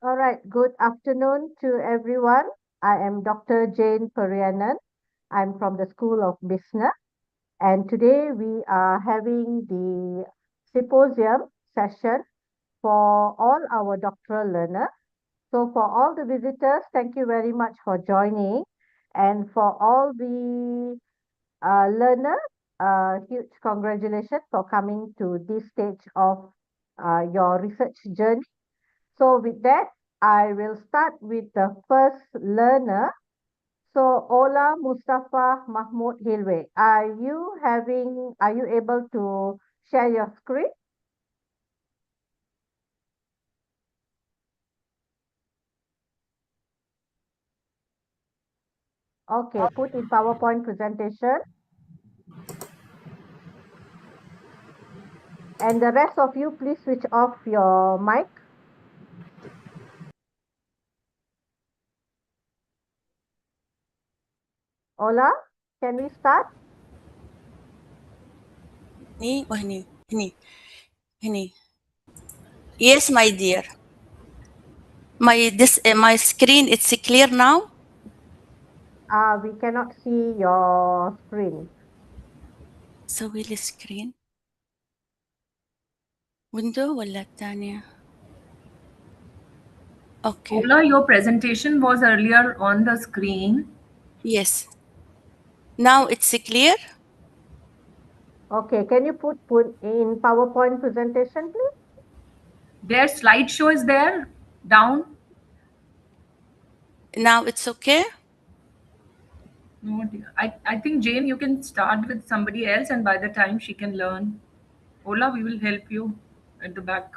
All right, good afternoon to everyone. I am Dr. Jane Perianan. I'm from the School of Business, and today we are having the symposium session for all our doctoral learners. So, for all the visitors, thank you very much for joining. And for all the learners, huge congratulations for coming to this stage of your research journey. So with that, I will start with the first learner. So Ola Mustafa Mahmoud Hilwe, are you able to share your screen? Okay, put in PowerPoint presentation. And the rest of you, please switch off your mic. Ola, can we start? هني. Yes, my dear. My screen, it's clear now. We cannot see your screen. سوي لي screen. Window ولا الثانية؟ Okay. Ola, your presentation was earlier on the screen. Yes. Now it's clear. Okay, can you put in PowerPoint presentation, please? Their slideshow is there, down. Now it's okay. No, dear. I think, Jane, you can start with somebody else, and by the time she can learn. Ola, we will help you at the back.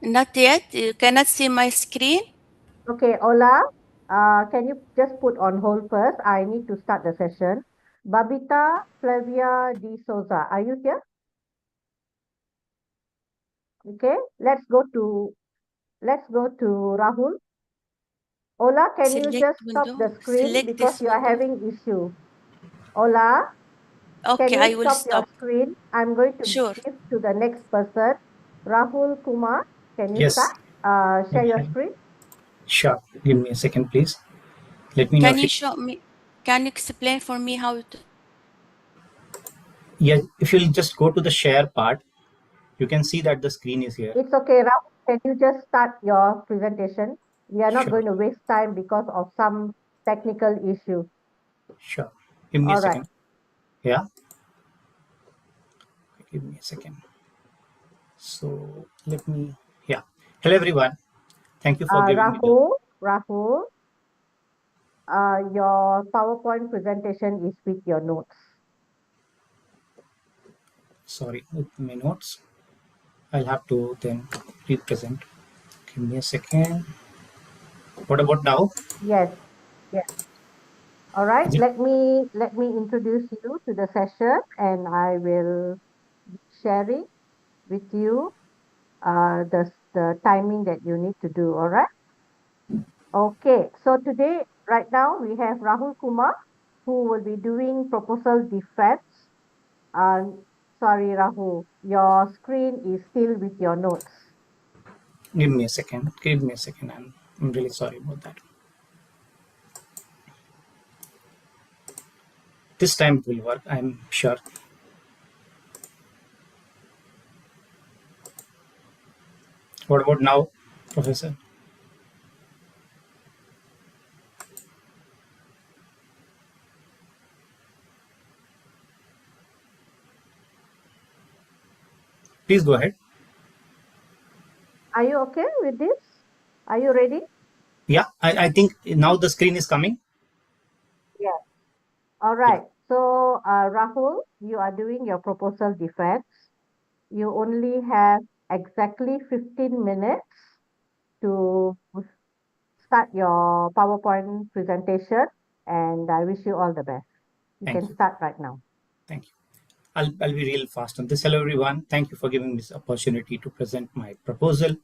Not yet. You cannot see my screen. Okay, Ola, can you just put on hold first? I need to start the session. Babita Flavia De Souza, are you here? Okay, let's go to Rahul. Ola, can you Select just stop window. the screen Select because this you are window. having issue? Ola, Okay, can I you will stop your stop. screen? I'm going to Sure. give to the next person. Rahul Kumar, can you Yes. start? Share your screen. Sure. Give me a second, please. Let me know Can if you show me? Can you explain for me how to? yeah, if you'll just go to the share part, you can see that the screen is here. It's okay, Rahul. Can you just start your presentation? We are not Sure. going to waste time because of some technical issue. Sure. Give me All a right. second. Yeah. Give me a second. So let me, yeah. Hello, everyone. Thank you for giving me the, Rahul, your PowerPoint presentation is with your notes. sorry, with my notes. I'll have to then represent. Give me a second. What about now? Yes, yes. All right. Is it- Let me introduce you to the session, and I will be sharing with you the timing that you need to do. All right. Okay. So today, right now, we have Rahul Kumar, who will be doing proposal defense. Sorry, Rahul, your screen is still with your notes. Give me a second. Give me a second. I'm really sorry about that. This time it will work, I'm sure. What about now, Professor? Please go ahead. Are you okay with this? Are you ready? Yeah, I think now the screen is coming. Yes. All right. So, Rahul, you are doing your proposal defense. You only have exactly 15 minutes to start your PowerPoint presentation, and I wish you all the best. You Thank can you. start right now. Thank you. I'll be real fast on this. Hello, everyone. Thank you for giving me this opportunity to present my proposal.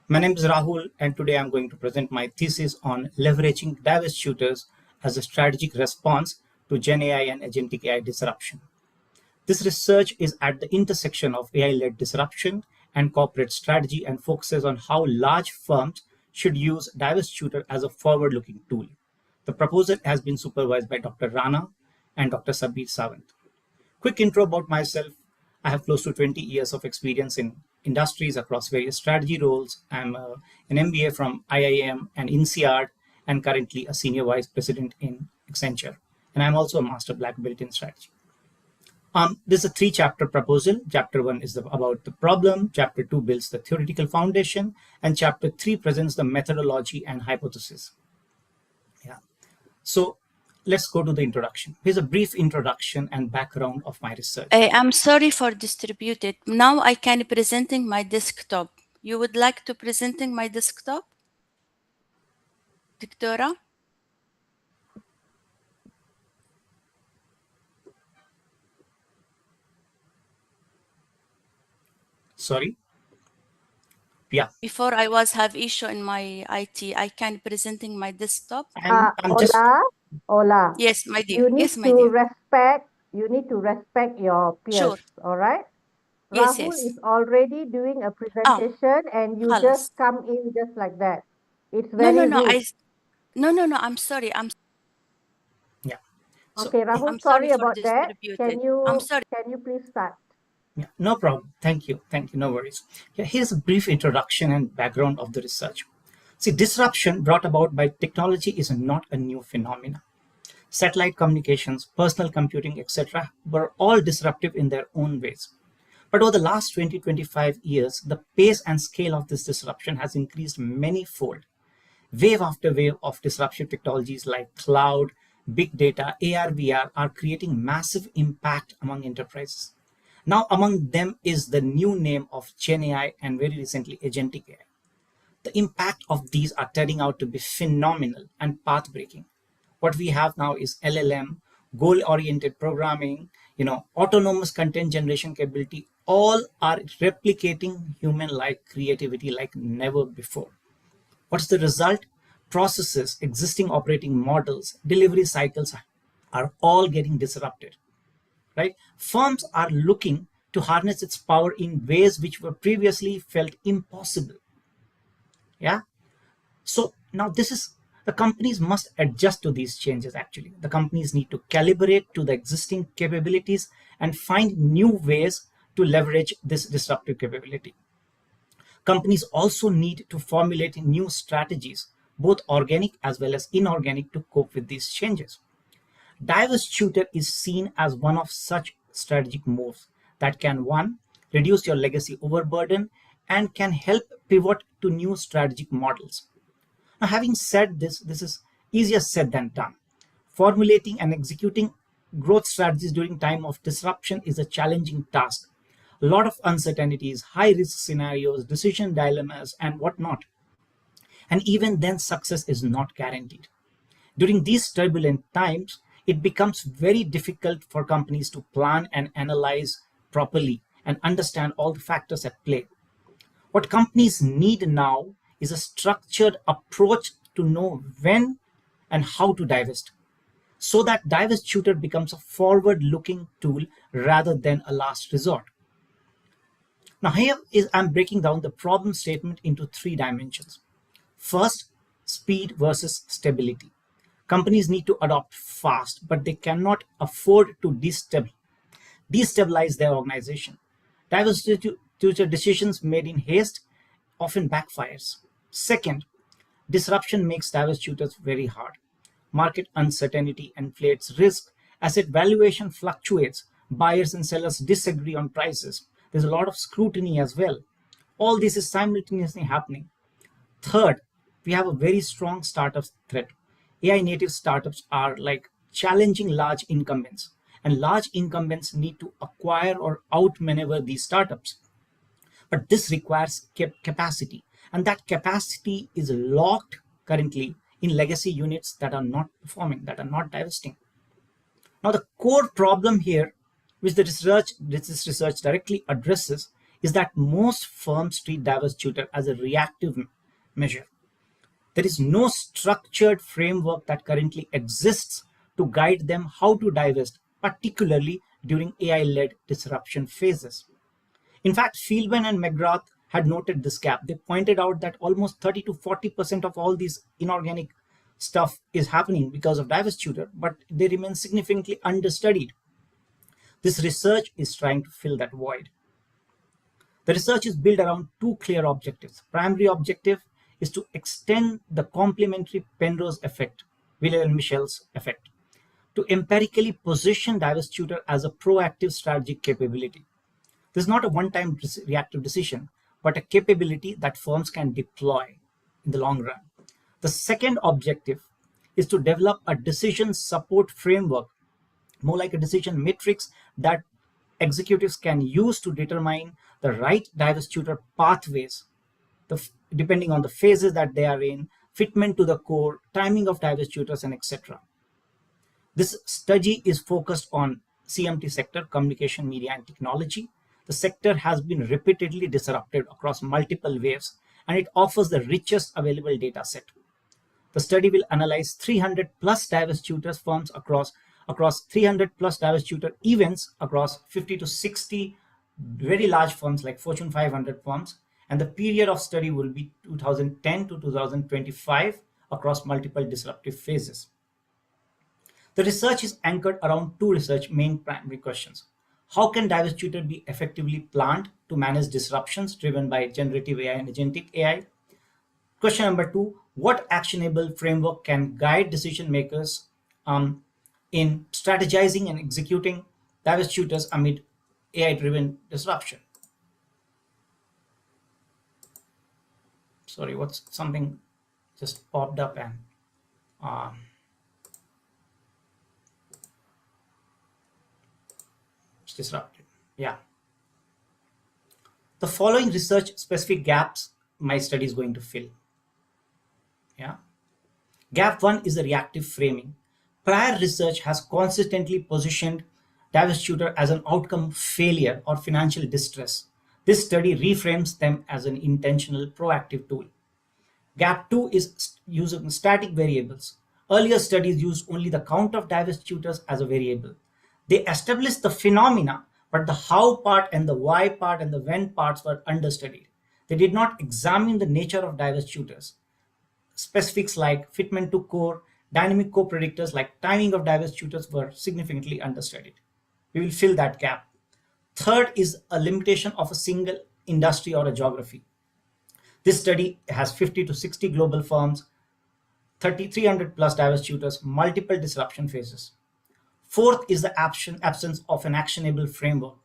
My name is Rahul, and today I'm going to present my thesis on leveraging diverse shooters as a strategic response to Gen AI and agentic AI disruption. This research is at the intersection of AI-led disruption and corporate strategy and focuses on how large firms should use DivestTutor as a forward-looking tool. The proposal has been supervised by Dr. Rana and Dr. Sabir Sawant. Quick intro about myself. I have close to 20 years of experience in industries across various strategy roles. I'm an MBA from IIM and INSEAD, and currently a senior vice president in Accenture. And I'm also a master black belt in strategy. This is a 3-chapter proposal. Chapter 1 is about the problem. Chapter 2 builds the theoretical foundation. And Chapter 3 presents the methodology and hypothesis. Yeah. So let's go to the introduction. Here's a brief introduction and background of my research. I'm sorry for distributed. Now I can presenting my desktop. You would like to presenting my desktop, Dictora? Sorry? Yeah. Before I was have issue in my IT, I can presenting my desktop. I'm just... Ola. Yes, my dear. You need Yes, my to dear. respect your peers. Sure. All right. Yes, Rahul yes. is already doing a presentation, and you Khalas. just come in just like that. It's No, very no, no. rude. No. I'm sorry. Yeah. So, Okay, Rahul, I'm sorry for about that. distributed. I'm sorry. Can you please start? yeah, no problem. Thank you. No worries. Yeah, here's a brief introduction and background of the research. See, disruption brought about by technology is not a new phenomenon. Satellite communications, personal computing, etc. were all disruptive in their own ways. But over the last 20-25 years, the pace and scale of this disruption has increased many-fold. Wave after wave of disruptive technologies like cloud, big data, AR, VR are creating massive impact among enterprises. Now among them is the new name of Gen AI and very recently Agentic AI. The impact of these are turning out to be phenomenal and path-breaking. What we have now is LLM, goal-oriented programming, autonomous content generation capability, all are replicating human-like creativity like never before. What's the result? Processes, existing operating models, delivery cycles are all getting disrupted, right? Firms are looking to harness its power in ways which were previously felt impossible. Yeah. So now the companies must adjust to these changes. Actually, the companies need to calibrate to the existing capabilities and find new ways to leverage this disruptive capability. Companies also need to formulate new strategies, both organic as well as inorganic, to cope with these changes. DivestTutor is seen as one of such strategic moves that can, 1, reduce your legacy overburden and can help pivot to new strategic models. Now, having said this is easier said than done. Formulating and executing growth strategies during time of disruption is a challenging task. A lot of uncertainties, high-risk scenarios, decision dilemmas, and whatnot. And even then, success is not guaranteed. During these turbulent times, it becomes very difficult for companies to plan and analyze properly and understand all the factors at play. What companies need now is a structured approach to know when and how to divest, so that DivestTutor becomes a forward-looking tool rather than a last resort. Now here I'm breaking down the problem statement into 3 dimensions. First, speed versus stability. Companies need to adopt fast, but they cannot afford to destabilize their organization. DivestTutor decisions made in haste often backfires. Second, disruption makes DivestTutors very hard. Market uncertainty inflates risk. Asset valuation fluctuates. Buyers and sellers disagree on prices. There's a lot of scrutiny as well. All this is simultaneously happening. Third, we have a very strong startup threat. AI native startups are like challenging large incumbents, and large incumbents need to acquire or outmaneuver these startups. But this requires capacity, and that capacity is locked currently in legacy units that are not performing, that are not divesting. Now, the core problem here, which this research directly addresses, is that most firms treat DivestTutor as a reactive measure. There is no structured framework that currently exists to guide them how to divest, particularly during AI-led disruption phases. In fact, Fieldman and McGrath had noted this gap. They pointed out that almost 30 to 40% of all these inorganic stuff is happening because of divestiture, but they remain significantly understudied. This research is trying to fill that void. The research is built around two clear objectives. Primary objective is to extend the complementary Penrose effect, Wilhelm Michel's effect, to empirically position divestiture as a proactive strategic capability. This is not a one-time reactive decision, but a capability that firms can deploy in the long run. The second objective is to develop a decision support framework, more like a decision matrix that executives can use to determine the right divestiture pathways, depending on the phases that they are in, fitment to the core, timing of divestitures, and etc. This study is focused on CMT sector, communication, media, and technology. The sector has been repeatedly disrupted across multiple waves, and it offers the richest available data set. The study will analyze 300 plus divestitures firms across 300 plus divestiture events across 50 to 60 very large firms like Fortune 500 firms, and the period of study will be 2010 to 2025 across multiple disruptive phases. The research is anchored around two research main primary questions. How can divestiture be effectively planned to manage disruptions driven by generative AI and agentic AI? Question number two, what actionable framework can guide decision makers in strategizing and executing divestitures amid AI-driven disruption? Sorry, what's something just popped up and it's disrupted. Yeah. The following research specific gaps my study is going to fill. Yeah. Gap 1 is the reactive framing. Prior research has consistently positioned divestiture as an outcome failure or financial distress. This study reframes them as an intentional proactive tool. Gap 2 is using static variables. Earlier studies used only the count of divestitures as a variable. They established the phenomena, but the how part and the why part and the when parts were understudied. They did not examine the nature of divestitures. Specifics like fitment to core, dynamic co-predictors like timing of divestitures were significantly understudied. We will fill that gap. Third is a limitation of a single industry or a geography. This study has 50 to 60 global firms, 300 plus divestitures, multiple disruption phases. Fourth is the absence of an actionable framework.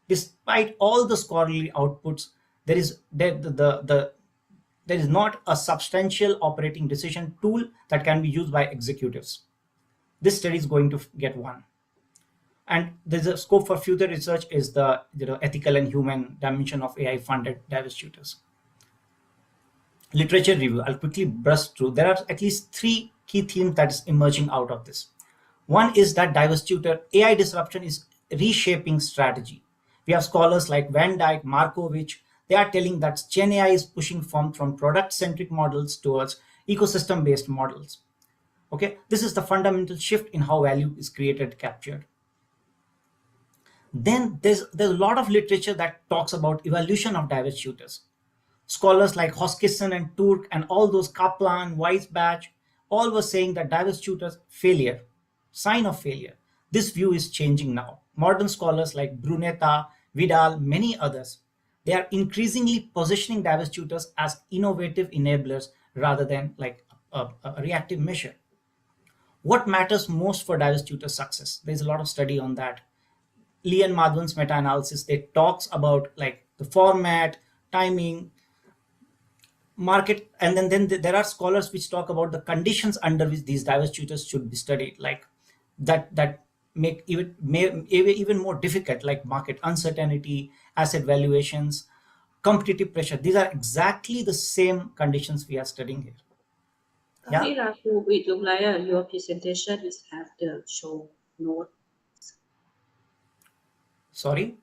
Despite all the scholarly outputs, there is not a substantial operating decision tool that can be used by executives. This study is going to get one. And there's a scope for future research is the ethical and human dimension of AI-funded divestitures. Literature review, I'll quickly brush through. There are at least three key themes that is emerging out of this. One is that divestiture, AI disruption is reshaping strategy. We have scholars like Van Dyke, Markovich. They are telling that Gen AI is pushing from product-centric models towards ecosystem-based models. Okay, this is the fundamental shift in how value is created, captured. Then there's a lot of literature that talks about evolution of divestitures. Scholars like Hoskisson and Turk and all those Kaplan, Weisbach, all were saying that divestitures failure, sign of failure. This view is changing now. Modern scholars like Brunetta, Vidal, many others, they are increasingly positioning divestitures as innovative enablers rather than like a reactive measure. What matters most for divestiture success? There's a lot of study on that. Lee and Madhavan's meta-analysis, they talks about like the format, timing, market, and then there are scholars which talk about the conditions under which these divestitures should be studied, like that make even more difficult, like market uncertainty, asset valuations, competitive pressure. These are exactly the same conditions we are studying here. Yeah. It looks like your presentation is have the show note. Sorry.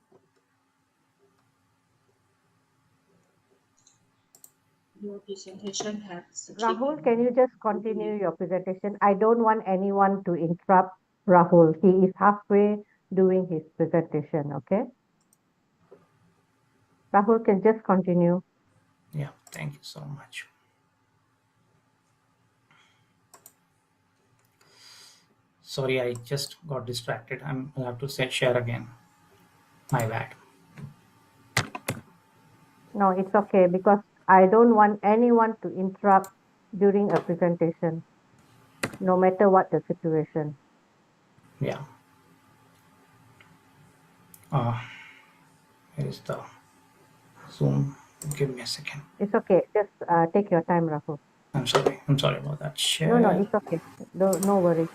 Your presentation has. Rahul, can you just continue your presentation? I don't want anyone to interrupt Rahul. He is halfway doing his presentation, okay? Rahul can just continue. Yeah, thank you so much. Sorry, I just got distracted. I'll have to share again. My bad. No, it's okay because I don't want anyone to interrupt during a presentation, no matter what the situation. Yeah. Uh, here is the Zoom. Give me a second. It's okay. Just take your time, Rahul. I'm sorry. I'm sorry about that. No, Share. it's okay. No worries.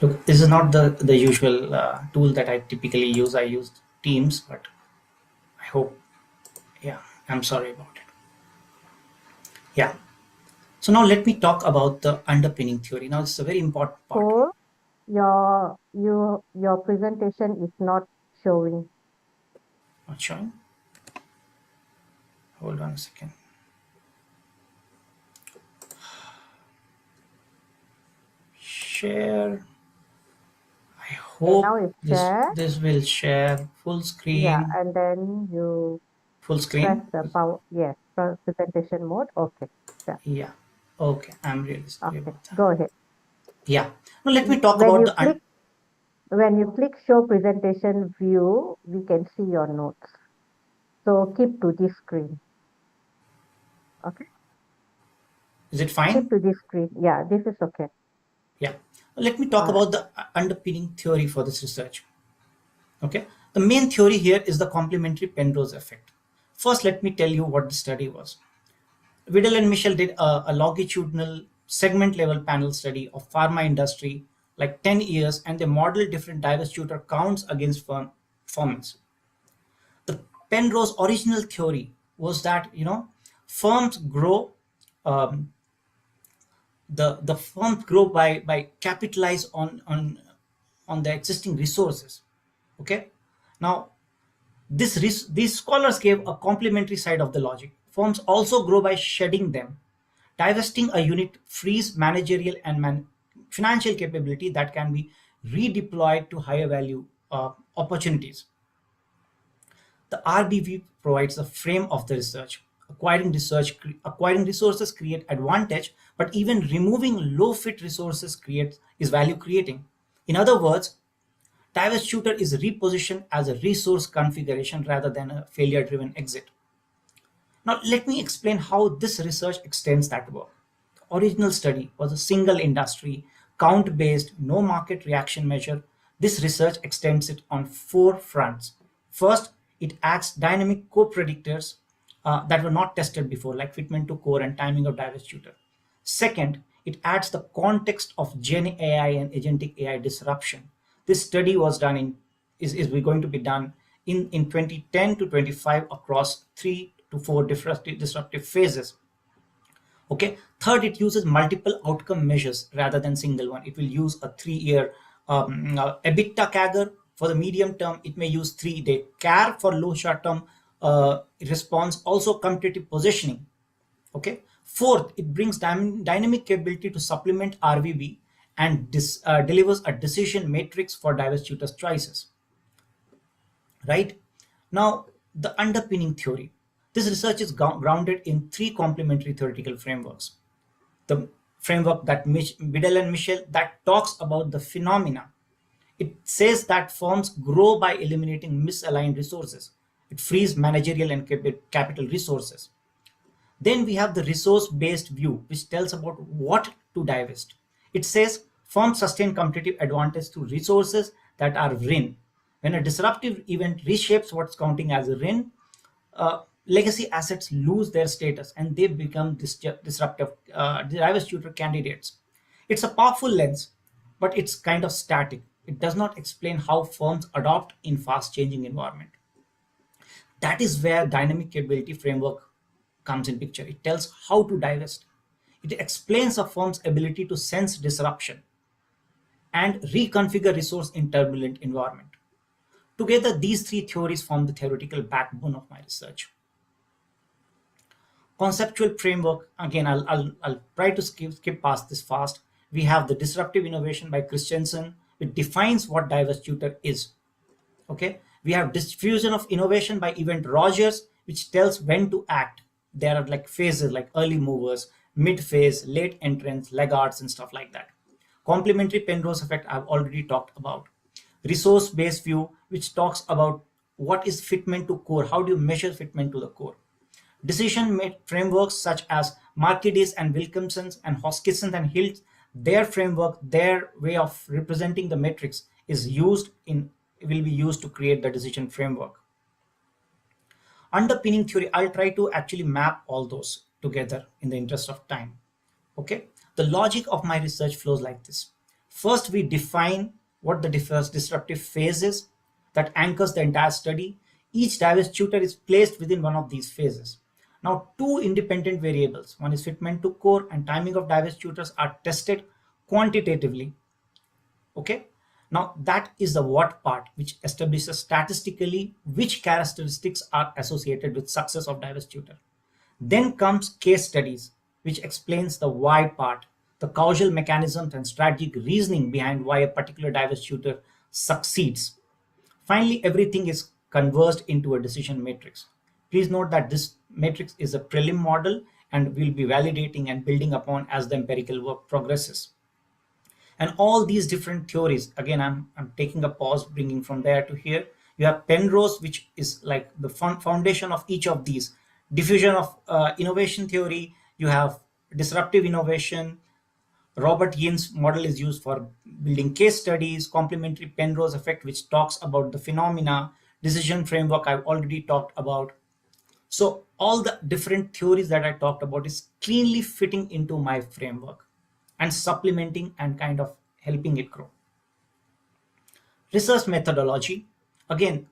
Look, this is not the usual tool that I typically use. I use Teams, but I hope. Yeah, I'm sorry about it. Yeah. So now let me talk about the underpinning theory. Now, this is a very important part. So your presentation is not showing. Not showing. Hold on a second. Share. I hope now it's share. this will share full screen. Yeah, and then you Full screen. press the power. Yes, presentation mode. Okay. Yeah. Okay. I'm really sorry Okay. about that. Go ahead. Yeah. Now let me talk When about you the when you click show presentation view, we can see your notes. So keep to this screen. Okay. Is it fine? Keep to this screen. Yeah, this is okay. Yeah. Let me talk about the underpinning theory for this research. Okay. The main theory here is the complementary Penrose effect. First, let me tell you what the study was. Vidal and Michel did a longitudinal segment level panel study of pharma industry like 10 years, and they modeled different diverse tutor counts against performance. The Penrose original theory was that firms grow the firms grow by capitalize on the existing resources. Okay. Now these scholars gave a complementary side of the logic. Firms also grow by shedding them. Divesting a unit frees managerial and financial capability that can be redeployed to higher value opportunities. The RBV provides the frame of the research. Acquiring resources create advantage, but even removing low fit resources is value creating. In other words, divest shooter is repositioned as a resource configuration rather than a failure driven exit. Now, let me explain how this research extends that work. The original study was a single industry, count based, no market reaction measure. This research extends it on 4 fronts. First, it adds dynamic co-predictors that were not tested before, like fitment to core and timing of divest shooter. Second, it adds the context of Gen AI and agentic AI disruption. This study was done is going to be done in 2010 to 25 across 3 to 4 disruptive phases. Okay. Third, it uses multiple outcome measures rather than single one. It will use a 3-year EBITDA CAGR for the medium term. It may use 3-day CAR for low short term response. Also competitive positioning. Okay. Fourth, it brings dynamic capability to supplement RVB and delivers a decision matrix for diverse tutors choices. Right. Now, the underpinning theory. This research is grounded in 3 complementary theoretical frameworks. The framework that Vidal and Michel that talks about the phenomena. It says that firms grow by eliminating misaligned resources. It frees managerial and capital resources. Then we have the resource-based view, which tells about what to divest. It says firms sustain competitive advantage through resources that are RIN. When a disruptive event reshapes what's counting as a RIN, legacy assets lose their status and they become disruptive divest tutor candidates. It's a powerful lens, but it's kind of static. It does not explain how firms adopt in fast changing environment. That is where dynamic capability framework comes in picture. It tells how to divest. It explains a firm's ability to sense disruption and reconfigure resource in turbulent environment. Together, these 3 theories form the theoretical backbone of my research. Conceptual framework, again, I'll try to skip past this fast. We have the disruptive innovation by Christensen, which defines what diverse tutor is. Okay. We have diffusion of innovation by Event Rogers, which tells when to act. There are like phases like early movers, mid phase, late entrants, laggards, and stuff like that. Complementary Penrose effect I've already talked about. Resource based view, which talks about what is fitment to core, how do you measure fitment to the core. Decision made frameworks such as Markides and Wilkinson's and Hoskisson and Hill's, their framework, their way of representing the metrics will be used to create the decision framework. Underpinning theory, I'll try to actually map all those together in the interest of time. Okay, the logic of my research flows like this. First, we define what the disruptive phase is that anchors the entire study. Each diverse tutor is placed within one of these phases. Now, two independent variables, one is fitment to core and timing of diverse tutors, are tested quantitatively. Okay, now that is the what part, which establishes statistically which characteristics are associated with success of diverse tutor. Then comes case studies, which explains the why part, the causal mechanisms and strategic reasoning behind why a particular diverse tutor succeeds. Finally, everything is converged into a decision matrix. Please note that this matrix is a prelim model and we'll be validating and building upon as the empirical work progresses. And all these different theories, again, I'm taking a pause, bringing from there to here. You have Penrose, which is like the foundation of each of these. Diffusion of innovation theory, you have disruptive innovation. Robert Yin's model is used for building case studies. Complementary Penrose effect, which talks about the phenomena. Decision framework I've already talked about. So all the different theories that I talked about is cleanly fitting into my framework and supplementing and kind of helping it grow. Research methodology, again,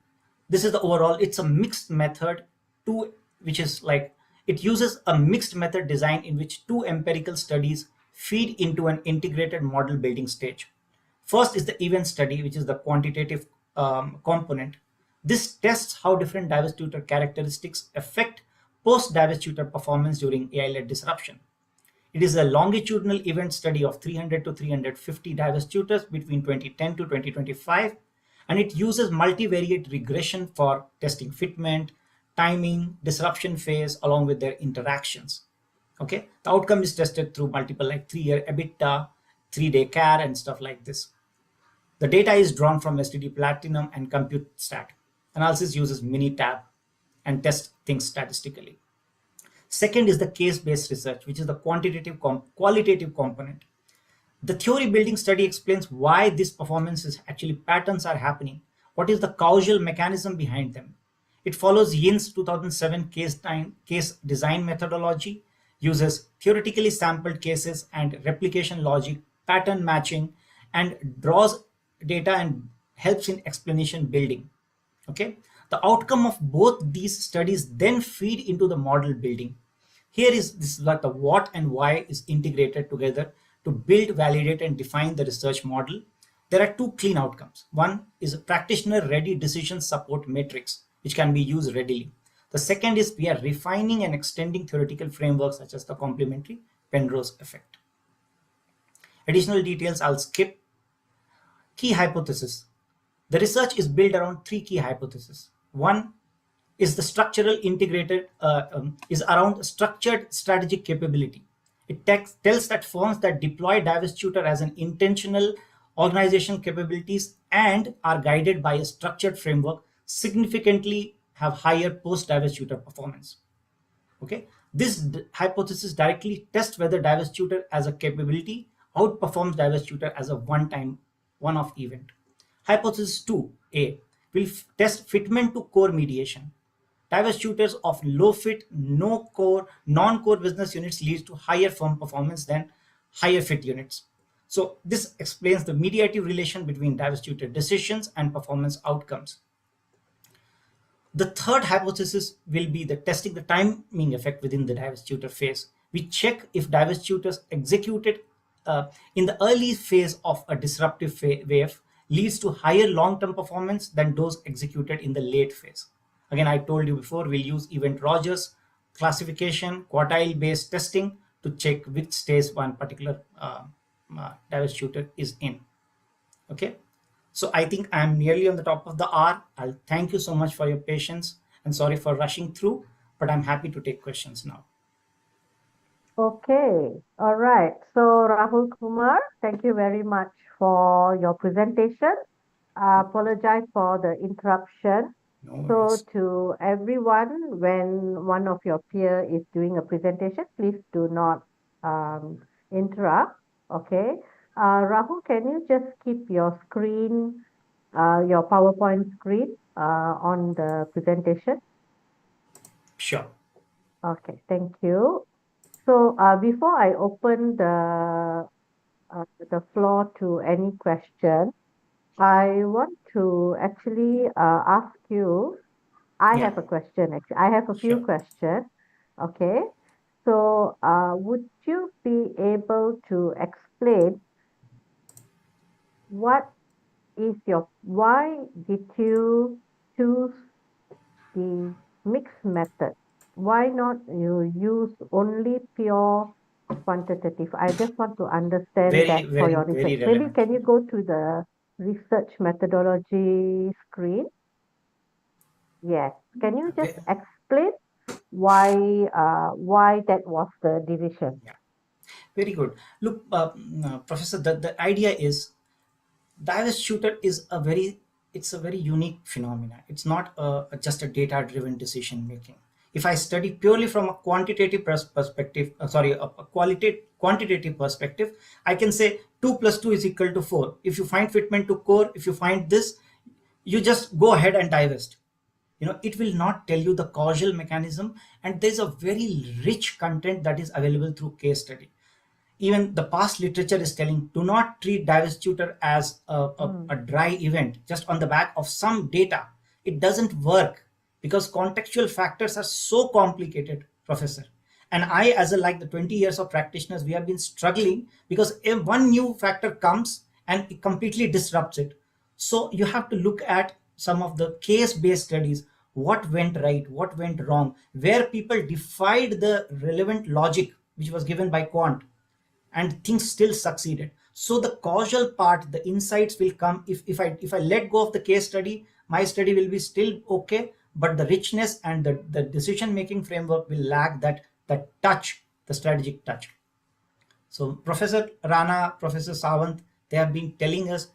this is the overall, it's a mixed method, which is like, it uses a mixed method design in which two empirical studies feed into an integrated model building stage. First is the event study, which is the quantitative component. This tests how different diverse tutor characteristics affect post-diverse tutor performance during AI-led disruption. It is a longitudinal event study of 300 to 350 diverse tutors between 2010 to 2025, and it uses multivariate regression for testing fitment, timing, disruption phase, along with their interactions. Okay, the outcome is tested through multiple like 3-year EBITDA, 3-day CAR, and stuff like this. The data is drawn from STD Platinum and ComputeStat. Analysis uses Minitab and tests things statistically. Second is the case-based research, which is the qualitative component. The theory building study explains why these performances actually patterns are happening. What is the causal mechanism behind them? It follows Yin's 2007 case design methodology, uses theoretically sampled cases and replication logic, pattern matching, and draws data and helps in explanation building. Okay, the outcome of both these studies then feed into the model building. This is like the what and why is integrated together to build, validate, and define the research model. There are two clean outcomes. One is a practitioner-ready decision support matrix, which can be used readily. The second is we are refining and extending theoretical frameworks such as the complementary Penrose effect. Additional details I'll skip. Key hypothesis. The research is built around three key hypotheses. One is the structural integrated, is around structured strategic capability. It tells that firms that deploy diverse tutor as an intentional organizational capabilities and are guided by a structured framework significantly have higher post-diverse tutor performance. Okay, this hypothesis directly tests whether diverse tutor as a capability outperforms diverse tutor as a one-off event. Hypothesis 2A will test fitment to core mediation. Diverse tutors of low fit, no core, non-core business units leads to higher firm performance than higher fit units. So this explains the mediative relation between diverse tutor decisions and performance outcomes. The third hypothesis will be the testing the timing effect within the diverse tutor phase. We check if diverse tutors executed in the early phase of a disruptive wave leads to higher long-term performance than those executed in the late phase. Again, I told you before, we'll use Event Rogers classification, quartile-based testing to check which stage one particular diverse tutor is in. Okay, so I think I'm nearly on the top of the hour. I'll thank you so much for your patience, And sorry for rushing through, but I'm happy to take questions now. Okay, all right. So Rahul Kumar, thank you very much for your presentation. Apologize for the interruption. No So worries. to everyone, when one of your peer is doing a presentation, please do not interrupt. Okay. Rahul, can you just keep your screen, your PowerPoint screen, on the presentation? Sure. Okay, thank you. So before I open the floor to any question, I want to actually ask you. I Yeah, have a question. Actually, I have a few sure. questions. Okay. So, would you be able to explain what why did you choose the mixed method? Why not you use only pure quantitative? I just want to understand Very, that for very, your very research. Maybe relevant. can you go to the research methodology screen? Yes. Can you just Ve- explain why that was the decision? Yeah, very good. Look, Professor, the idea is diverse shooter is it's a very unique phenomena. It's not just a data driven decision making. If I study purely from a quantitative perspective, a quantitative perspective, I can say 2 plus 2 is equal to 4. If you find fitment to core, if you find this, you just go ahead and divest. It will not tell you the causal mechanism, and there's a very rich content that is available through case study. Even the past literature is telling, do not treat divestiture as Mm, a dry event just on the back of some data. It doesn't work because contextual factors are so complicated, Professor. And I, as a like the 20 years of practitioners, we have been struggling because if one new factor comes and it completely disrupts it. So you have to look at some of the case-based studies, what went right, what went wrong, where people defied the relevant logic which was given by quant, and things still succeeded. So the causal part, the insights will come if I let go of the case study. My study will be still okay, but the richness and the decision making framework will lack that touch, the strategic touch. So Professor Rana, Professor Sawant, they have been telling us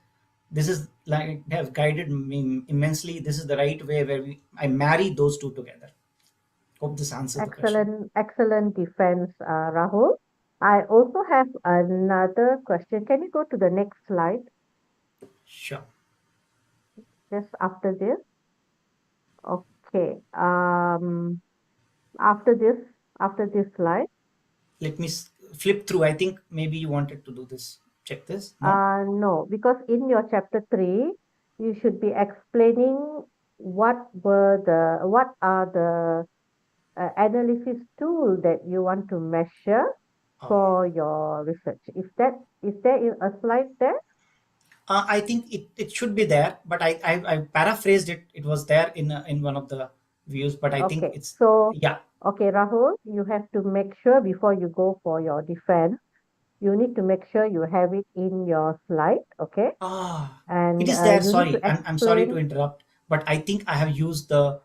this is like, they have guided me immensely. This is the right way where I marry those two together. Hope this answers the question. excellent defense, Rahul. I also have another question. Can you go to the next slide Sure. just after this? Okay. After this, after this slide. Let me flip through. I think maybe you wanted to do this. Check this. No? No, because in your chapter 3, you should be explaining what are the analysis tool that you want to measure Oh. for your research. Is there a slide there? I think it should be there, but I paraphrased it. It was there in one of the views, but I think Okay, it's, so yeah. okay, Rahul, you have to make sure before you go for your defense, you need to make sure you have it in your slide, okay? Ah, it And is there. you need to Sorry, I'm sorry to explain. interrupt, but I think I have used the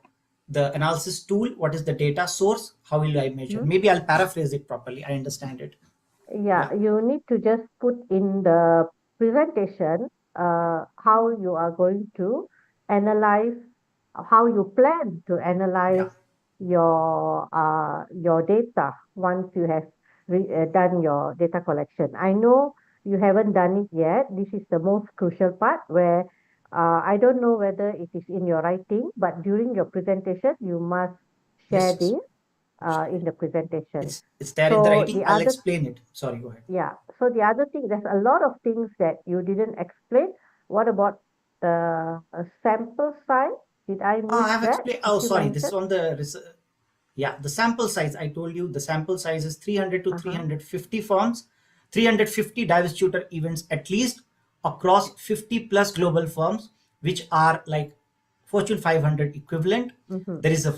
analysis tool. What is the data source? How will I measure? Hmm? Maybe I'll paraphrase it properly. I understand it. Yeah, Yeah. you need to just put in the presentation how you are going to analyze, how you plan to Yeah. analyze your data once you have done your data collection. I know you haven't done it yet. This is the most crucial part where I don't know whether it is in your writing, but during your presentation, you must share Yes. Yes. this in the presentation. It's there in the So writing. the I'll other explain it. Sorry. Go ahead. yeah. So the other thing, there's a lot of things that you didn't explain. What about the sample size? Did I miss I have that? explained. Did Oh, you sorry. This is mention? on the yeah, the sample size. I told you the sample size is 300 to Uh-huh. 350 firms, 350 divestiture events at least across 50 plus global firms, which are like Fortune 500 equivalent. Mm-hmm. There is a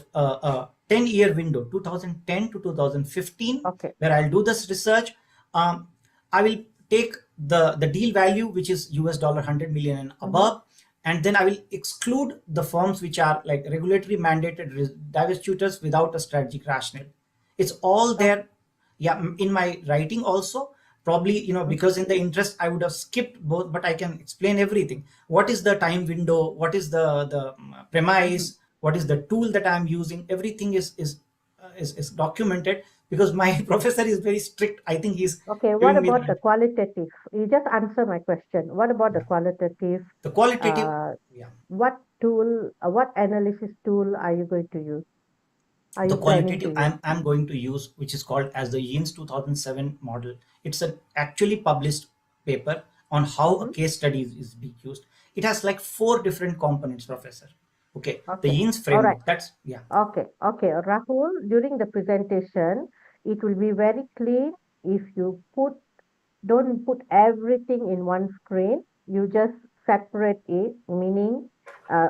10-year window, 2010 to 2015, Okay. where I'll do this research. I will take the deal value, which is US dollar 100 million and Mm-hmm. above, and then I will exclude the firms which are like regulatory mandated distributors without a strategic rationale. It's all there, yeah, in my writing also. Probably, because in the interest I would have skipped both, but I can explain everything. What is the time window? What is the premise? What is the tool that I'm using? Everything is documented, because my professor is very strict. I think he's Okay, what giving me about the qualitative? You just answer my question. What about the qualitative? the qualitative. Uh, Yeah. what tool, what analysis tool are you going to use? Are you The planning to qualitative use? I'm going to use, which is called as the Yin's 2007 model. It's an actually published paper on how a Mm-hmm. case study is being used. It has like 4 different components, professor. Okay, the Okay, Yin's all right. framework. That's, yeah. Okay, okay. Rahul, during the presentation, it will be very clean if you don't put everything in one screen. You just separate it, meaning,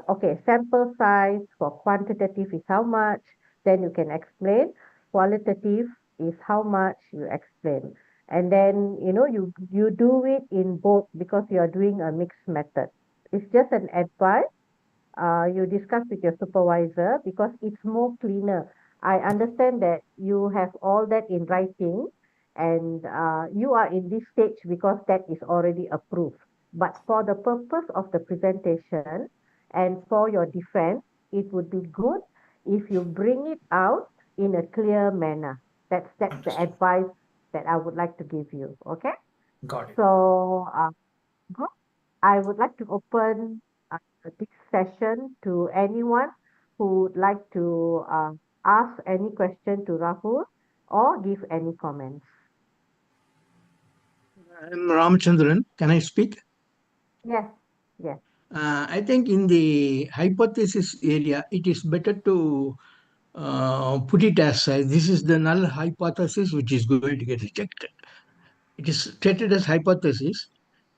okay, sample size for quantitative is how much, then you can explain. Qualitative is how much you explain. And then, you do it in both because you are doing a mixed method. It's just an advice you discuss with your supervisor because it's more cleaner. I understand that you have all that in writing and you are in this stage because that is already approved. But for the purpose of the presentation and for your defense, it would be good if you bring it out in a clear manner. That's the Understood. advice that I would like to give you. Okay? Got it. So good. I would like to open this session to anyone who would like to ask any question to Rahul or give any comments. I'm Ramchandran. Can I speak? Yes, yes. I think in the hypothesis area, it is better to put it as this is the null hypothesis which is going to get rejected. It is stated as hypothesis.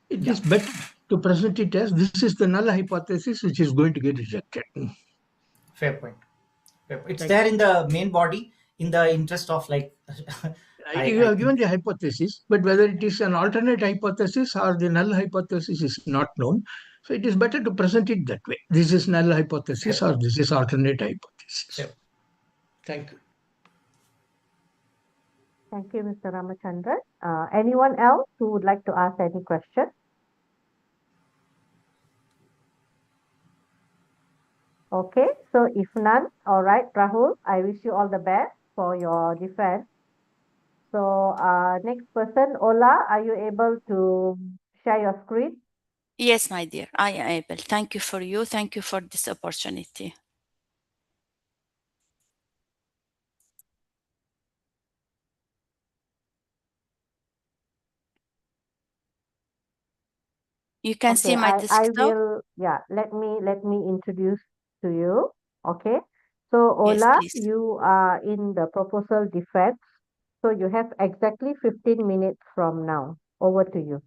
It Yeah, is better to present it as this is the null hypothesis which is going to get rejected. fair point. It's Thank there you. in the main body, in the interest of like You I have given think. the hypothesis, but whether it is an alternate hypothesis or the null hypothesis is not known. So it is better to present it that way. This is null Fair hypothesis or point. this is alternate hypothesis. Fair. Thank you. Thank you, Mr. Ramachandran. Anyone else who would like to ask any question? Okay, so if none, all right, Rahul, I wish you all the best for your defense. So next person, Ola, are you able to share your screen? Yes, my dear, I am able. Thank you for you. Thank you for this opportunity. You can see Okay, my I desktop? will, yeah, let me introduce to you. Okay. So Yes, Ola, please. you are in the proposal defense. So you have exactly 15 minutes from now. Over to you.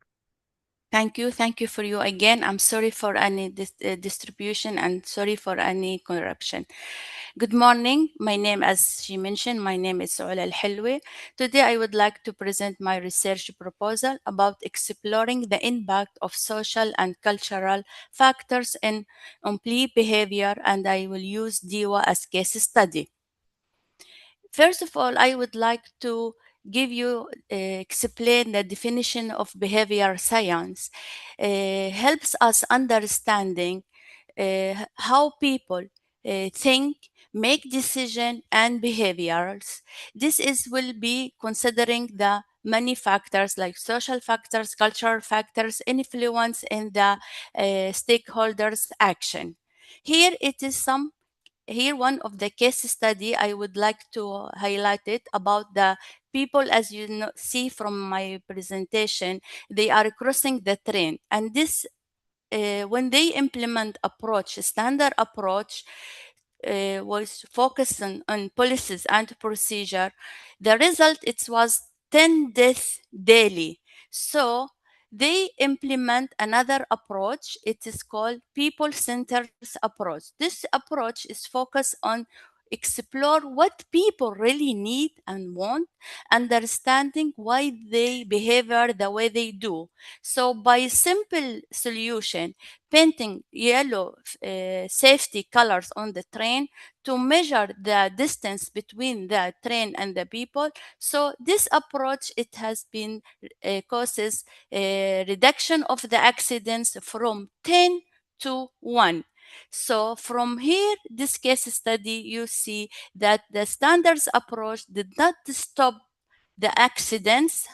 Thank you. Thank you for you again. I'm sorry for any distribution and sorry for any corruption. Good morning. My name, as she mentioned, my name is Ola Al-Hilwi. Today, I would like to present my research proposal about exploring the impact of social and cultural factors in employee behavior, and I will use DIWA as case study. First of all, I would like to give you explain the definition of behavior science. Helps us understanding how people think, make decision and behaviors. This is will be considering the many factors like social factors, cultural factors, influence in the stakeholders action. Here it is some here one of the case study I would like to highlight it about the people. As you know, see from my presentation, they are crossing the train, and this when they implement approach standard approach was focusing on policies and procedure. The result it was 10 deaths daily. So they implement another approach. It is called people-centered approach. This approach is focused on explore what people really need and want, understanding why they behavior the way they do. So by simple solution, painting yellow safety colors on the train to measure the distance between the train and the people. So this approach, it has been causes a reduction of the accidents from 10 to 1. So from here, this case study, you see that the standards approach did not stop the accidents,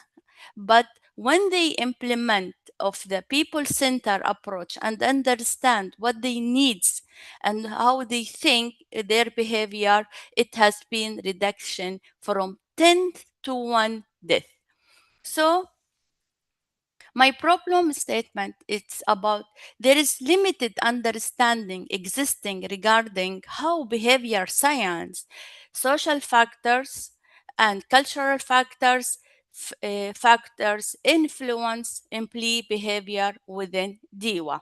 but when they implement of the people center approach and understand what they needs and how they think their behavior, it has been reduction from 10 to 1 death. So my problem statement, it's about there is limited understanding existing regarding how behavior science, social factors, and cultural factors influence employee behavior within DIWA.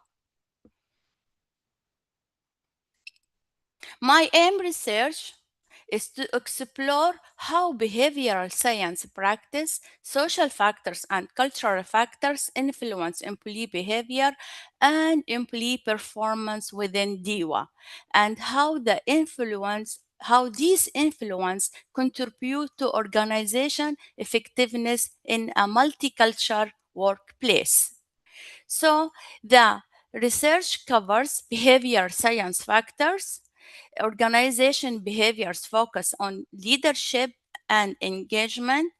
My aim research is to explore how behavioral science practice, social factors, and cultural factors influence employee behavior and employee performance within DIWA, and how these influence contribute to organization effectiveness in a multicultural workplace. So the research covers behavior science factors. Organization behaviors focus on leadership and engagement.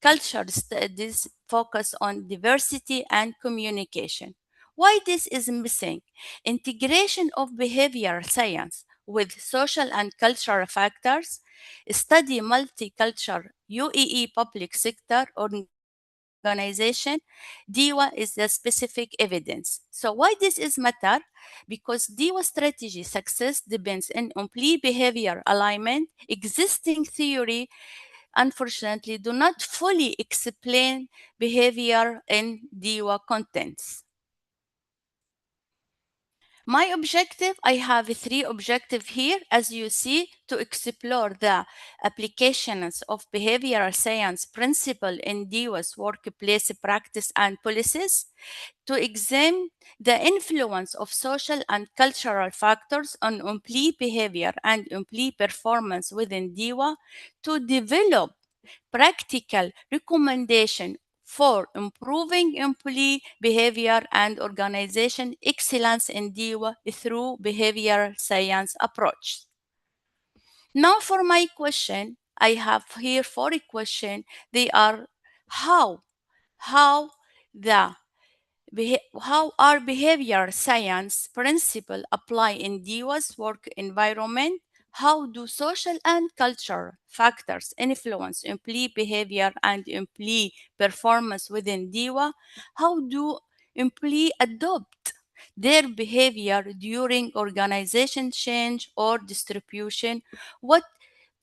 Culture studies focus on diversity and communication. Why this is missing? Integration of behavioral science with social and cultural factors, study multicultural UEE public sector organization, DIWA is the specific evidence. So why this is matter? Because DIWA strategy success depends on employee behavior alignment. Existing theory, unfortunately, do not fully explain behavior in DIWA contents. My objective, I have three objectives here, as you see, to explore the applications of behavioral science principle in DIWA's workplace practice and policies, to examine the influence of social and cultural factors on employee behavior and employee performance within DIWA, to develop practical recommendation for improving employee behavior and organization excellence in DIWA through behavioral science approach. Now for my question, I have here four questions. They are how the how are behavior science principles apply in DIWA's work environment? How do social and cultural factors influence employee behavior and employee performance within DIWA? How do employees adopt their behavior during organization change or distribution? What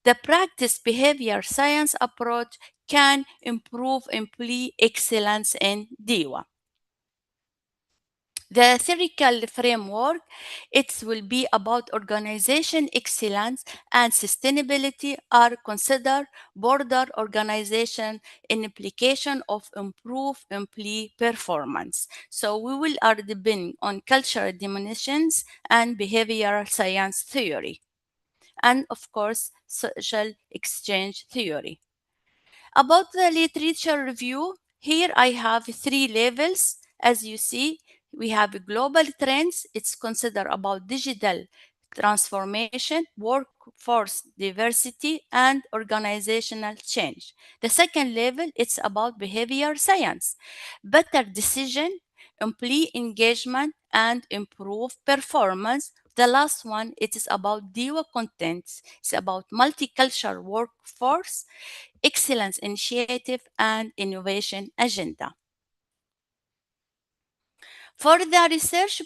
the practice behavior science approach can improve employee excellence in DIWA. The theoretical framework, it will be about organization excellence and sustainability are considered broader organization in implication of improved employee performance. So we will are depending on cultural dimensions and behavioral science theory, and of course, social exchange theory. About the literature review, here I have three levels. As you see, we have global trends. It's considered about digital transformation, workforce diversity, and organizational change. The second level, it's about behavior science, better decision, employee engagement, and improved performance. The last one, it is about DIWA contents. It's about multicultural workforce, excellence initiative, and innovation agenda. For the research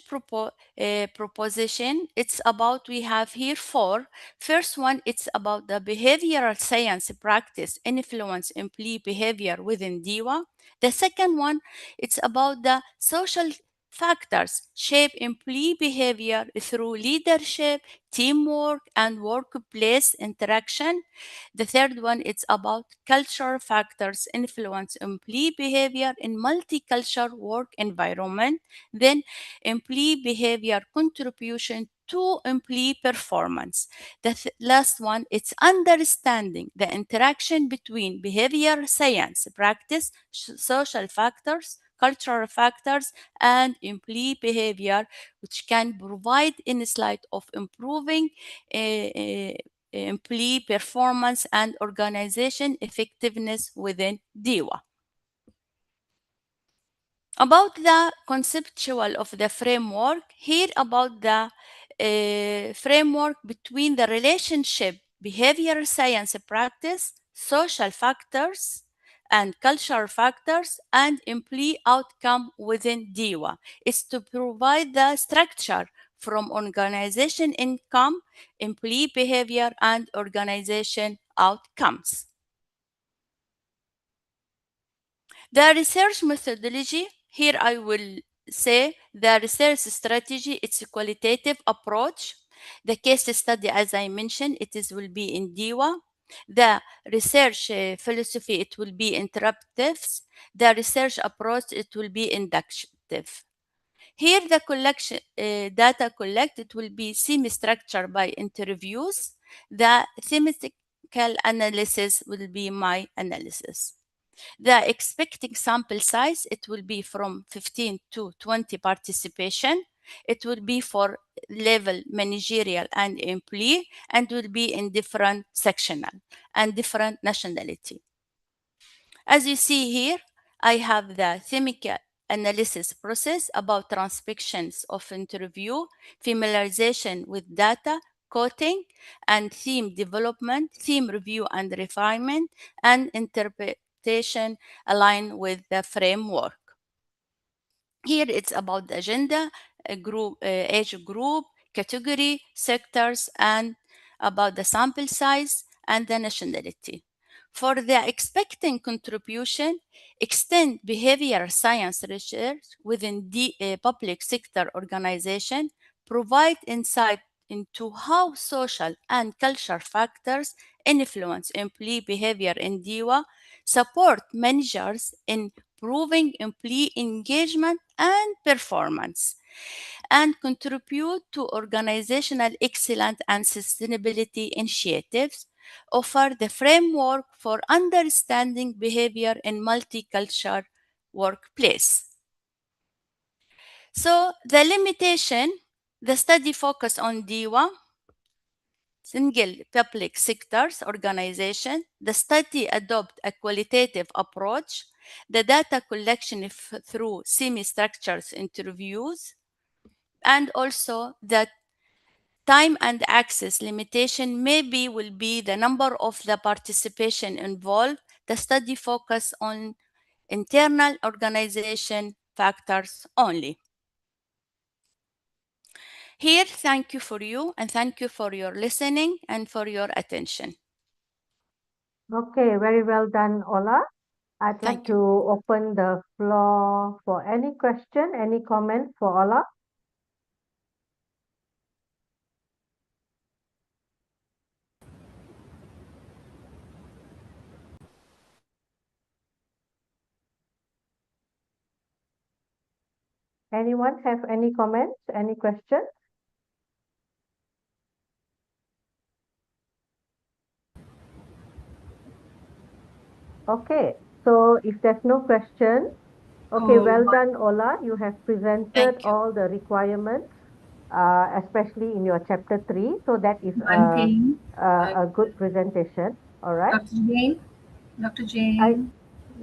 proposition, it's about, we have here four. First one, it's about the behavioral science practice influence employee behavior within DIWA. The second one, it's about the social factors shape employee behavior through leadership, teamwork, and workplace interaction. The third one is about cultural factors influence employee behavior in multicultural work environment. Then employee behavior contribution to employee performance. The last one is understanding the interaction between behavior science practice, social factors, cultural factors, and employee behavior, which can provide insight of improving uh, uh, employee performance and organization effectiveness within DIWA. About the conceptual of the framework, here about the framework between the relationship behavioral science practice, social factors, and cultural factors, and employee outcome within DIWA is to provide the structure from organization income, employee behavior, and organization outcomes. The research methodology, here I will say the research strategy, it's a qualitative approach. The case study, as I mentioned, will be in DIWA. The research philosophy, it will be interruptives. The research approach, it will be inductive. Here, the collection data collected will be semi-structured by interviews. The thematical analysis will be my analysis. The expecting sample size, it will be from 15 to 20 participation. It will be for level managerial and employee and will be in different sectional and different nationality. As you see here, I have the thematic analysis process about transcriptions of interview, familiarization with data, coding, and theme development, theme review and refinement, and interpretation aligned with the framework. Here it's about the agenda, age group, category, sectors, and about the sample size and the nationality. For the expecting contribution, extend behavioral science research within the public sector organization, provide insight into how social and cultural factors influence employee behavior in DIWA, support managers in improving employee engagement and performance, and contribute to organizational excellence and sustainability initiatives, offer the framework for understanding behavior in multicultural workplace. So the limitation, the study focus on DIWA, single public sectors organization. The study adopt a qualitative approach. The data collection through semi-structured interviews, and also the time and access limitation maybe will be the number of the participation involved. The study focus on internal organization factors only. Here, thank you for you and thank you for your listening and for your attention. Okay, very well done, Ola. I'd like Thank you. to open the floor for any question, any comment for Ola. Anyone have any comments, any questions? Okay, so if there's no question, okay, well done, Ola. You have presented Thank you. all the requirements, especially in your chapter 3. So that is One thing, a good presentation. All right. Dr. Jane, Dr. Jane.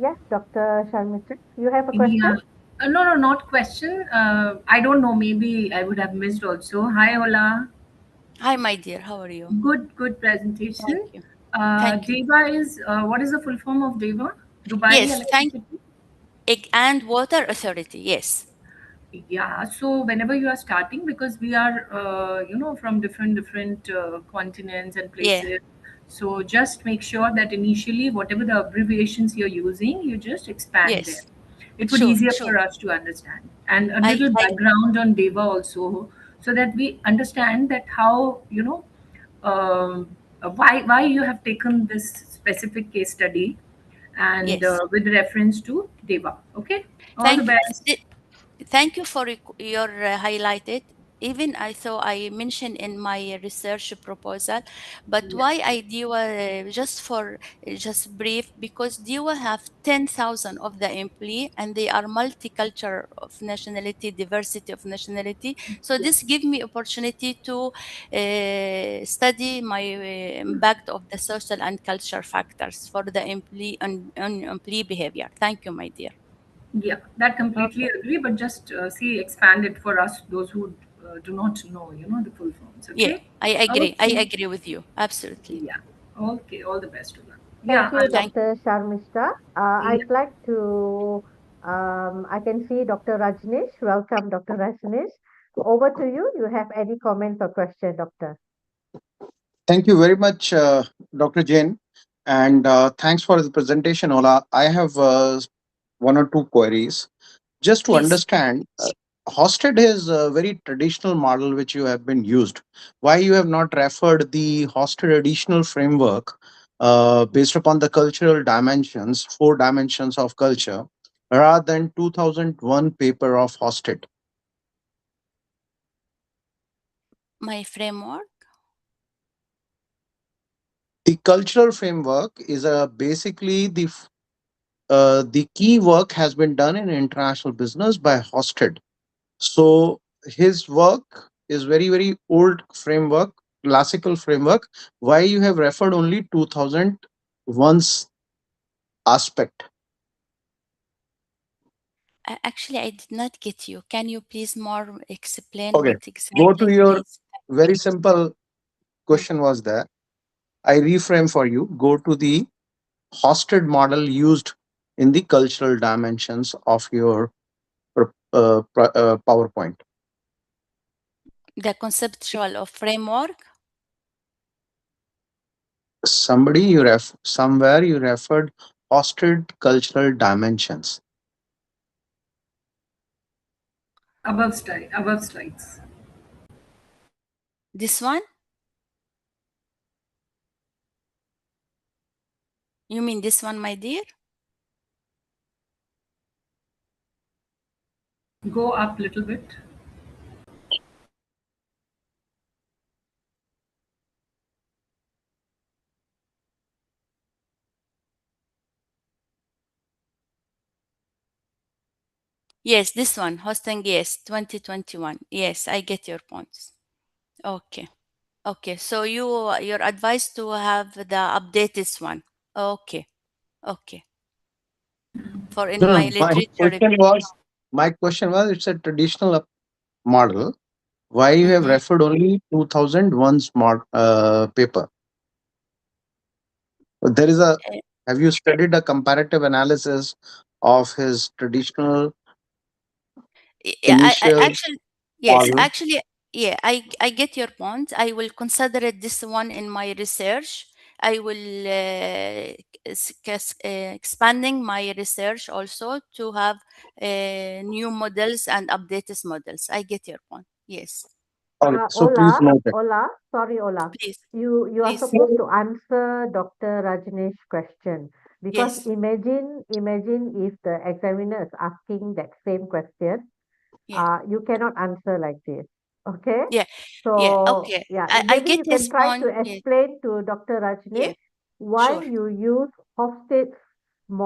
Yes, Dr. Sharmitra, you have a question? Yeah. No, not question. I don't know. Maybe I would have missed also. Hi, Ola. Hi, my dear. How are you? Good Thank presentation. you. Thank you. Deva is, what is the full form of Deva? Dubai Yes, thank Electricity? Egg and Water Authority. Yes. Yeah, so whenever you are starting, because we are, from different continents and Yeah. places, so just make sure that initially, whatever the abbreviations you're using, you just expand them. Yes. It would Sure, easier sure. for us to understand. And a I, little I, background on Deva also, so that we understand that how, why you have taken this specific case study, and yes. with reference to Deva. Okay, all the Thank you. best. Thank you for your highlighted. Even I thought I mentioned in my research proposal, but Yeah. why I do just for just brief, because DIWA have 10,000 of the employee and they are multicultural of nationality, diversity of nationality. So Yeah. this give me opportunity to study my impact of the social and culture factors for the employee and employee behavior. Thank you, my dear. Yeah, that completely Okay. agree. But just see, expand it for us, those who do not know, the full forms. Yeah, Okay. I agree. I Okay. agree with you. Absolutely. Yeah. Okay. All the best to them. Thank Yeah. you, Thank Dr. Sharmishta. Yeah. I'd like to, I can see Dr. Rajneesh. Welcome, Dr. Rajneesh. Over to you. You have any comment or question, Doctor? Thank you very much, Dr. Jain, and thanks for the presentation, Ola. I have one or two queries. Just to please. understand, Hosted is a very traditional model which you have been used. Why you have not referred the Hosted additional framework based upon the cultural dimensions, four dimensions of culture, rather than 2001 paper of Hosted? My framework. The cultural framework is basically the key work has been done in international business by Hosted. So his work is very, very old framework, classical framework. Why you have referred only 2001's aspect? Actually, I did not get you. Can you please more explain Okay. what Go to exactly? your Please. very simple Mm. question was there. I reframe for you. Go to the Hosted model used in the cultural dimensions of your PowerPoint. The conceptual of framework. Somewhere you referred Hosted cultural dimensions. Above slides. This one? You mean this one, my dear? Go up a little bit. Yes, this one. Hosting, yes, 2021. Yes, I get your points. Okay. Okay. So your advice to have the updated one. Okay. Okay. For in No, my no. literature review. My question was, it's a traditional model. Why you have Mm-hmm. referred only 2001's paper? There is a. Have you studied a comparative analysis of his traditional Yeah, I initial actually, yes, model? actually, yeah, I get your point. I will consider it this one in my research. I will expanding my research also to have new models and updated models. I get your point. Yes, Okay, so please Ola, note it. Ola, sorry, Ola. please, You are please. supposed to answer Dr. Rajnesh's question because Yes, imagine if the examiner is asking that same question, yeah, you cannot answer like this. Okay? yeah, yeah. So Okay, yeah, I maybe get you can his try to point. Yeah, explain to Dr. yeah, Rajneesh why sure. you use Hofstede's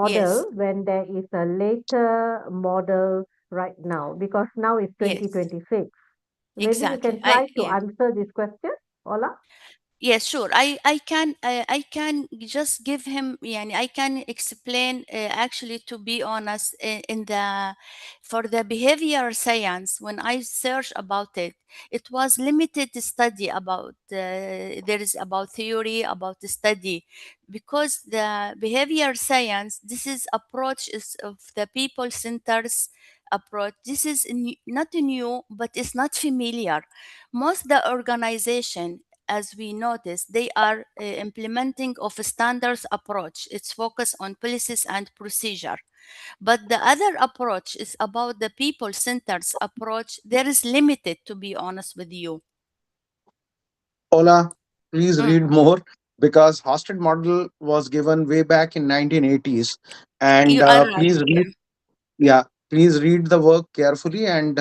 Yes, model when there is a later model right now, because now it's yes, 2026. Maybe you exactly. can try to Yeah. answer this question, Ola. Yes, sure. I can just give him. Yani, I can explain. Actually, to be honest, in the for the behavior science, when I searched about it, it was limited study about. There is about theory about the study, because the behavior science. This is approach is of the people centers approach. This is not new, but it's not familiar. Most the organization as we noticed, they are implementing of a standards approach. It's focused on policies and procedure. But the other approach is about the people-centered approach. There is limited, to be honest with you. Ola, please Mm, read more because hosted model was given way back in 1980s. And you are right. please Yeah. read, yeah, please read the work carefully and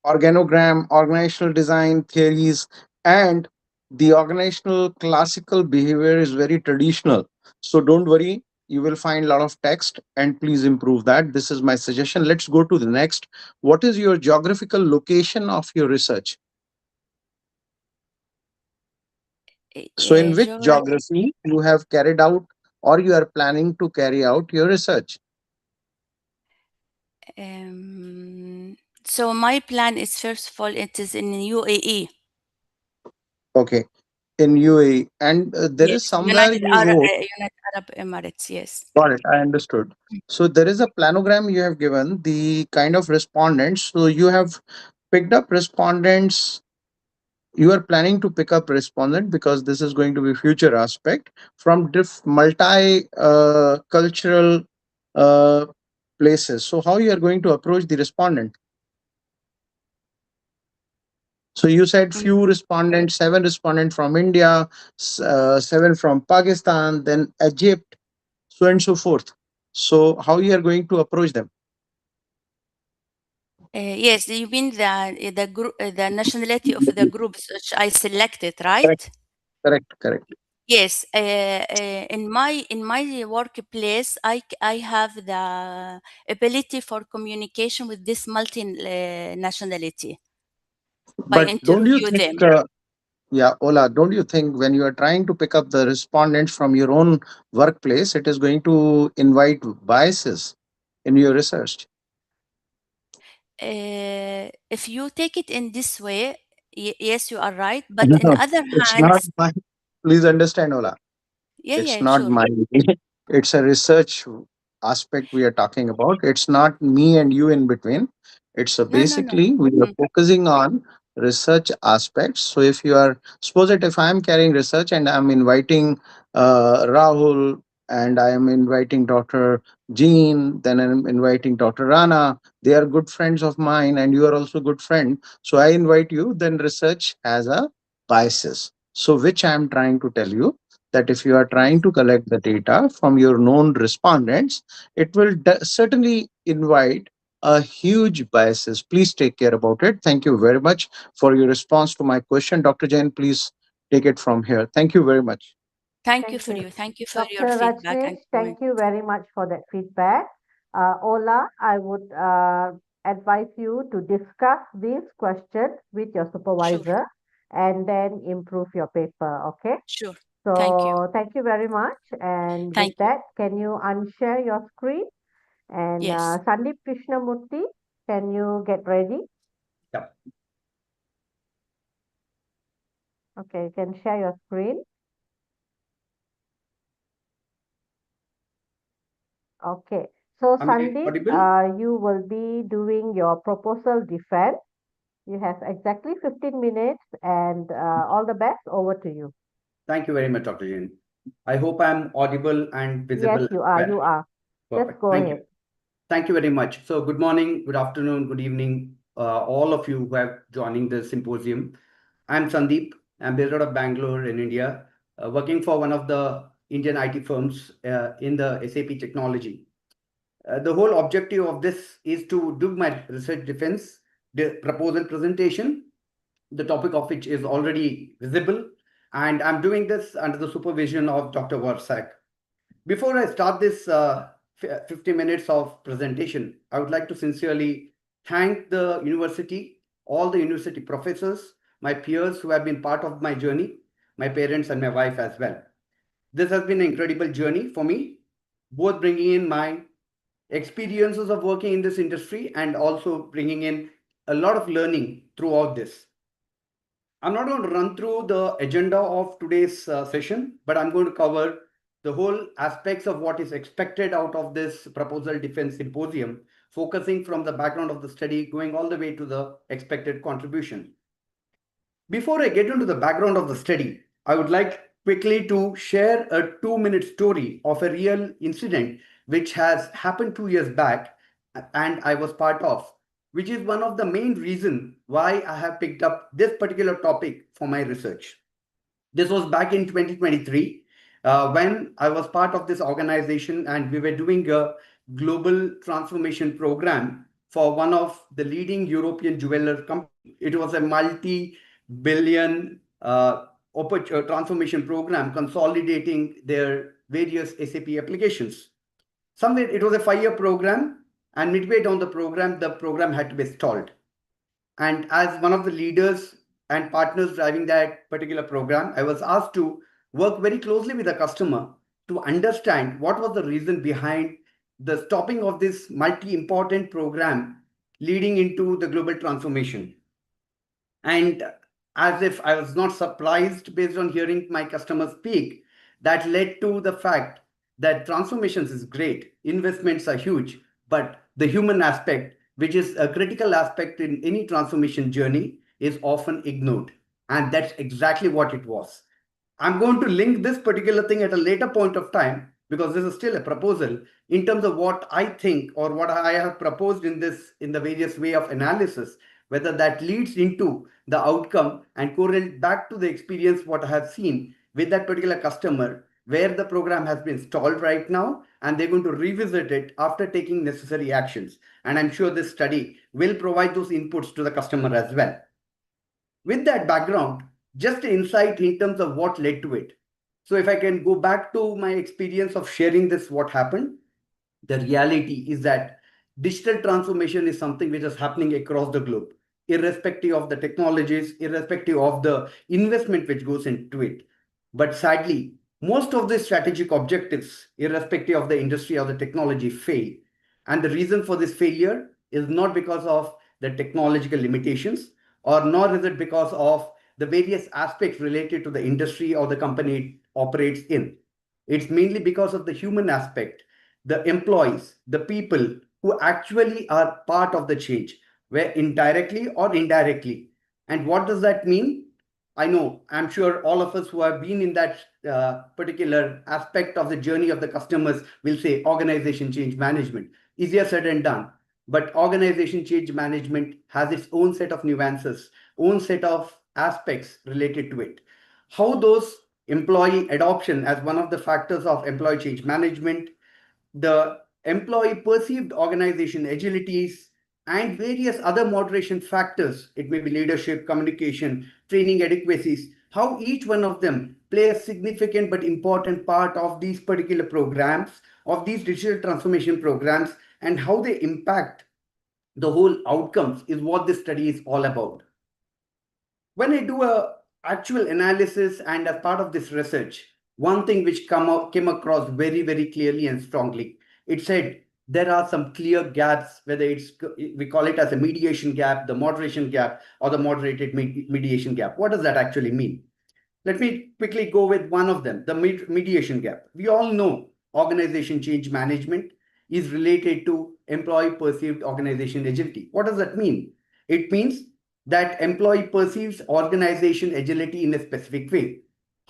organogram, organizational design theories, and the organizational classical behavior is very traditional. So don't worry, you will find a lot of text and please improve that. This is my suggestion. Let's go to the next. What is your geographical location of your research? So, in which Geography. geography you have carried out or you are planning to carry out your research? So my plan is, first of all, it is in UAE. Okay, in UAE. And there is Yes, somewhere you wrote, United Arab Emirates. Yes. got it, I understood. So, there is a planogram you have given, the kind of respondents. So, you have picked up respondents. You are planning to pick up respondent because this is going to be future aspect from multi cultural uh, places. So, how you are going to approach the respondent? So you said Mm. few respondents, seven respondents from India, seven from Pakistan, then Egypt, so and so forth. So how you are going to approach them? Yes, you mean the group, the nationality of the groups which I selected, right? Correct, correct, correct. Yes. In my workplace, I have the ability for communication with this multi nationality by But don't you interview think, them. yeah, Ola, don't you think when you are trying to pick up the respondents from your own workplace, it is going to invite biases in your research? If you take it in this way, yes, you are right. But in No, other it's not hands, my. Please understand, Ola. yeah, It's yeah, not sure. my. It's a research aspect we are talking about. It's not me and you in between. It's a No, no, no. basically we are Mm, focusing on research aspects. So if you are, suppose that if I'm carrying research and I'm inviting Rahul and I am inviting Dr. Jean, then I'm inviting Dr. Rana. They are good friends of mine, and you are also good friend. So I invite you. Then research has a biases. So which I am trying to tell you that if you are trying yes. to collect the data from your known respondents, it will certainly invite a huge biases. Please take care about it. Thank you very much for your response to my question. Dr. Jain, please take it from here. Thank you very much. Thank you Thank for you. you. Thank you for your Dr. feedback Rajneesh, and thank comment. you very much for that feedback. Ola, I would advise you to discuss this question with your Sure, supervisor and then improve your paper, okay? sure. Thank you. So thank you very much. And with Thank you. that, can you unshare your screen? And Yes. Sandeep Krishnamurthy, can you get ready? Yeah. Okay, you can share your screen. Okay. So Am I Sandeep, audible? you will be doing your proposal defense. You have exactly 15 minutes and all the best. Over to you. Thank you very much, Dr. Jain. I hope I'm audible and Yes, visible you as are. well. You are. Just Perfect. go Thank you. ahead. Thank you very much. So, good morning, good afternoon, good evening, all of you who have joining the symposium. I'm Sandeep. I'm based out of Bangalore in India, working for one of the Indian IT firms in the SAP technology. The whole objective of this is to do my research defense, the proposal presentation, the topic of which is already visible, and I'm doing this under the supervision of Dr. Warsak. Before I start this 50 minutes of presentation, I would like to sincerely thank the university, all the university professors, my peers who have been part of my journey, my parents and my wife as well. This has been an incredible journey for me, both bringing in my experiences of working in this industry and also bringing in a lot of learning throughout this. I'm not going to run through the agenda of today's session, but I'm going to cover the whole aspects of what is expected out of this proposal defense symposium, focusing from the background of the study, going all the way to the expected contribution. Before I get into the background of the study, I would like quickly to share a 2-minute story of a real incident which has happened 2 years back and I was part of, which is one of the main reasons why I have picked up this particular topic for my research. This was back in 2023 when I was part of this organization and we were doing a global transformation program for one of the leading European jeweler company. It was a multi-billion transformation program consolidating their various SAP applications. Somewhere it was a 5-year program, and midway down the program had to be stalled. And as one of the leaders and partners driving that particular program, I was asked to work very closely with the customer to understand what was the reason behind the stopping of this multi-important program leading into the global transformation. And as if I was not surprised based on hearing my customers speak, that led to the fact that transformations is great, investments are huge, but the human aspect, which is a critical aspect in any transformation journey, is often ignored. And that's exactly what it was. I'm going to link this particular thing at a later point of time because this is still a proposal in terms of what I think or what I have proposed in the various way of analysis, whether that leads into the outcome and correlate back to the experience what I have seen with that particular customer where the program has been stalled right now and they're going to revisit it after taking necessary actions. And I'm sure this study will provide those inputs to the customer as well. With that background, just insight in terms of what led to it. So if I can go back to my experience of sharing this, what happened, the reality is that digital transformation is something which is happening across the globe, irrespective of the technologies, irrespective of the investment which goes into it. But sadly, most of the strategic objectives, irrespective of the industry or the technology, fail. And the reason for this failure is not because of the technological limitations, or nor is it because of the various aspects related to the industry or the company it operates in. It's mainly because of the human aspect, the employees, the people who actually are part of the change, where indirectly or indirectly. And what does that mean? I know, I'm sure all of us who have been in that particular aspect of the journey of the customers will say organization change management. Easier said than done. But organization change management has its own set of nuances, own set of aspects related to it. How those employee adoption as one of the factors of employee change management, the employee perceived organization agilities, and various other moderation factors. It may be leadership, communication, training adequacies, how each one of them play a significant but important part of these particular programs, of these digital transformation programs, and how they impact the whole outcomes is what this study is all about. When I do a actual analysis and as part of this research, one thing which came across very, very clearly and strongly, it said there are some clear gaps, whether it's, we call it as a mediation gap, the moderation gap, or the moderated mediation gap. What does that actually mean? Let me quickly go with one of them, the mediation gap. We all know organization change management is related to employee perceived organization agility. What does that mean? It means that employee perceives organization agility in a specific way.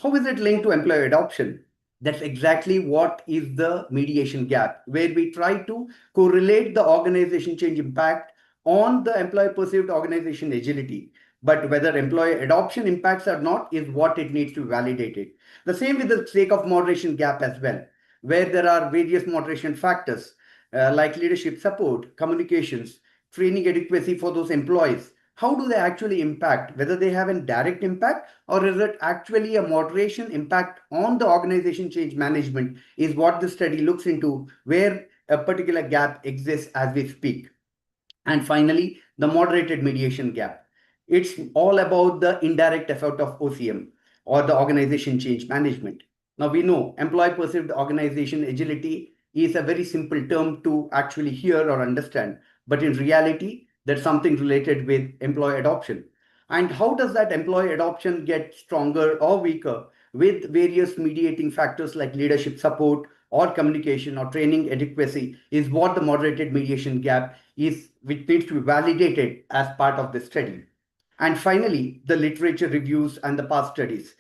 How is it linked to employee adoption? That's exactly what is the mediation gap, where we try to correlate the organization change impact on the employee perceived organization agility. But whether employee adoption impacts or not is what it needs to be validated. The same with the sake of moderation gap as well, where there are various moderation factors like leadership support, communications, training adequacy for those employees. How do they actually impact? Whether they have a direct impact or is it actually a moderation impact on the organization change management is what the study looks into, where a particular gap exists as we speak. And finally, the moderated mediation gap. It's all about the indirect effect of OCM or the organization change management. Now we know employee perceived organization agility is a very simple term to actually hear or understand, but in reality, there's something related with employee adoption. And how does that employee adoption get stronger or weaker with various mediating factors like leadership support or communication or training adequacy is what the moderated mediation gap is, which needs to be validated as part of the study. And finally, the literature reviews and the past studies.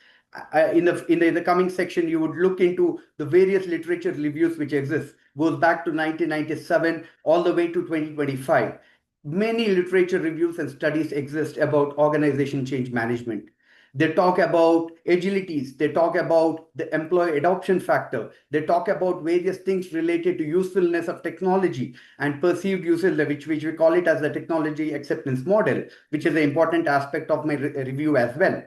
In the coming section, you would look into the various literature reviews which exist, goes back to 1997 all the way to 2025. Many literature reviews and studies exist about organization change management. They talk about agilities, they talk about the employee adoption factor, they talk about various things related to usefulness of technology and perceived usage, which we call it as the technology acceptance model, which is an important aspect of my review as well.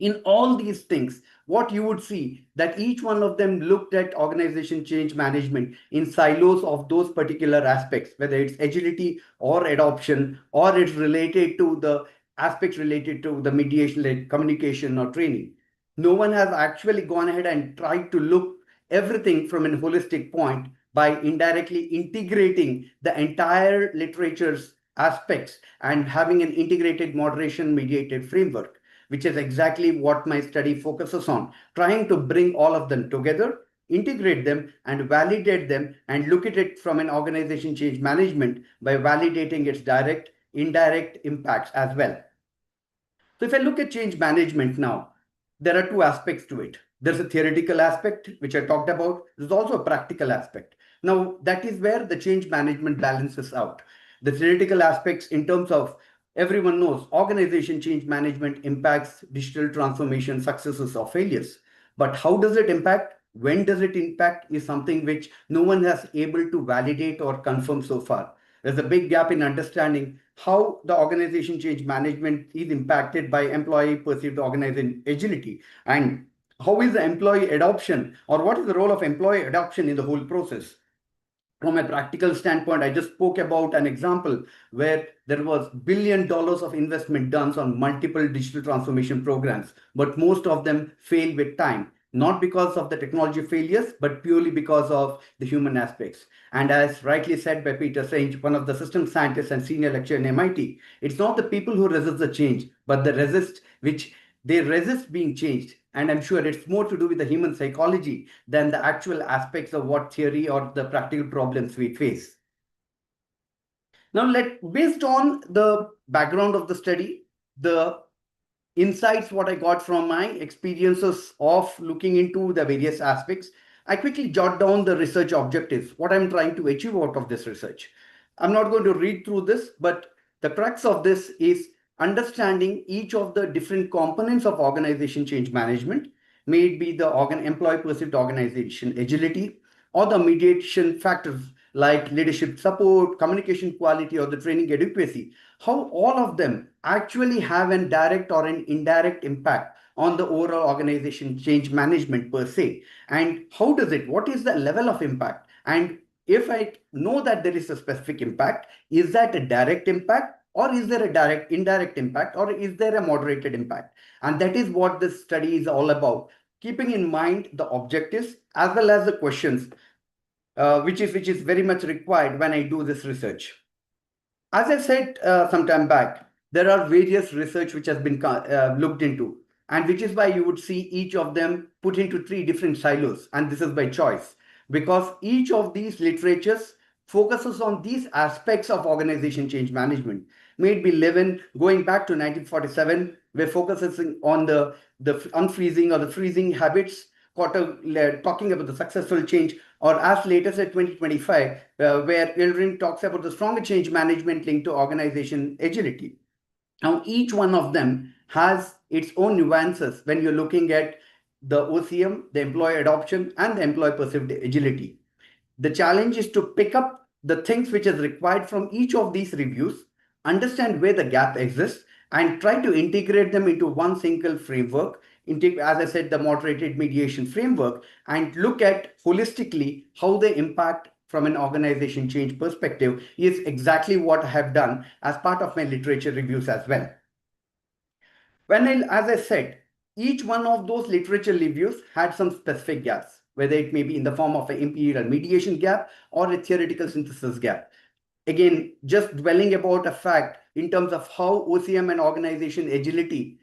In all these things, what you would see that each one of them looked at organization change management in silos of those particular aspects, whether it's agility or adoption, or it's related to the aspects related to the mediation, like communication or training. No one has actually gone ahead and tried to look everything from a holistic point by indirectly integrating the entire literature's aspects and having an integrated moderation mediated framework, which is exactly what my study focuses on, trying to bring all of them together, integrate them and validate them, and look at it from an organization change management by validating its direct, indirect impacts as well. So if I look at change management now, there are two aspects to it. There's a theoretical aspect, which I talked about. There's also a practical aspect. Now, that is where the change management balances out. The theoretical aspects, in terms of everyone knows, organization change management impacts digital transformation successes or failures. But how does it impact? When does it impact is something which no one has able to validate or confirm so far. There's a big gap in understanding how the organization change management is impacted by employee perceived organization agility, and how is the employee adoption, or what is the role of employee adoption in the whole process. From a practical standpoint, I just spoke about an example where there was $1 billion of investment done on multiple digital transformation programs, but most of them failed with time, not because of the technology failures, but purely because of the human aspects. And as rightly said by Peter Senge, one of the system scientists and senior lecturer in MIT, it's not the people who resist the change, but they resist being changed. And I'm sure it's more to do with the human psychology than the actual aspects of what theory or the practical problems we face. Now, based on the background of the study, the insights, what I got from my experiences of looking into the various aspects, I quickly jot down the research objectives, what I'm trying to achieve out of this research. I'm not going to read through this, but the crux of this is understanding each of the different components of organization change management, may it be the employee perceived organization agility, or the mediation factors like leadership support, communication quality, or the training adequacy, how all of them actually have an direct or an indirect impact on the overall organization change management per se. And what is the level of impact? And if I know that there is a specific impact, is that a direct impact, or is there a indirect impact, or is there a moderated impact? And that is what this study is all about, keeping in mind the objectives as well as the questions, which is very much required when I do this research. As I said some time back, there are various research which has been looked into, and which is why you would see each of them put into 3 different silos, and this is by choice, because each of these literatures focuses on these aspects of organization change management. May it be Levin going back to 1947, where focuses on the unfreezing or the freezing habits, talking about the successful change, or as late as 2025, where Ilrin talks about the stronger change management linked to organization agility. Now, each one of them has its own nuances when you're looking at the OCM, the employee adoption, and the employee perceived agility. The challenge is to pick up the things which is required from each of these reviews, understand where the gap exists, and try to integrate them into one single framework, as I said, the moderated mediation framework, and look at holistically how they impact from an organization change perspective is exactly what I have done as part of my literature reviews as well. As I said, each one of those literature reviews had some specific gaps, whether it may be in the form of an empirical mediation gap or a theoretical synthesis gap. Again, just dwelling about a fact in terms of how OCM and organization agility,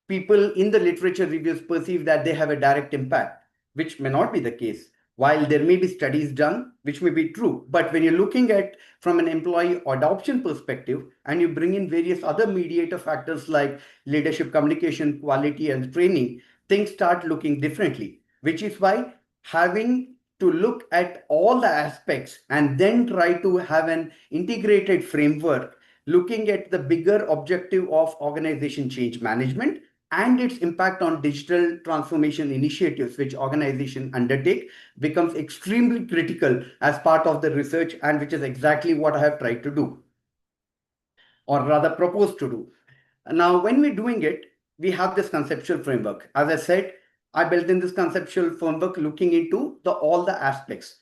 people in the literature reviews perceive that they have a direct impact, which may not be the case. While there may be studies done, which may be true, but when you're looking at from an employee adoption perspective, and you bring in various other mediator factors like leadership, communication, quality, and training, things start looking differently, which is why having to look at all the aspects and then try to have an integrated framework, looking at the bigger objective of organization change management and its impact on digital transformation initiatives which organizations undertake becomes extremely critical as part of the research, and which is exactly what I have tried to do, or rather proposed to do. Now, when we're doing it, we have this conceptual framework. As I said, I built in this conceptual framework looking into all the aspects.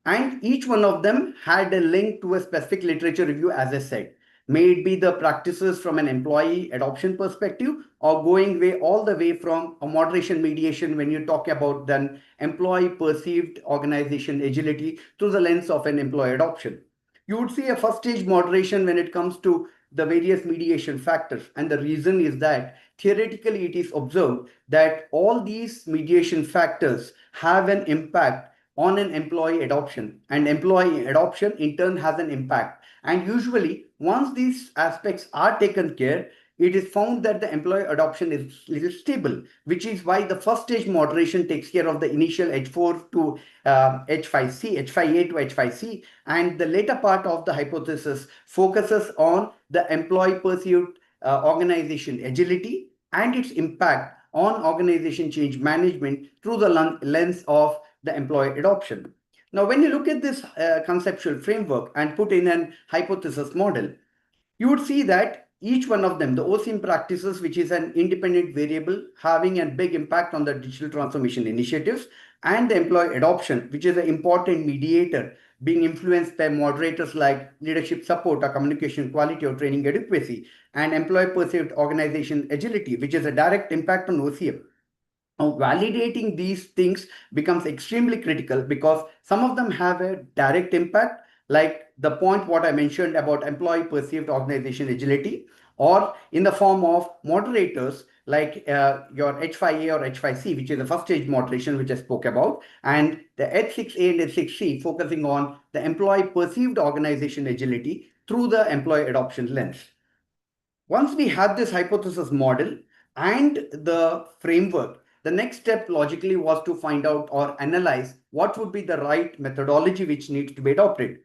And each one of them had a link to a specific literature review, as I said. May it be the practices from an employee adoption perspective, or going way all the way from a moderation mediation when you talk about then employee perceived organization agility through the lens of an employee adoption. You would see a first stage moderation when it comes to the various mediation factors. And the reason is that theoretically it is observed that all these mediation factors have an impact on an employee adoption, and employee adoption in turn has an impact. And usually once these aspects are taken care, it is found that the employee adoption is little stable, which is why the first stage moderation takes care of the initial H4 to H5C, H5A to H5C, and the later part of the hypothesis focuses on the employee perceived organization agility and its impact on organization change management through the lens of the employee adoption. Now, when you look at this conceptual framework and put in an hypothesis model, you would see that each one of them, the OCM practices, which is an independent variable having a big impact on the digital transformation initiatives, and the employee adoption, which is an important mediator being influenced by moderators like leadership support or communication quality or training adequacy, and employee perceived organization agility, which is a direct impact on OCM. Now, validating these things becomes extremely critical because some of them have a direct impact, like the point what I mentioned about employee perceived organization agility, or in the form of moderators like your H5A or H5C, which is the first stage moderation, which I spoke about, and the H6A and H6C focusing on the employee perceived organization agility through the employee adoption lens. Once we have this hypothesis model and the framework, the next step logically was to find out or analyze what would be the right methodology which needs to be adopted.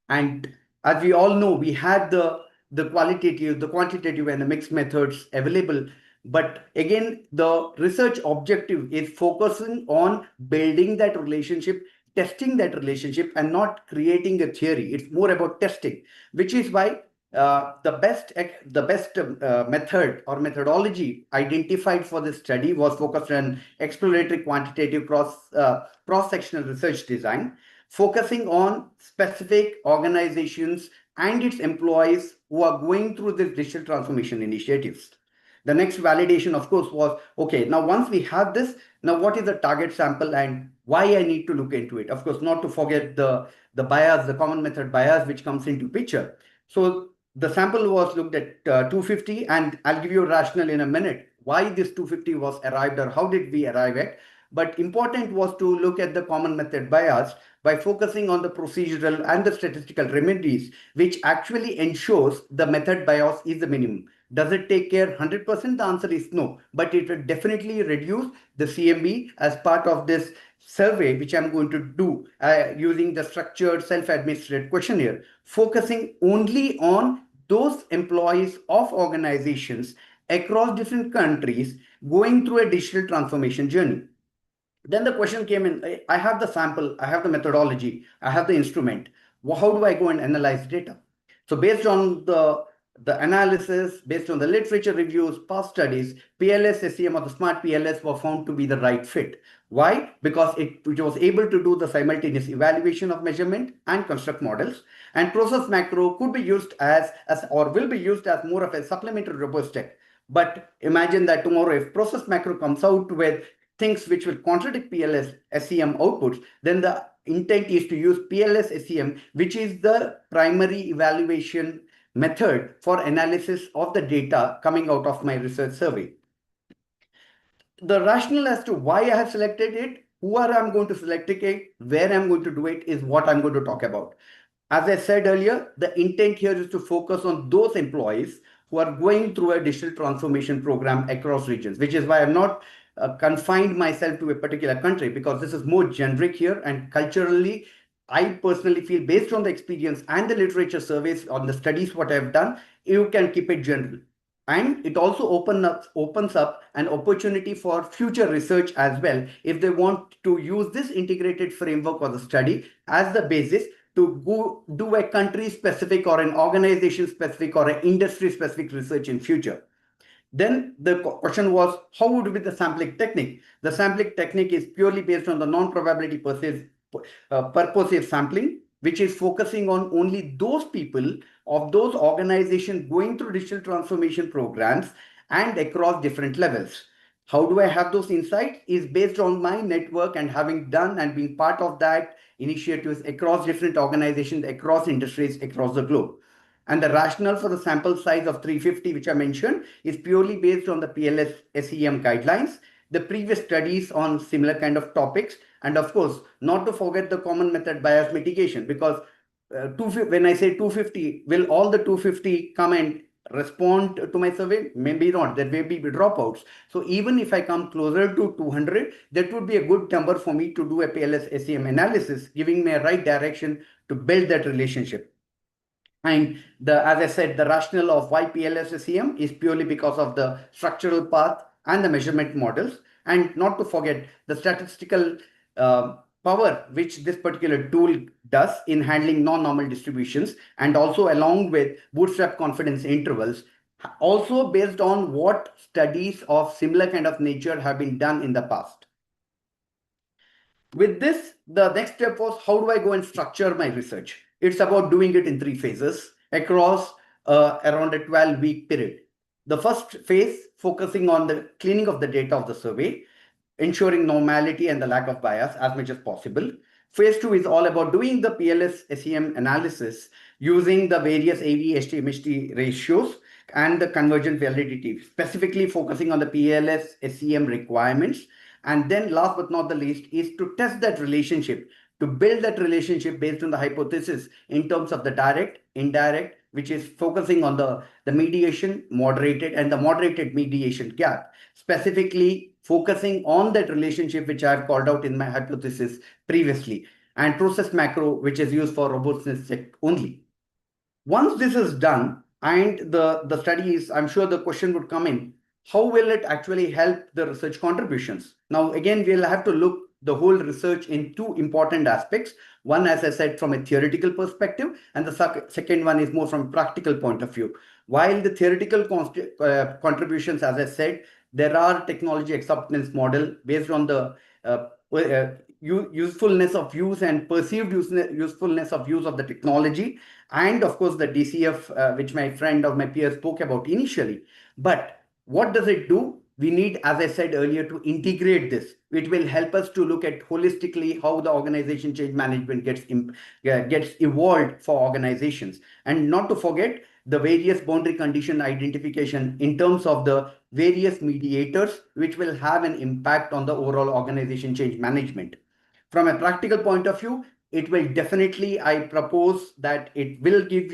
And as we all know, we had the qualitative, the quantitative, and the mixed methods available. But again, the research objective is focusing on building that relationship, testing that relationship, and not creating a theory. It's more about testing, which is why the best method or methodology identified for this study was focused on exploratory quantitative cross-sectional research design, focusing on specific organizations and its employees who are going through these digital transformation initiatives. The next validation, of course, was, okay, now once we have this, now what is the target sample and why I need to look into it? Of course, not to forget the bias, the common method bias, which comes into picture. So the sample was looked at 250, and I'll give you a rationale in a minute why this 250 was arrived or how did we arrive at. But important was to look at the common method bias by focusing on the procedural and the statistical remedies, which actually ensures the method bias is the minimum. Does it take care 100%? The answer is no, but it will definitely reduce the CMB as part of this survey, which I'm going to do using the structured self-administered questionnaire, focusing only on those employees of organizations across different countries going through a digital transformation journey. Then the question came in, I have the sample, I have the methodology, I have the instrument. How do I go and analyze data? So based on the analysis, based on the literature reviews, past studies, PLS SEM or the smart PLS were found to be the right fit. Why? Because it was able to do the simultaneous evaluation of measurement and construct models. And process macro could be used as or will be used as more of a supplementary robust check. But imagine that tomorrow if process macro comes out with things which will contradict PLS SEM outputs, then the intent is to use PLS SEM, which is the primary evaluation method for analysis of the data coming out of my research survey. The rationale as to why I have selected it who are I'm going to select it, where I'm going to do it is what I'm going to talk about. As I said earlier, the intent here is to focus on those employees who are going through a digital transformation program across regions, which is why I'm not confined myself to a particular country, because this is more generic here. And culturally, I personally feel, based on the experience and the literature surveys on the studies what I've done, you can keep it general. And it also opens up an opportunity for future research as well, if they want to use this integrated framework or the study as the basis to go do a country specific or an organization specific or an industry specific research in future. Then the question was, how would be the sampling technique? The sampling technique is purely based on the non-probability purposive sampling, which is focusing on only those people of those organizations going through digital transformation programs and across different levels. How do I have those insights? Is based on my network and having done and being part of that initiatives across different organizations, across industries, across the globe. And the rationale for the sample size of 350, which I mentioned, is purely based on the PLS SEM guidelines, the previous studies on similar kind of topics, and of course, not to forget the common method bias mitigation, because when I say 250, will all the 250 come and respond to my survey? Maybe not. There may be dropouts. So even if I come closer to 200, that would be a good number for me to do a PLS SEM analysis, giving me a right direction to build that relationship. And as I said, the rationale of why PLS-SEM is purely because of the structural path and the measurement models, and not to forget the statistical power which this particular tool does in handling non-normal distributions, and also along with bootstrap confidence intervals, also based on what studies of similar kind of nature have been done in the past. With this, the next step was, how do I go and structure my research? It's about doing it in 3 phases across around a 12-week period. The first phase, focusing on the cleaning of the data of the survey, ensuring normality and the lack of bias as much as possible. Phase 2 is all about doing the PLS SEM analysis using the various AV, HT, MHT ratios and the convergent validity, specifically focusing on the PLS SEM requirements. And then last but not the least is to test that relationship, to build that relationship based on the hypothesis in terms of the direct, indirect, which is focusing on the mediation, moderated, and the moderated mediation gap, specifically focusing on that relationship which I have called out in my hypothesis previously, and process macro, which is used for robustness check only. Once this is done, and the study is, I'm sure the question would come in, how will it actually help the research contributions? Now, again, we'll have to look the whole research in 2 important aspects. One, as I said, from a theoretical perspective, and the second one is more from a practical point of view. While the theoretical contributions, as I said, there are technology acceptance model based on the usefulness of use and perceived usefulness of use of the technology, and of course the DCF, which my friend or my peer spoke about initially. But what does it do? We need, as I said earlier, to integrate this. It will help us to look at holistically how the organization change management gets evolved for organizations. And not to forget the various boundary condition identification in terms of the various mediators, which will have an impact on the overall organization change management. From a practical point of view, it will definitely, I propose that it will give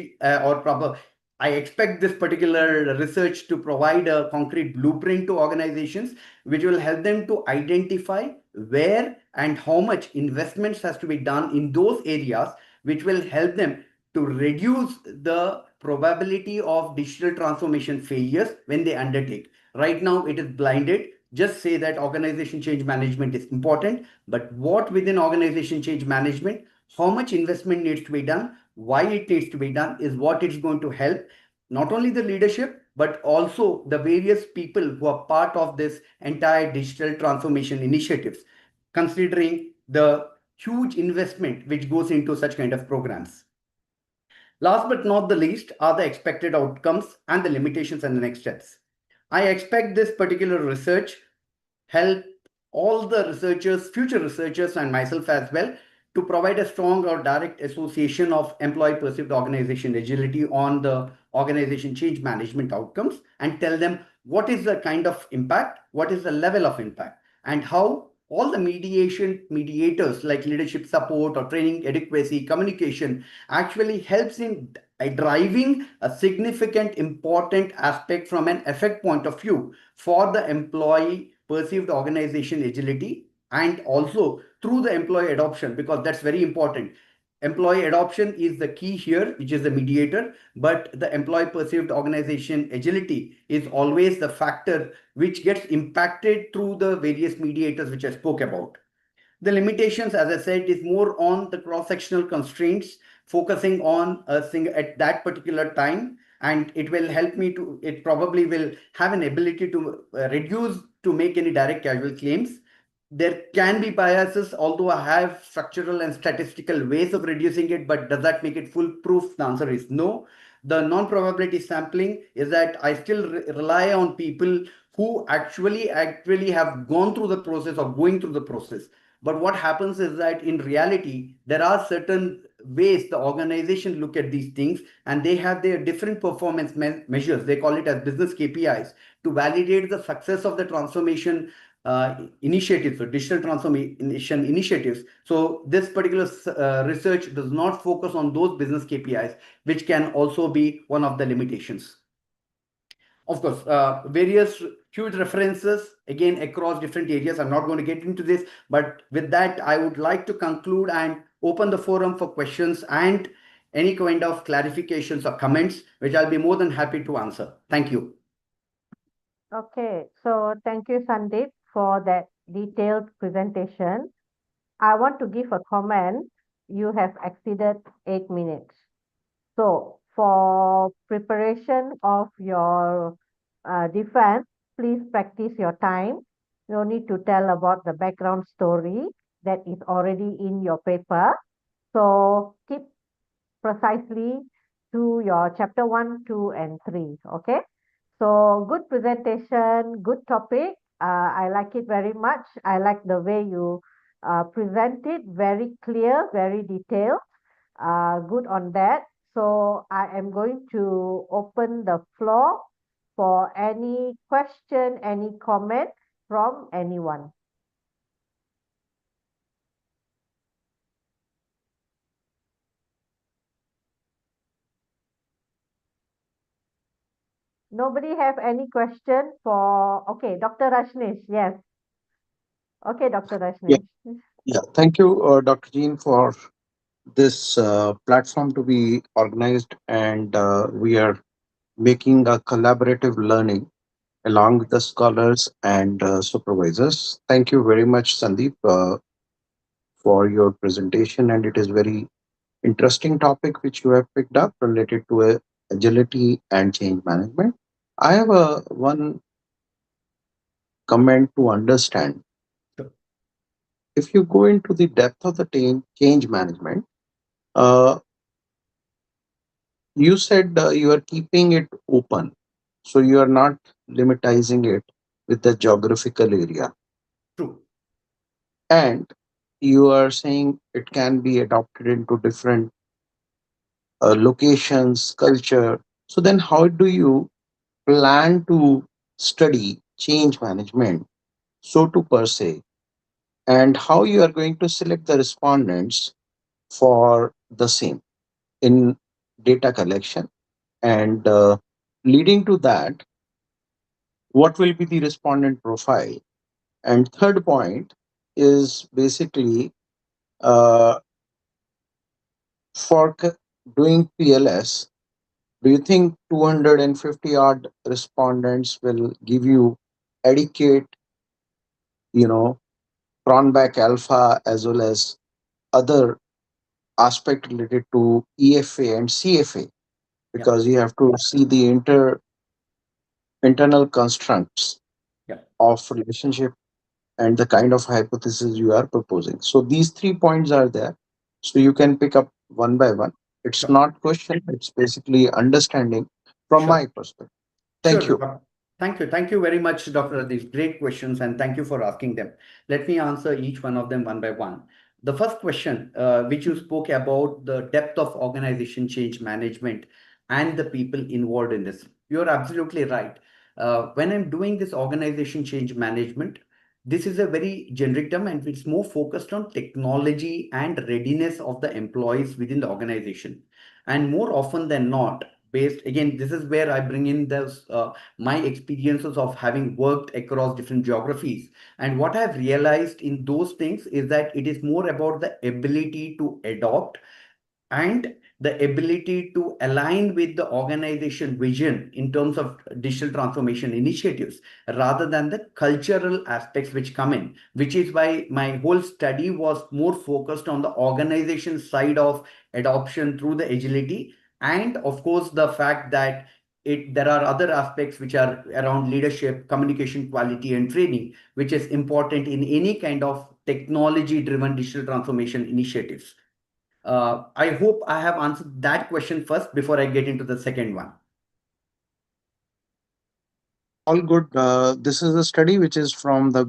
I expect this particular research to provide a concrete blueprint to organizations, which will help them to identify where and how much investments has to be done in those areas, which will help them to reduce the probability of digital transformation failures when they undertake. Right now, it is blinded. Just say that organization change management is important, but what within organization change management, how much investment needs to be done, why it needs to be done, is what it's going to help not only the leadership, but also the various people who are part of this entire digital transformation initiatives, considering the huge investment which goes into such kind of programs. Last but not the least are the expected outcomes and the limitations and the next steps. I expect this particular research help all the researchers, future researchers, and myself as well, to provide a strong or direct association of employee perceived organization agility on the organization change management outcomes, and tell them what is the kind of impact, what is the level of impact, and how all the mediators like leadership support or training adequacy, communication actually helps in driving a significant important aspect from an effect point of view for the employee perceived organization agility, and also through the employee adoption, because that's very important. Employee adoption is the key here, which is the mediator, but the employee perceived organization agility is always the factor which gets impacted through the various mediators which I spoke about. The limitations, as I said, is more on the cross-sectional constraints, focusing on a thing at that particular time, and it will help me to, it probably will have an ability to reduce to make any direct causal claims. There can be biases, although I have structural and statistical ways of reducing it, but does that make it foolproof? The answer is no. The non-probability sampling is that I still rely on people who actually have gone through the process or going through the process. But what happens is that in reality, there are certain ways the organization look at these things, and they have their different performance measures. They call it as business KPIs to validate the success of the transformation initiatives or digital transformation initiatives. So this particular research does not focus on those business KPIs, which can also be one of the limitations. Of course, various huge references again across different areas. I'm not going to get into this, but with that, I would like to conclude and open the forum for questions and any kind of clarifications or comments, which I'll be more than happy to answer. Thank you. Okay, so thank you, Sandeep, for that detailed presentation. I want to give a comment. You have exceeded 8 minutes. So for preparation of your defense, please practice your time. No need to tell about the background story that is already in your paper. So keep precisely to your chapter 1, 2, and 3. Okay. So good presentation, good topic. I like it very much. I like the way you present it, very clear, very detailed. Good on that. So I am going to open the floor for any question, any comment from anyone. Nobody have any question for, okay, Dr. Rashnish, yes. Okay, Dr. Yeah, Rashnish. yeah. Thank you, Dr. Jean, for this platform to be organized, and we are making a collaborative learning along with the scholars and supervisors. Thank you very much, Sandeep, for your presentation, and it is very interesting topic which you have picked up related to agility and change management. I have a one comment to understand. Sure. If you go into the depth of the change management, uh, you said you are keeping it open, so you are not limitizing it with the geographical area, True. and you are saying it can be adopted into different locations, culture. So then, how do you plan to study change management, so to per se, and how you are going to select the respondents for the same in data collection, and leading to that, what will be the respondent profile? And third point is basically uh, for doing PLS, do you think 250 odd respondents will give you adequate, you know, Cronbach alpha as well as other aspect related to EFA and CFA? Yeah. Because you have to see the internal constructs Yeah. of relationship and the kind of hypothesis you are proposing. So these 3 points are there. So you can pick up one by one. It's Sure. not question, it's basically understanding from Sure. my perspective. Thank you. Sure. Thank you. Thank you very much, Dr. These great questions, and thank you for asking them. Let me answer each one of them one by one. The first question, which you spoke about the depth of organization change management and the people involved in this. You're absolutely right. When I'm doing this organization change management, this is a very generic term and it's more focused on technology and readiness of the employees within the organization. And more often than not, based again, this is where I bring in those my experiences of having worked across different geographies. And what I've realized in those things is that it is more about the ability to adopt and the ability to align with the organization vision in terms of digital transformation initiatives rather than the cultural aspects which come in, which is why my whole study was more focused on the organization side of adoption through the agility, and of course the fact that there are other aspects which are around leadership, communication quality and training, which is important in any kind of technology driven digital transformation initiatives. I hope I have answered that question first before I get into the second one. All good. This is a study which is from the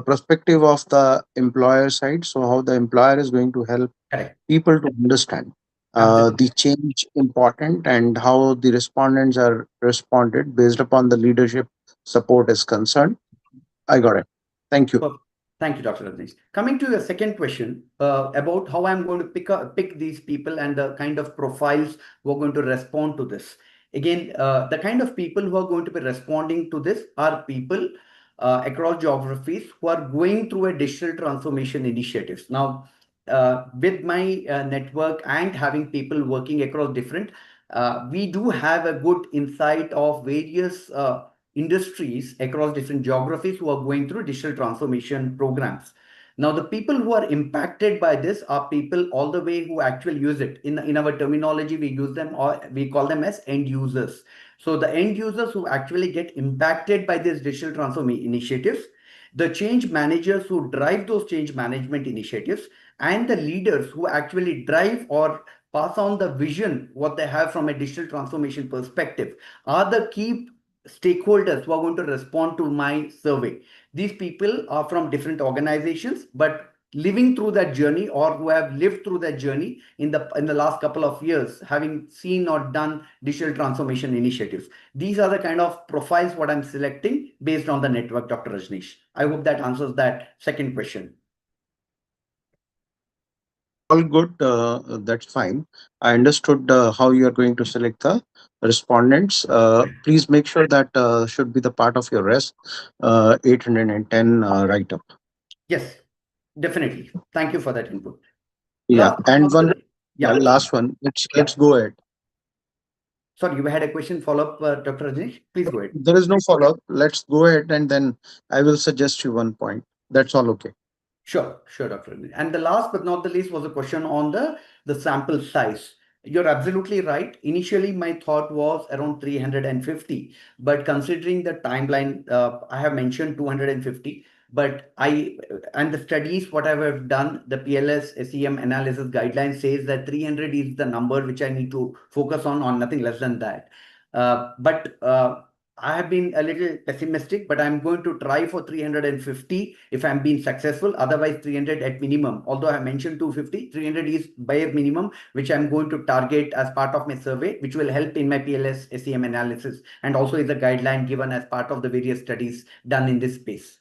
perspective of the employer side. So, how the employer is going to help Correct. people to understand Absolutely. the change important and how the respondents are responded based upon the leadership support is concerned. I got it. Thank you. Perfect. Thank you, Dr. Rajneesh. Coming to your second question about how I'm going to pick these people and the kind of profiles who are going to respond to this. Again, the kind of people who are going to be responding to this are people across geographies who are going through a digital transformation initiatives. Now, with my network and having people working across different, we do have a good insight of various industries across different geographies who are going through digital transformation programs. Now, the people who are impacted by this are people all the way who actually use it. In our terminology, we use them or we call them as end users. So the end users who actually get impacted by these digital transformation initiatives, the change managers who drive those change management initiatives, and the leaders who actually drive or pass on the vision, what they have from a digital transformation perspective, are the key stakeholders who are going to respond to my survey. These people are from different organizations, but living through that journey or who have lived through that journey in the last couple of years, having seen or done digital transformation initiatives. These are the kind of profiles what I'm selecting based on the network, Dr. Rajneesh. I hope that answers that second question. All good. That's fine. I understood how you are going to select the respondents. Please make sure that should be the part of your rest 810 write up. Yes, definitely. Thank you for that input. Yeah, Last but and not the one yeah, last one. Let's yeah. go ahead. Sorry, you had a question follow-up, Dr. Rajneesh? Please go ahead. There is no follow up. Let's go ahead and then I will suggest you one point. That's all okay. Sure, Dr. Rajneesh. And the last but not the least was a question on the sample size. You're absolutely right. Initially, my thought was around 350, but considering the timeline, I have mentioned 250. But and the studies, what I have done, the PLS SEM analysis guideline says that 300 is the number which I need to focus on nothing less than that. But I have been a little pessimistic, but I'm going to try for 350 if I'm being successful. Otherwise, 300 at minimum. Although I mentioned 250, 300 is bare minimum, which I'm going to target as part of my survey, which will help in my PLS SEM analysis and also is a guideline given as part of the various studies done in this space.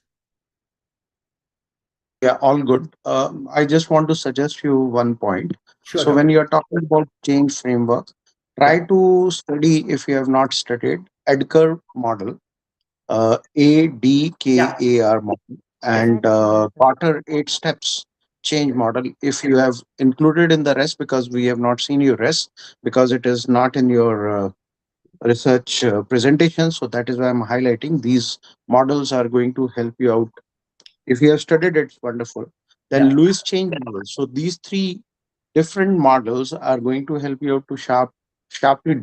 Yeah, all good. I just want to suggest you one point. Sure, So when Dr. you are talking about change framework, try Yeah, to study if you have not studied Edgar model, yeah, ADKAR model, yes, and Carter 8 steps change model. If you have included in the rest, because we have not seen your rest, because it is not in your research presentation. So that is why I'm highlighting these models are going to help you out. If you have studied it, it's wonderful. Then yeah. Lewis change model. So these three different models are going to help you out to sharply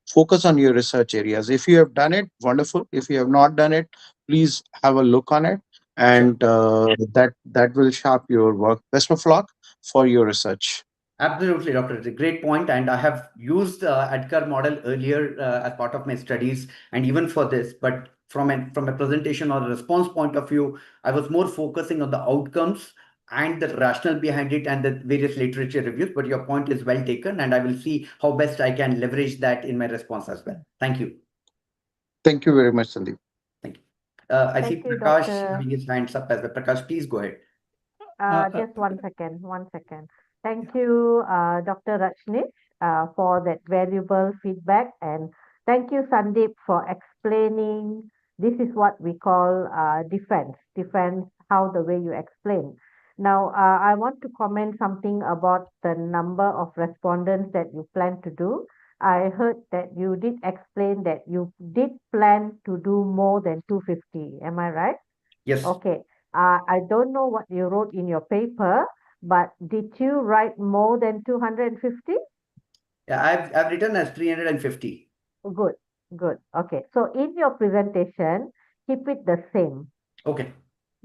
focus on your research areas. If you have done it, wonderful. If you have not done it, please have a look on it, Sure. and that will sharp your work. Best of luck for your research. Absolutely, Doctor. It's a great point, and I have used Edgar model earlier as part of my studies, and even for this. But from a presentation or a response point of view, I was more focusing on the outcomes and the rationale behind it and the various literature reviews. But your point is well taken, and I will see how best I can leverage that in my response as well. Thank you. Thank you very much, Sandeep. Thank you. I see Thank you, Prakash Doctor. having his hands up as well. Prakash, please go ahead. Just 1 second, 1 second. Thank you, Dr. Rajneesh, for that valuable feedback. And thank you, Sandeep, for explaining. This is what we call defense. Defense, how the way you explain. Now, I want to comment something about the number of respondents that you plan to do. I heard that you did explain that you did plan to do more than 250. Am I right? Yes. Okay. I don't know what you wrote in your paper, but did you write more than 250? Yeah, I've written as 350. Good, good. Okay. So in your presentation, keep it the same Okay,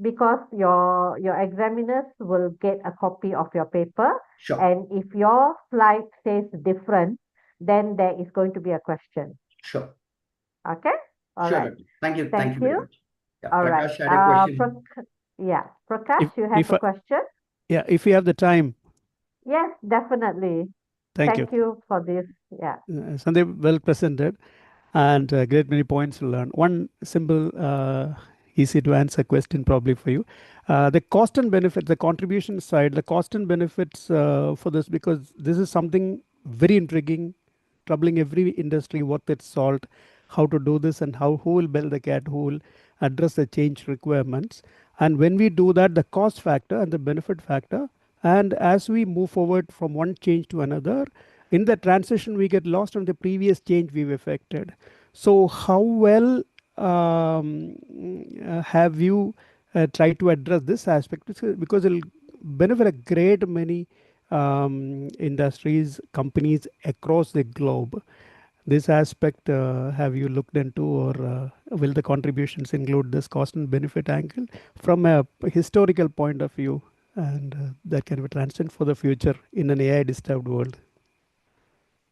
because your examiners will get a copy of your paper, sure, and if your slide says different, then there is going to be a question. sure, Okay? All sure. right. Doctor. Thank you. Thank Thank you very you. much. Yeah, All right. Prakash had a question. Yeah, Prakash, you have If a question? if you have the time, Yes, definitely. thank you. Thank you for this. Yeah. Sandeep, well presented, and great many points to learn. One simple, easy to answer question probably for you. The cost and benefit, the contribution side, the cost and benefits for this, because this is something very intriguing, troubling every industry, worth its salt, how to do this and how, who will build the cat, who will address the change requirements. And when we do that, the cost factor and the benefit factor, and as we move forward from one change to another, in the transition we get lost on the previous change we've affected. So how well have you tried to address this aspect, because it'll benefit a great many industries, companies across the globe. This aspect, have you looked into, or will the contributions include this cost and benefit angle from a historical point of view, and that can be transcend for the future in an AI disturbed world?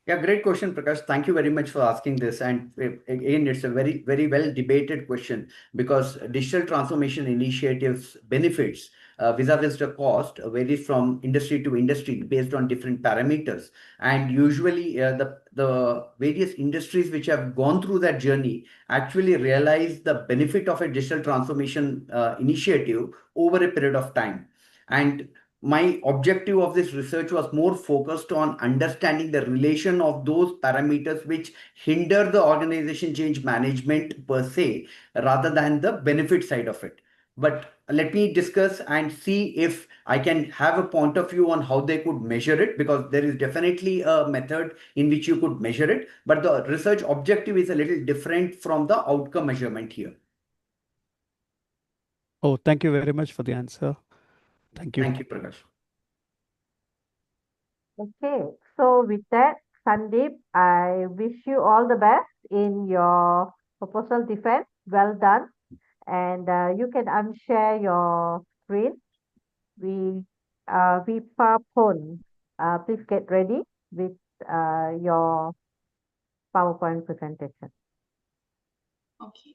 Yeah, great question, Prakash. Thank you very much for asking this. And again, it's a very, very well debated question, because digital transformation initiatives benefits vis-a-vis the cost varies from industry to industry based on different parameters. And usually the various industries which have gone through that journey actually realize the benefit of a digital transformation initiative over a period of time. And my objective of this research was more focused on understanding the relation of those parameters which hinder the organization change management per se, rather than the benefit side of it. But let me discuss and see if I can have a point of view on how they could measure it, because there is definitely a method in which you could measure it, but the research objective is a little different from the outcome measurement here. Oh, thank you very much for the answer. Thank you. Thank you, Prakash. Okay. So with that, Sandeep, I wish you all the best in your proposal defense. Well done. And you can unshare your screen. Vipa Pon, please get ready with your PowerPoint presentation. Okay.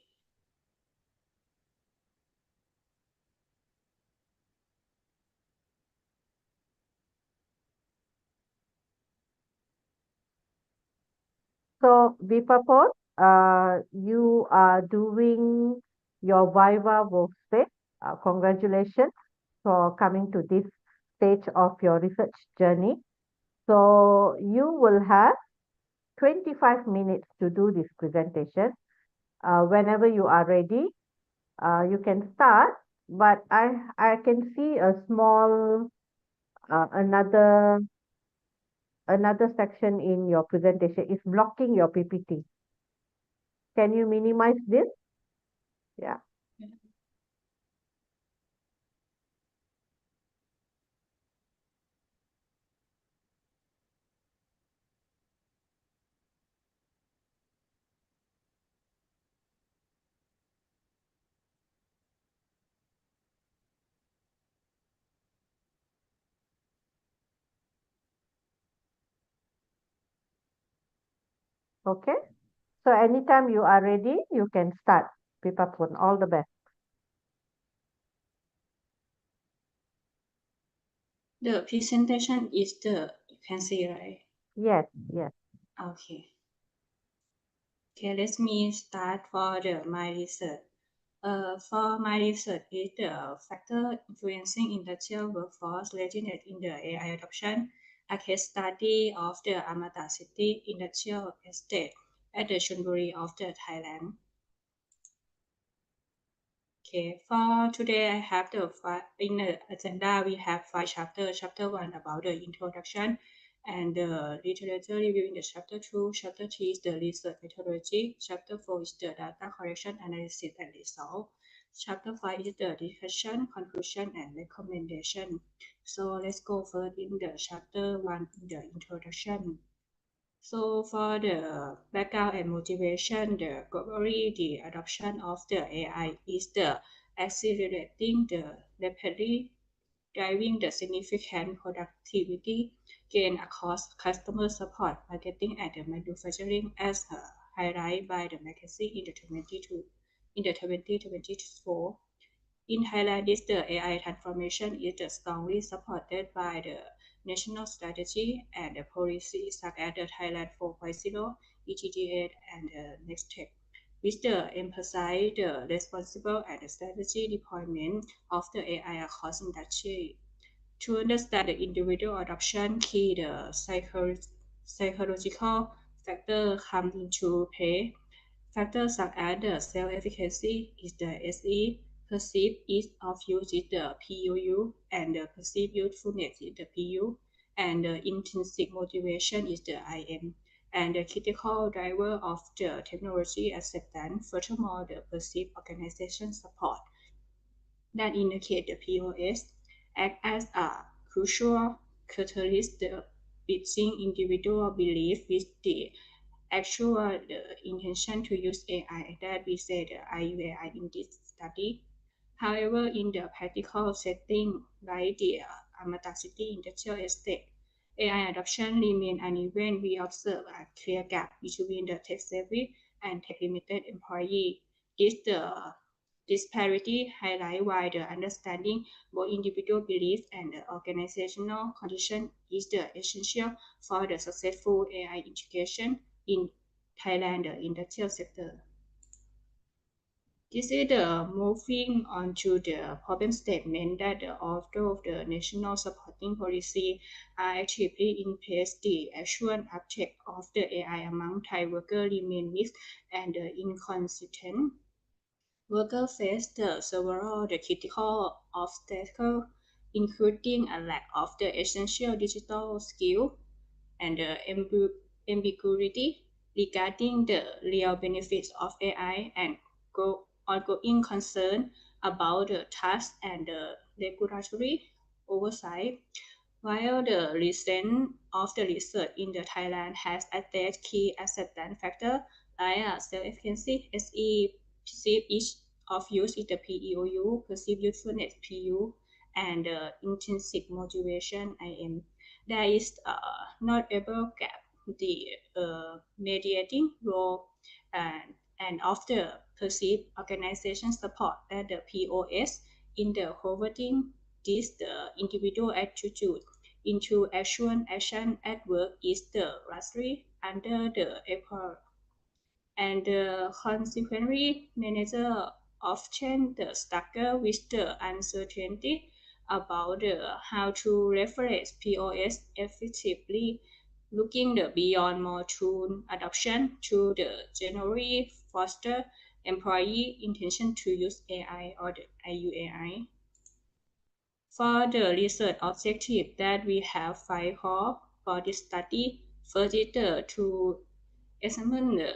So, Vipapon, you are doing your Viva workspace. Congratulations for coming to this stage of your research journey. So, you will have 25 minutes to do this presentation. Whenever you are ready, you can start. But I can see a small another section in your presentation is blocking your PPT. Can you minimize this? Yeah. Okay. So anytime you are ready, you can start. Pipapun, all the best. The presentation is you can see, right? Yes, yes. Okay. Okay, let me start for my research. For my research is the factor influencing industrial workforce readiness in the AI adoption, a case study of the Amata City Industrial Estate at the Chonburi of the Thailand. Okay, for today I have in the agenda we have 5 chapters. Chapter 1 about the introduction and the literature review in the chapter 2. Chapter 3 is the research methodology. Chapter 4 is the data collection, analysis and result. Chapter 5 is the discussion, conclusion and recommendation. So let's go first in the chapter 1 in the introduction. So for the background and motivation, globally the adoption of the AI is the accelerating the rapidly driving the significant productivity gain across customer support, marketing, and the manufacturing as highlighted by the magazine in the 2024. In Thailand, the AI transformation is strongly supported by the national strategy and the policies such as the Thailand 4.0, ETG8, and the Next Step, which emphasize the responsible and the strategy deployment of the AI across industry. To understand the individual adoption key, the psychological factor come into play. Factors such as the self-efficacy is the SE, perceived ease of use is the PUU, and the perceived usefulness is the PU, and the intrinsic motivation is the IM, and the critical driver of the technology acceptance. Furthermore, the perceived organization support that indicate the POS act as a crucial catalyst bridging individual belief with the actual intention to use AI that we say the IUAI in this study. However, in the practical setting, like the Amata City Industrial Estate, AI adoption remain uneven. We observe a clear gap between the tech-savvy and tech-limited employee. The disparity highlight why the understanding both individual belief and the organizational condition is the essential for the successful AI integration in Thailand industrial sector. This is the moving on to the problem statement that although the national supporting policy are actively in place, the actual uptake of the AI among Thai workers remain mixed and inconsistent. Workers face several critical obstacles, including a lack of the essential digital skill and ambiguity regarding the real benefits of AI and ongoing concern about the task and the regulatory oversight. While the recent of the research in the Thailand has addressed key acceptance factors like self-efficacy, SE, perceived each of use is the PEOU, perceived usefulness PU, and intrinsic motivation IM. There is notable gap the mediating role and of the perceived organization support that the POS in the converting this the individual attitude into actual action at work is the largely under the effort and consequently manager often the struggle with the uncertainty about how to reference POS effectively, looking beyond more tool adoption to the generally foster employee intention to use AI or the IUAI. For the research objective that we have 5 for this study, first is to examine the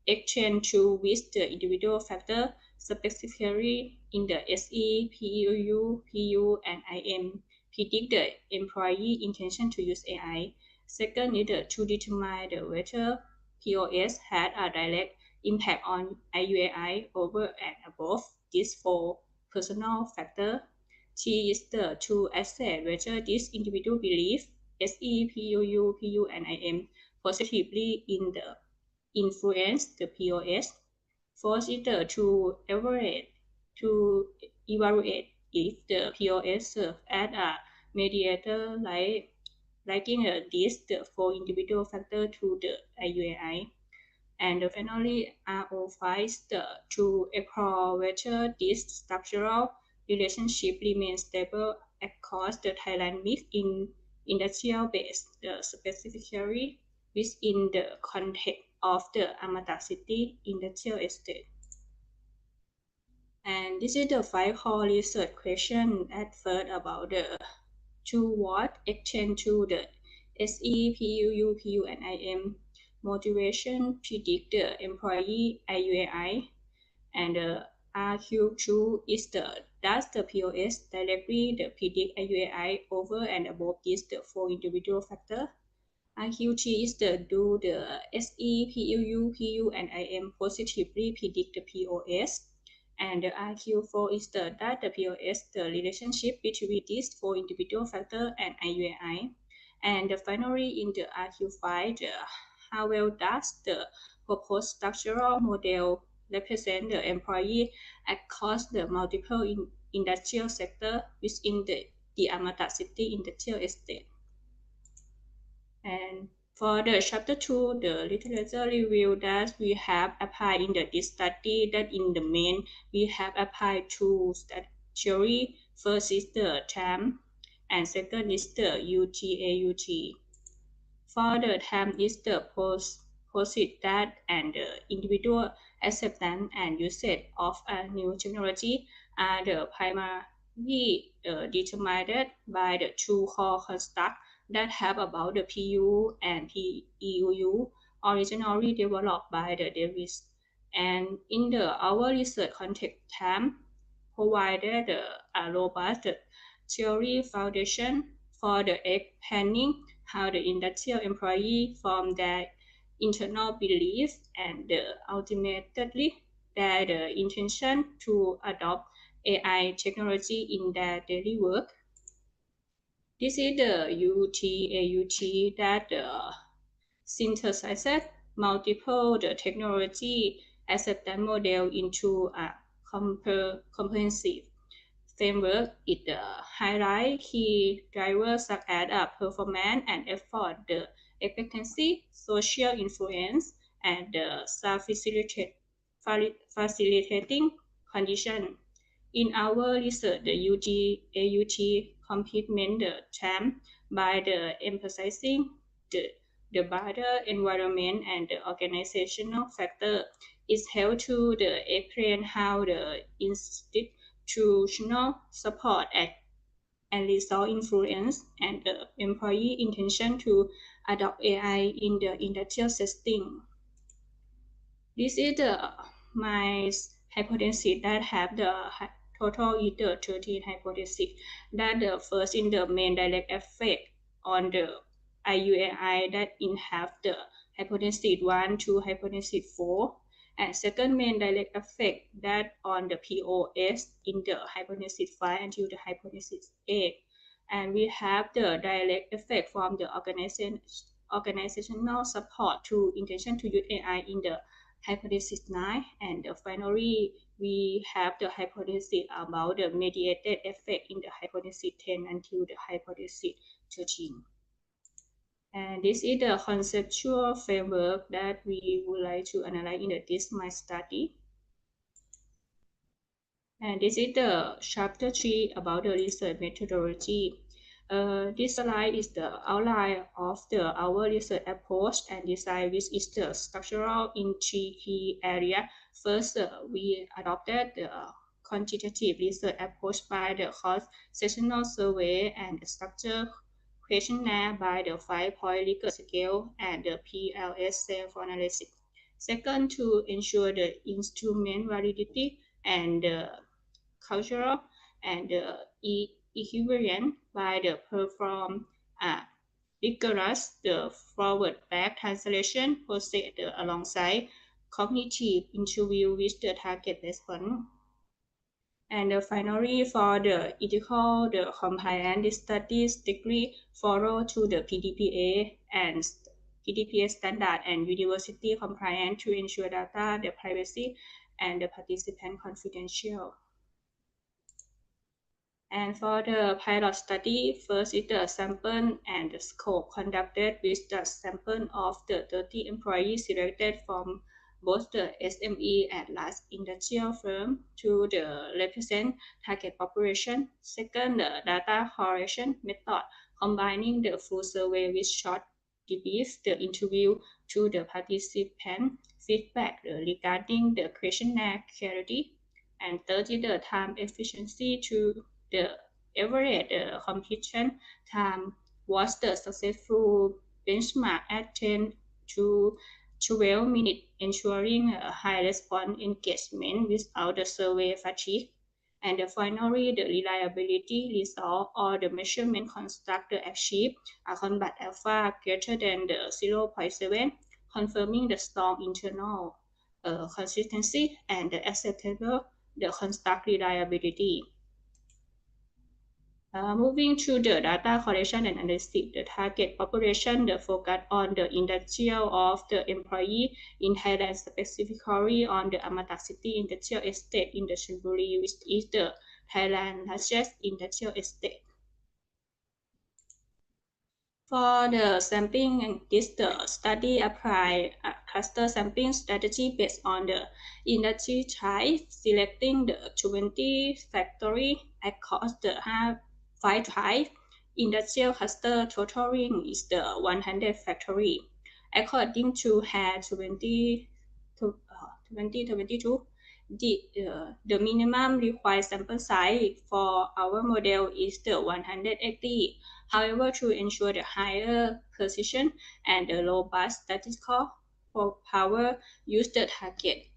exchange to with the individual factor, specifically in the SE, PUU, PU, and IM, predict the employee intention to use AI. Second is to determine whether POS had a direct impact on IUAI over and above these 4 personal factors. Three is to assess whether this individual belief SE, PUU, PU, and IM positively in the influence the POS. Fourth is to evaluate if the POS serves as a mediator liking this for individual factor to the IUAI. And finally, RO5 to explore whether this structural relationship remains stable across the Thailand mix in industrial base, specifically within the context of the Amata City industrial estate. And this is the 5 core research question at first about the to what extent to the SE, PUU, PU, and IM motivation predict the employee IUAI, and the RQ2 is does the POS directly predict IUAI over and above this the 4 individual factor. IQT is do the SE, PUU, PU, and IM positively predict the POS. And the IQ4 is that the POS, the relationship between these 4 individual factors and IUAI. And finally, in the IQ5, how well does the proposed structural model represent the employee across the multiple industrial sector within the Amata City industrial estate. And for the chapter 2, the literature review that we have applied in this study, that in the main we have applied two theory. First is the TAM, and second is the UTAUT. For the TAM is the posit that and the individual acceptance and usage of a new technology are the primarily determined by the two core constructs that have about the PU and PEUU originally developed by the Davis. And in our research context, TAM provided a robust theory foundation for the expanding how the industrial employee form their internal beliefs and ultimately their intention to adopt AI technology in their daily work. This is the UTAUT that synthesizes multiple technology acceptance model into a comprehensive framework. It highlights key drivers such as performance and effort, the expectancy, social influence, and facilitating condition. In our research, the UTAUT complement the TAM by emphasizing the broader environment and the organizational factor. Is held to explain how the institutional support and resource influence and the employee intention to adopt AI in the industrial setting. This is my hypothesis that have the total is the 13 hypothesis. That the first in the main direct effect on the IUAI that in have the hypothesis 1 to hypothesis 4, and second main direct effect that on the POS in the hypothesis 5 until the hypothesis 8. And we have the direct effect from the organizational support to intention to use AI in the hypothesis 9. And finally, we have the hypothesis about the mediated effect in the hypothesis 10 until the hypothesis 13. And this is the conceptual framework that we would like to analyze in this my study. And this is the chapter 3 about the research methodology. This slide is the outline of our research approach and design, which is the structural in 3 key areas. First, we adopted the quantitative research approach by the cross-sectional survey and the structure questionnaire by the 5-point Likert scale and the PLS self-analysis. Second, to ensure the instrument validity and cultural and equivalent by the perform rigorous the forward-back translation process alongside cognitive interview with the target response. And finally, for the ethical, the compliance study strictly follow to the PDPA and PDPA standard and university compliance to ensure data, the privacy, and the participant confidential. And for the pilot study, first is the sample and the scope conducted with the sample of the 30 employees selected from both the SME and large industrial firm to the represent target population. Second, the data correlation method, combining the full survey with short debrief, the interview to the participant, feedback regarding the questionnaire clarity. And third is the time efficiency to the average completion time was the successful benchmark at 10 to 12 minutes, ensuring a high response engagement without the survey fatigue. And finally, the reliability result or the measurement constructed achieved a combat alpha greater than the 0.7, confirming the strong internal consistency and the acceptable the construct reliability. Moving to the data collection and analysis, the target population, the focus on the industrial of the employee in Thailand, specifically on the Amata City Industrial Estate in the Chonburi, which is the Thailand largest industrial estate. For the sampling, this the study apply a cluster sampling strategy based on the industry type, selecting the 20 factory across the 5 types. Industrial cluster totaling is the 100 factory. According to HAR 2022, the minimum required sample size for our model is the 180. However, to ensure the higher precision and the robust statistical power, use the target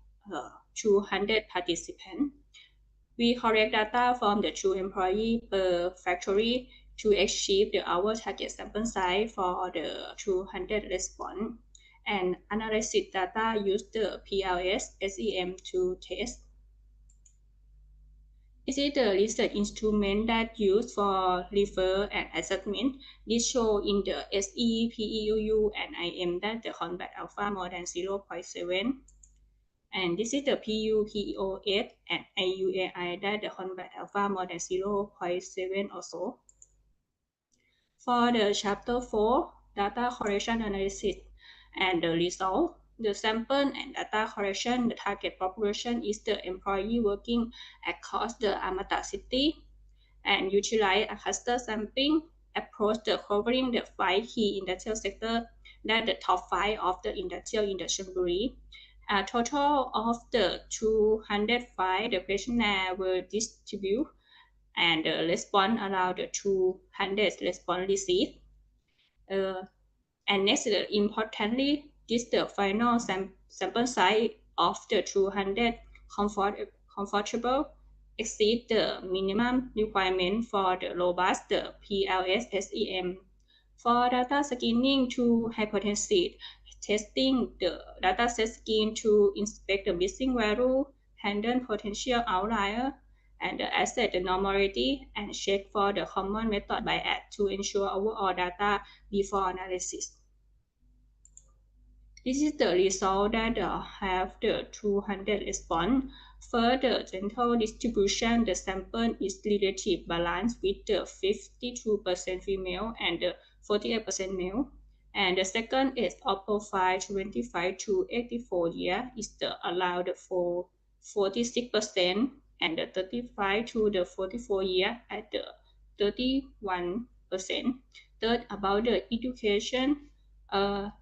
200 participants. We collect data from the 2 employees per factory to achieve our target sample size for the 200 response. And analysis data use the PLS SEM to test. This is the research instrument that used for refer and assessment. This show in the SE, PEUU, and IM that the combat alpha more than 0.7. And this is the PU, PEOS, and IUAI that the combat alpha more than 0.7 also. For the chapter 4, data collection analysis and the result. The sample and data collection, the target population is the employee working across the Amata City and utilize a cluster sampling approach covering the 5 key industrial sectors that the top 5 of the industrial in the Chonburi. A total of the 205 the questionnaire were distributed and the response around the 200 response received. And next, importantly, this the final sample size of the 200 comfortable exceed the minimum requirement for the robust the PLS SEM. For data screening to hypothesis, testing the dataset scheme to inspect the missing value, handle potential outlier, and assess the normality, and check for the common method bias to ensure overall data before analysis. This is the result that have the 200 response. For the gentle distribution, the sample is relative balanced with the 52% female and the 48% male. And the second is of profile 25 to 84 years is the allowed for 46% and the 35 to the 44 years at the 31%. Third, about the education,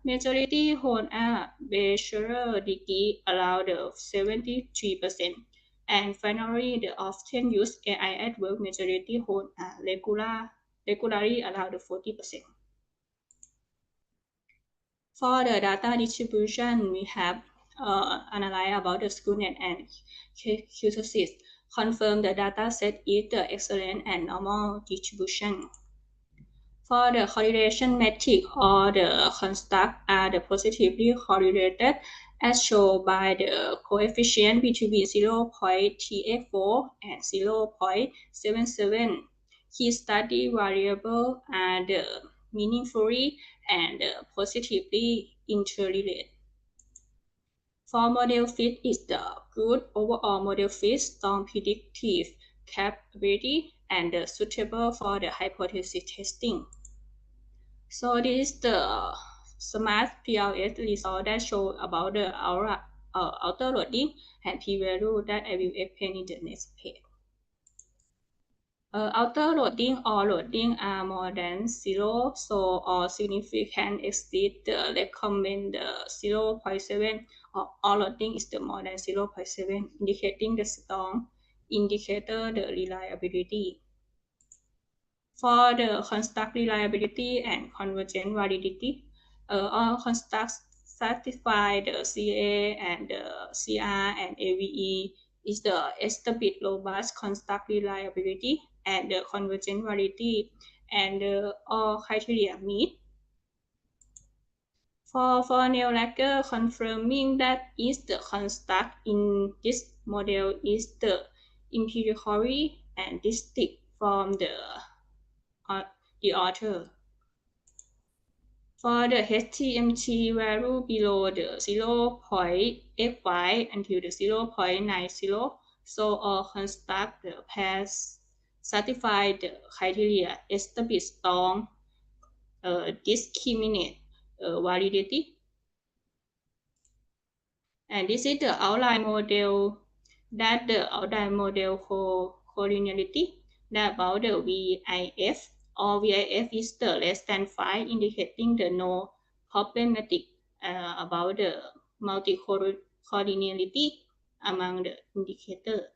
majority hold a bachelor degree around 73%. And finally, the often used AI at work majority hold a regularly around 40%. For the data distribution, we have analyzed about the schoolnet and QSIS, confirm the data set is the excellent and normal distribution. For the correlation metric or the construct are the positively correlated as shown by the coefficient between 0.34 and 0.77. Key study variable are the meaningfully and positively interrelated. For model fit is the good overall model fit, strong predictive capability and suitable for the hypothesis testing. So this is the smart PLS result that show about the outer loading and p-value that I will explain in the next page. Outer loading or loading are more than 0, so or significant exceed the recommended 0.7, or all loading is the more than 0.7, indicating the strong indicator the reliability. For the construct reliability and convergent validity, all constructs satisfy the CA and the CR and AVE is the established robust construct reliability and the convergent validity, and all criteria meet. For Neolacker, confirming that is the construct in this model is the empirically and distinct from the author. For the HTMT value below the 0.85 until the 0.90, so all construct the pairs satisfy the criteria established strong discriminate validity. And this is the outline model, that the outline model collinearity that about the VIF, or VIF is the less than 5, indicating the no problematic about the multicollinearity among the indicator.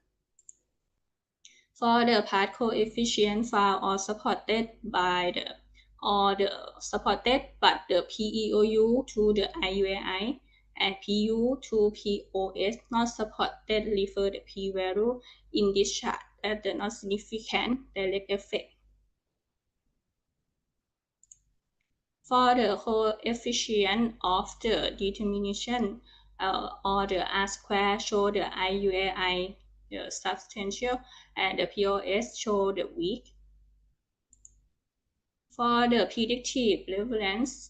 For the path coefficient found or supported by the supported but the PEOU to the IUAI and PU to POS not supported, refer the p-value in this chart as the not significant direct effect. For the coefficient of the determination or the R-square show the IUAI the substantial and the POS show the weak. For the predictive prevalence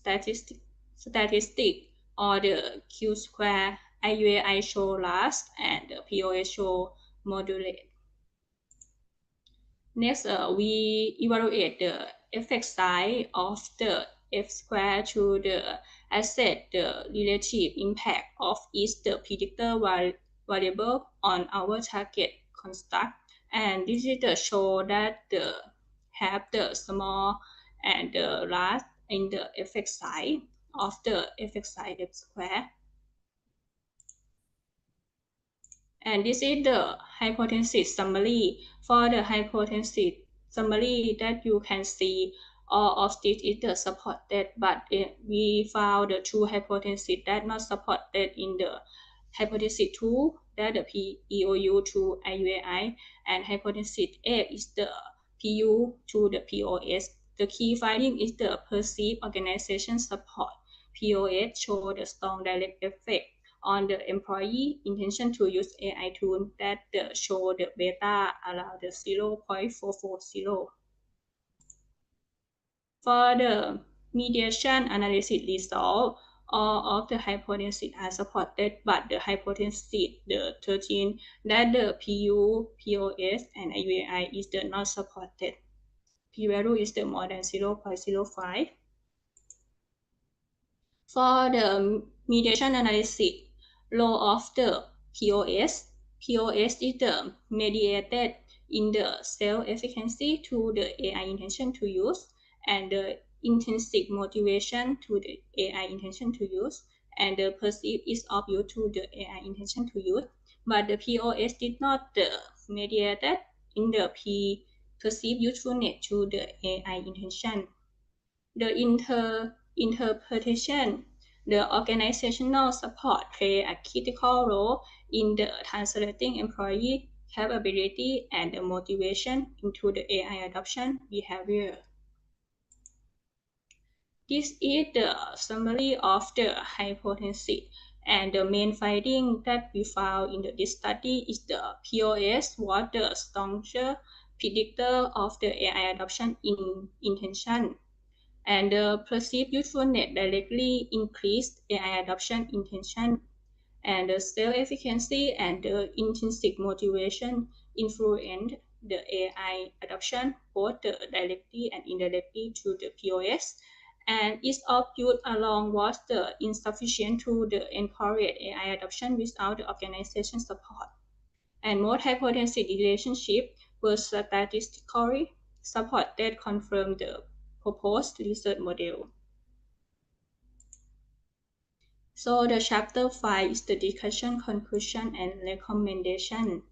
statistic or the Q-square, IUAI show large and the POS show moderate. Next, we evaluate the effect size of the F-square to the assess the relative impact of each the predictor variable on our target construct. And this is the show that the have the small and the large in the effect size of the effect size F-square. And this is the hypothesis summary. For the hypothesis summary that you can see, all of this is the supported, but we found the two hypotheses that not supported in the hypothesis 2, that the PEOU to IUAI, and hypothesis A is the PU to the POS. The key finding is the perceived organization support. POS show the strong direct effect on the employee intention to use AI tool that show the beta around the 0.440. For the mediation analysis result, all of the hypotheses are supported, but the hypothesis the 13 that the PU, POS, and IUAI is the not supported. P-value is the more than 0.05. For the mediation analysis, law of the POS is the mediated in the self-efficacy to the AI intention to use, and the intrinsic motivation to the AI intention to use, and the perceived ease of use to the AI intention to use. But the POS did not mediated in the perceived usefulness to the AI intention. The interpretation, the organizational support play a critical role in the translating employee capability and the motivation into the AI adoption behavior. This is the summary of the hypothesis, and the main finding that we found in this study is the POS was the stronger predictor of the AI adoption in intention, and the perceived usefulness directly increased AI adoption intention, and the self-efficacy and the intrinsic motivation influenced the AI adoption, both directly and indirectly to the POS, and ease of use alone was insufficient to encourage AI adoption without the organization support. And most hypothesis relationship were statistically supported, confirmed the proposed research model. So the chapter 5 is the discussion, conclusion, and recommendation.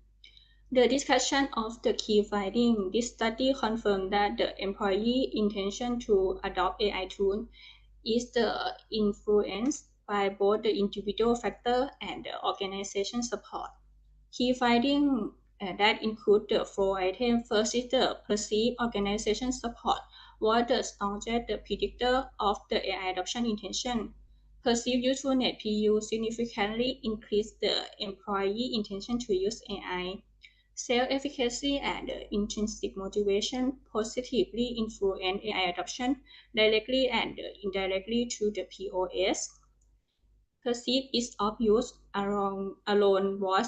The discussion of the key finding. This study confirmed that the employee intention to adopt AI tool is influenced by both the individual factor and the organization support. Key findings that include the four items. First is the perceived organization support was the strongest predictor of the AI adoption intention. Perceived usefulness PU significantly increased the employee intention to use AI. Self-efficacy and intrinsic motivation positively influence AI adoption directly and indirectly to the POS. Perceived ease of use alone was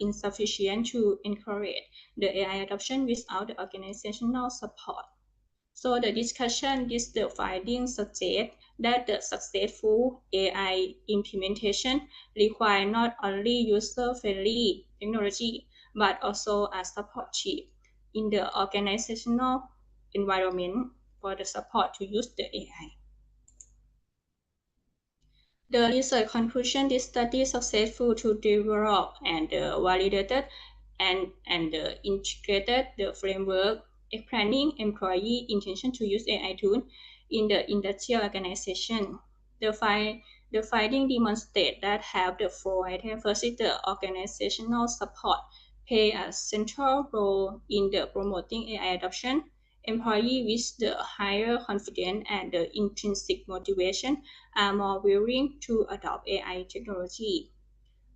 insufficient to encourage the AI adoption without the organizational support. So the discussion, the findings suggest that the successful AI implementation requires not only user-friendly technology, but also a supportive in the organizational environment for the support to use the AI. The research conclusion, this study is successful to develop and validated and integrated the framework explaining employee intention to use AI tool in the industrial organization. The finding demonstrate that have the four items. First is the organizational support play a central role in the promoting AI adoption. Employees with the higher confidence and the intrinsic motivation are more willing to adopt AI technology.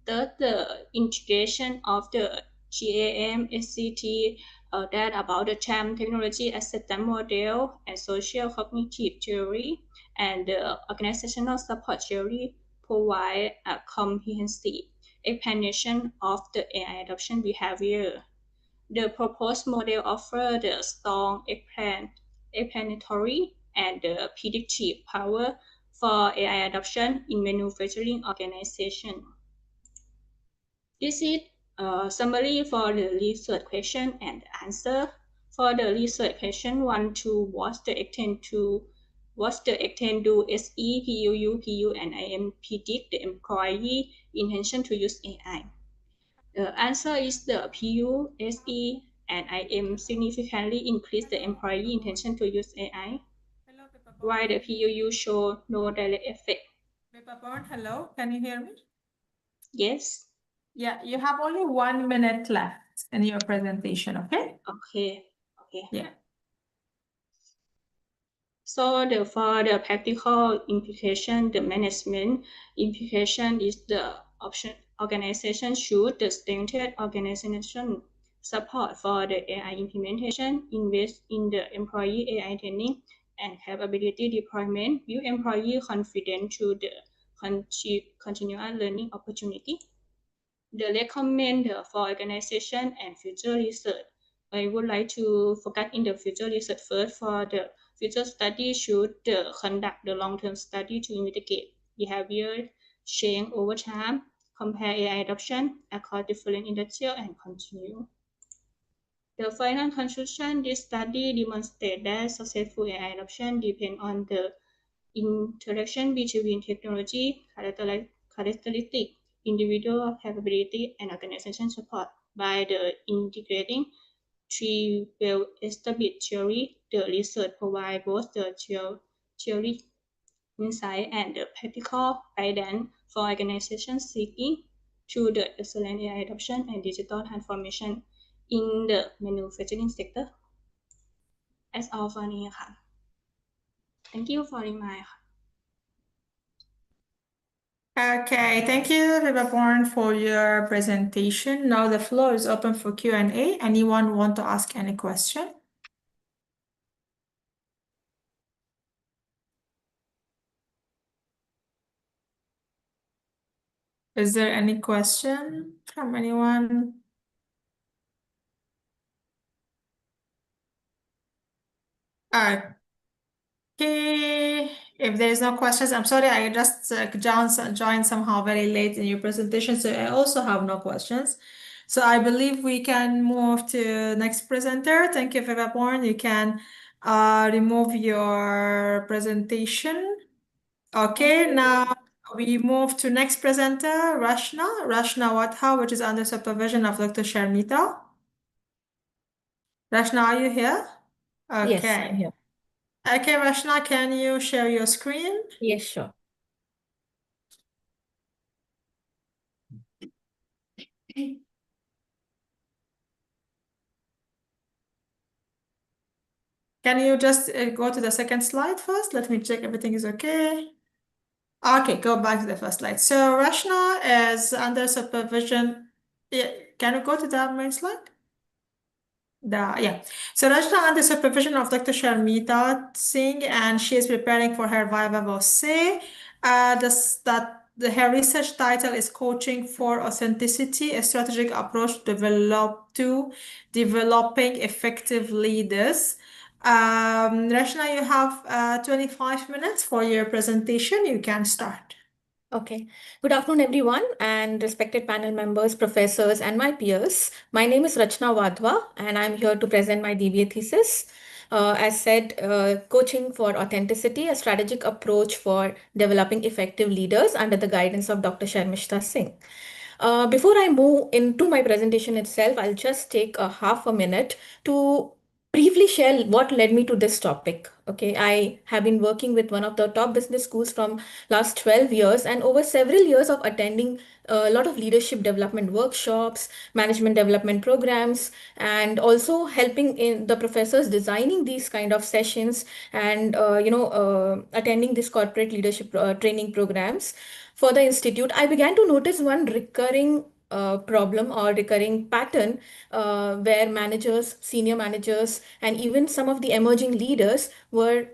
Third, the integration of the GAM, SCT, that about the CHAM technology acceptance model and social cognitive theory and the organizational support theory provide a comprehensive explanation of the AI adoption behavior. The proposed model offers the strong explanatory and predictive power for AI adoption in manufacturing organization. This is a summary for the research question and answer. For the research question 1 to what's the extent do SE, PUU, PU, and IM predict the employee intention to use AI? The answer is the PU, SE, and IM significantly increase the employee intention to use AI, while the PUU show no direct effect. Papaporn, hello, can you hear me? Yes. Yeah, you have only 1 minute left in your presentation, okay? Okay. Yeah. So for the practical implication, the management implication is the option organization should strengthen organization support for the AI implementation, invest in the employee AI training and capability deployment, build employee confidence to the continuous learning opportunity. The recommend for organization and future research. I would like to focus in the future research first. For the future study should conduct the long-term study to investigate behavior change over time, compare AI adoption across different industrial and continue. The final conclusion, this study demonstrates that successful AI adoption depends on the interaction between technology, characteristic, individual capability, and organization support. By the integrating three well-established theory, the research provides both the theory insight and the practical guidance for organizations seeking to the excellent AI adoption and digital transformation in the manufacturing sector. That's all for me. Thank you for my. Okay, thank you, Papaporn, for your presentation. Now the floor is open for Q&A. Anyone want to ask any question? Is there any question from anyone? Okay, if there's no questions, I'm sorry, I just joined somehow very late in your presentation, so I also have no questions. So I believe we can move to next presenter. Thank you, Vivaporn. You can remove your presentation. Okay, now we move to next presenter, Rashna Wadha, which is under supervision of Dr. Sharmita. Rashna, are you here? Yes, Okay. I'm here. Okay, Rashna, can you share your screen? Yes, sure. Can you just go to the second slide first? Let me check everything is okay. Okay, go back to the first slide. So Rashna is under supervision. Yeah, can you go to the main slide? Yeah. So Rajna under supervision of Dr. Sharmita Singh, and she is preparing for her Viva Voce. Her research title is Coaching for Authenticity, a strategic approach to developing effective leaders. Rashna, you have 25 minutes for your presentation. You can start. Okay. Good afternoon, everyone, and respected panel members, professors, and my peers. My name is Rachna Wadhwa, and I'm here to present my DBA thesis. As said, Coaching for Authenticity, a strategic approach for developing effective leaders under the guidance of Dr. Sharmishta Singh. Before I move into my presentation itself, I'll just take a half a minute to briefly share what led me to this topic. Okay, I have been working with one of the top business schools from last 12 years, and over several years of attending a lot of leadership development workshops, management development programs, and also helping in the professors designing these kind of sessions and attending these corporate leadership training programs for the institute. I began to notice one recurring problem or recurring pattern where managers, senior managers, and even some of the emerging leaders were,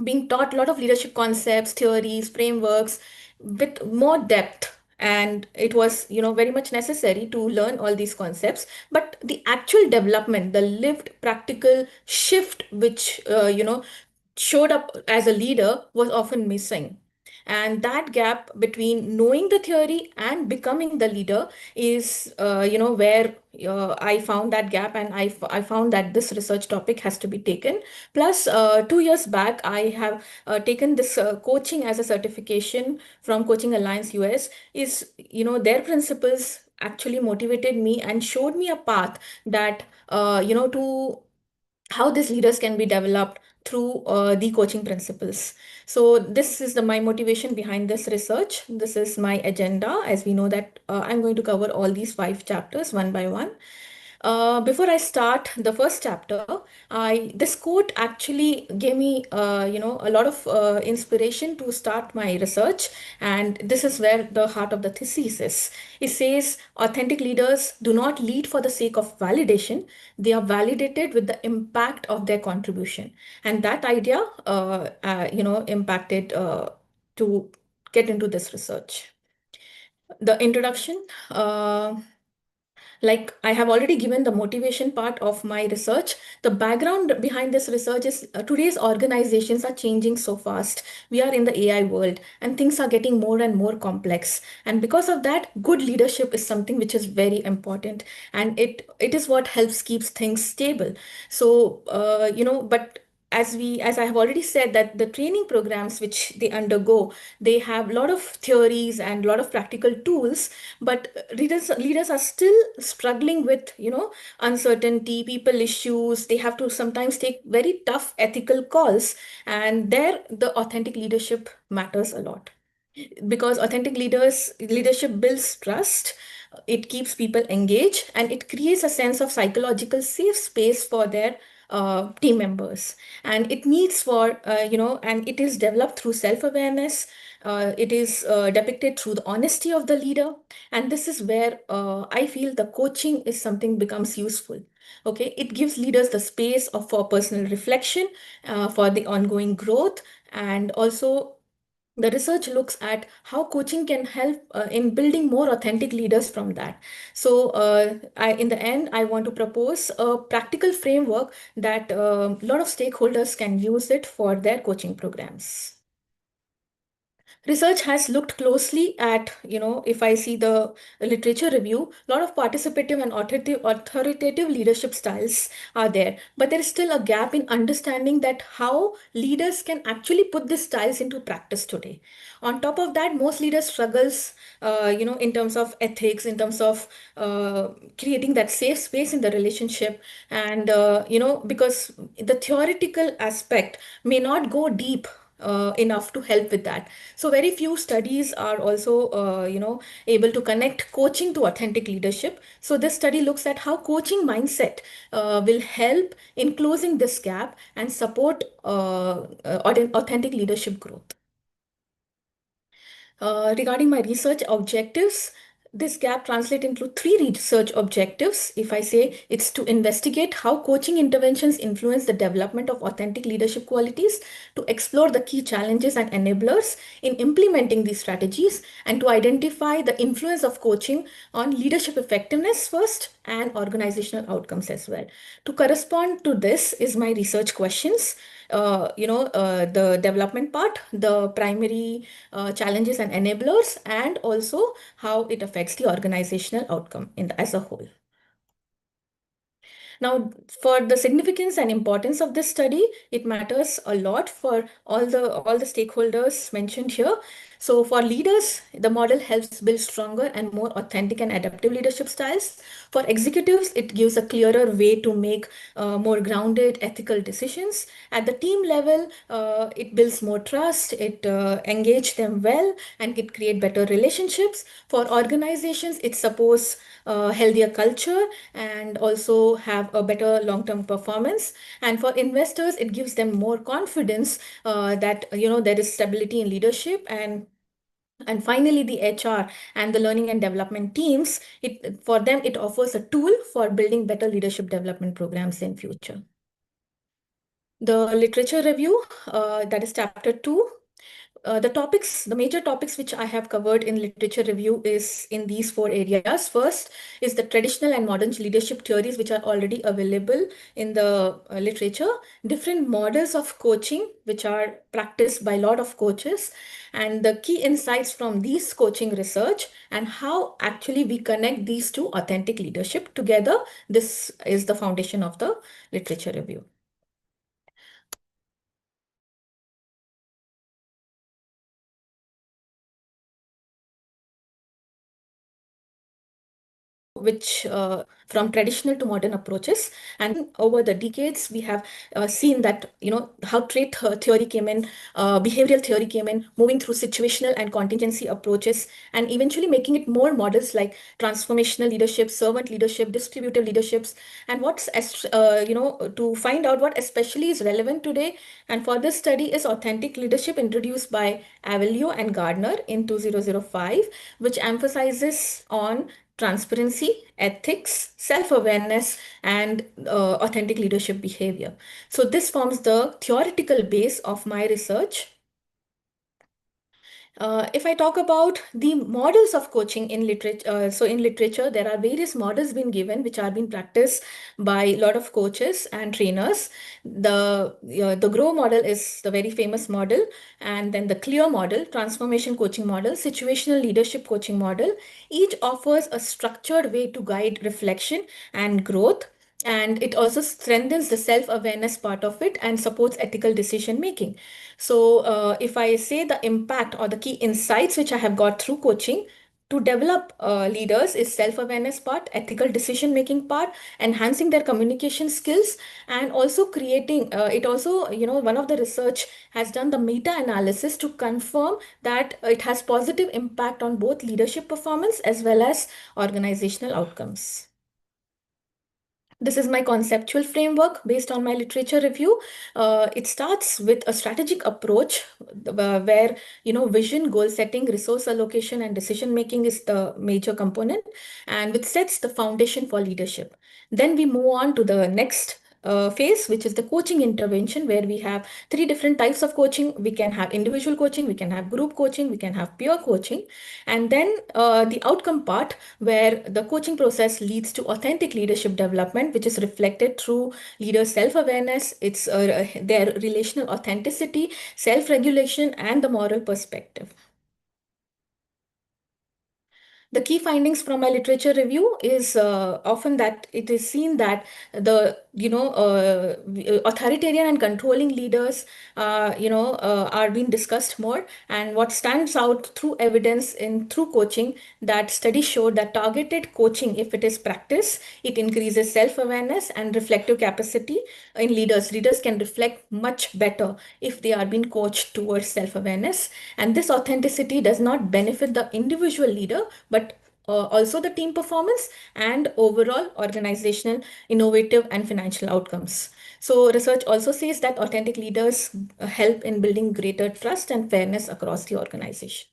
being taught a lot of leadership concepts, theories, frameworks with more depth. And it was, very much necessary to learn all these concepts. But the actual development, the lived practical shift, which, showed up as a leader was often missing. And that gap between knowing the theory and becoming the leader is, where I found that gap, and I found that this research topic has to be taken. Plus, 2 years back, I have taken this coaching as a certification from Coaching Alliance US. Is, their principles actually motivated me and showed me a path that, to how these leaders can be developed through the coaching principles. So this is my motivation behind this research. This is my agenda. As we know that I'm going to cover all these 5 chapters one by one. Before I start the first chapter, this quote actually gave me, a lot of inspiration to start my research, and this is where the heart of the thesis is. It says, authentic leaders do not lead for the sake of validation; they are validated with the impact of their contribution, and that idea, impacted to get into this research. The introduction. Like I have already given the motivation part of my research. The background behind this research is today's organizations are changing so fast. We are in the AI world and things are getting more and more complex. And because of that, good leadership is something which is very important. And it is what helps keeps things stable. So, but as I have already said, that the training programs which they undergo, they have a lot of theories and a lot of practical tools, but leaders are still struggling with, uncertainty, people issues. They have to sometimes take very tough ethical calls, and there the authentic leadership matters a lot, because authentic leadership builds trust. It keeps people engaged, and it creates a sense of psychological safe space for their team members. And it needs for, and it is developed through self-awareness. It is depicted through the honesty of the leader. And this is where I feel the coaching is something becomes useful. Okay, it gives leaders the space for personal reflection, for the ongoing growth, and also The research looks at how coaching can help in building more authentic leaders from that. So in the end, I want to propose a practical framework that a lot of stakeholders can use it for their coaching programs. Research has looked closely at, if I see the literature review, a lot of participative and authoritative leadership styles are there. But there is still a gap in understanding that how leaders can actually put these styles into practice today. On top of that, most leaders struggles, in terms of ethics, in terms of creating that safe space in the relationship. And, because the theoretical aspect may not go deep enough to help with that. So very few studies are also, able to connect coaching to authentic leadership. So this study looks at how coaching mindset will help in closing this gap and support authentic leadership growth. Regarding my research objectives, this gap translates into 3 research objectives. If I say it's to investigate how coaching interventions influence the development of authentic leadership qualities, to explore the key challenges and enablers in implementing these strategies, and to identify the influence of coaching on leadership effectiveness first and organizational outcomes as well. To correspond to this is my research questions. The development part, the primary challenges and enablers, and also how it affects the organizational outcome as a whole. Now, for the significance and importance of this study, it matters a lot for all the stakeholders mentioned here. So for leaders, the model helps build stronger and more authentic and adaptive leadership styles. For executives, it gives a clearer way to make more grounded ethical decisions. At the team level, it builds more trust, it engages them well, and it creates better relationships. For organizations, it supports healthier culture and also have a better long-term performance. And for investors, it gives them more confidence that there is stability in leadership. And finally, the HR and the learning and development teams, for them, it offers a tool for building better leadership development programs in future. The literature review, that is chapter 2. The major topics which I have covered in literature review is in these 4 areas. First is the traditional and modern leadership theories which are already available in the literature, different models of coaching which are practiced by a lot of coaches, and the key insights from these coaching research and how actually we connect these to authentic leadership together. This is the foundation of the literature review. Which from traditional to modern approaches, and over the decades we have seen that how trait theory came in, behavioral theory came in, moving through situational and contingency approaches, and eventually making it more models like transformational leadership, servant leadership, distributive leaderships. And to find out what especially is relevant today and for this study is authentic leadership, introduced by Avelio and Gardner in 2005, which emphasizes on transparency, ethics, self-awareness, and authentic leadership behavior. So this forms the theoretical base of my research. If I talk about the models of coaching in literature, so in literature, there are various models being given which are being practiced by a lot of coaches and trainers. The GROW model is the very famous model, and then the CLEAR model, transformation coaching model, situational leadership coaching model. Each offers a structured way to guide reflection and growth. And it also strengthens the self-awareness part of it and supports ethical decision making. So if I say the impact or the key insights which I have got through coaching to develop leaders is self-awareness part, ethical decision-making part, enhancing their communication skills, and also creating, it also, one of the research has done the meta-analysis to confirm that it has positive impact on both leadership performance as well as organizational outcomes. This is my conceptual framework based on my literature review. It starts with a strategic approach where, vision, goal setting, resource allocation, and decision making is the major component, and which sets the foundation for leadership. Then we move on to the next phase, which is the coaching intervention, where we have three different types of coaching. We can have individual coaching, we can have group coaching, we can have peer coaching. And then the outcome part, where the coaching process leads to authentic leadership development, which is reflected through leaders' self-awareness, it's their relational authenticity, self-regulation, and the moral perspective. The key findings from my literature review is often that it is seen that the authoritarian and controlling leaders are being discussed more. And what stands out through evidence through coaching, that studies show that targeted coaching, if it is practiced, it increases self-awareness and reflective capacity in leaders. Leaders can reflect much better if they are being coached towards self-awareness. And this authenticity does not benefit the individual leader, but also the team performance and overall organizational, innovative, and financial outcomes. So research also says that authentic leaders help in building greater trust and fairness across the organization.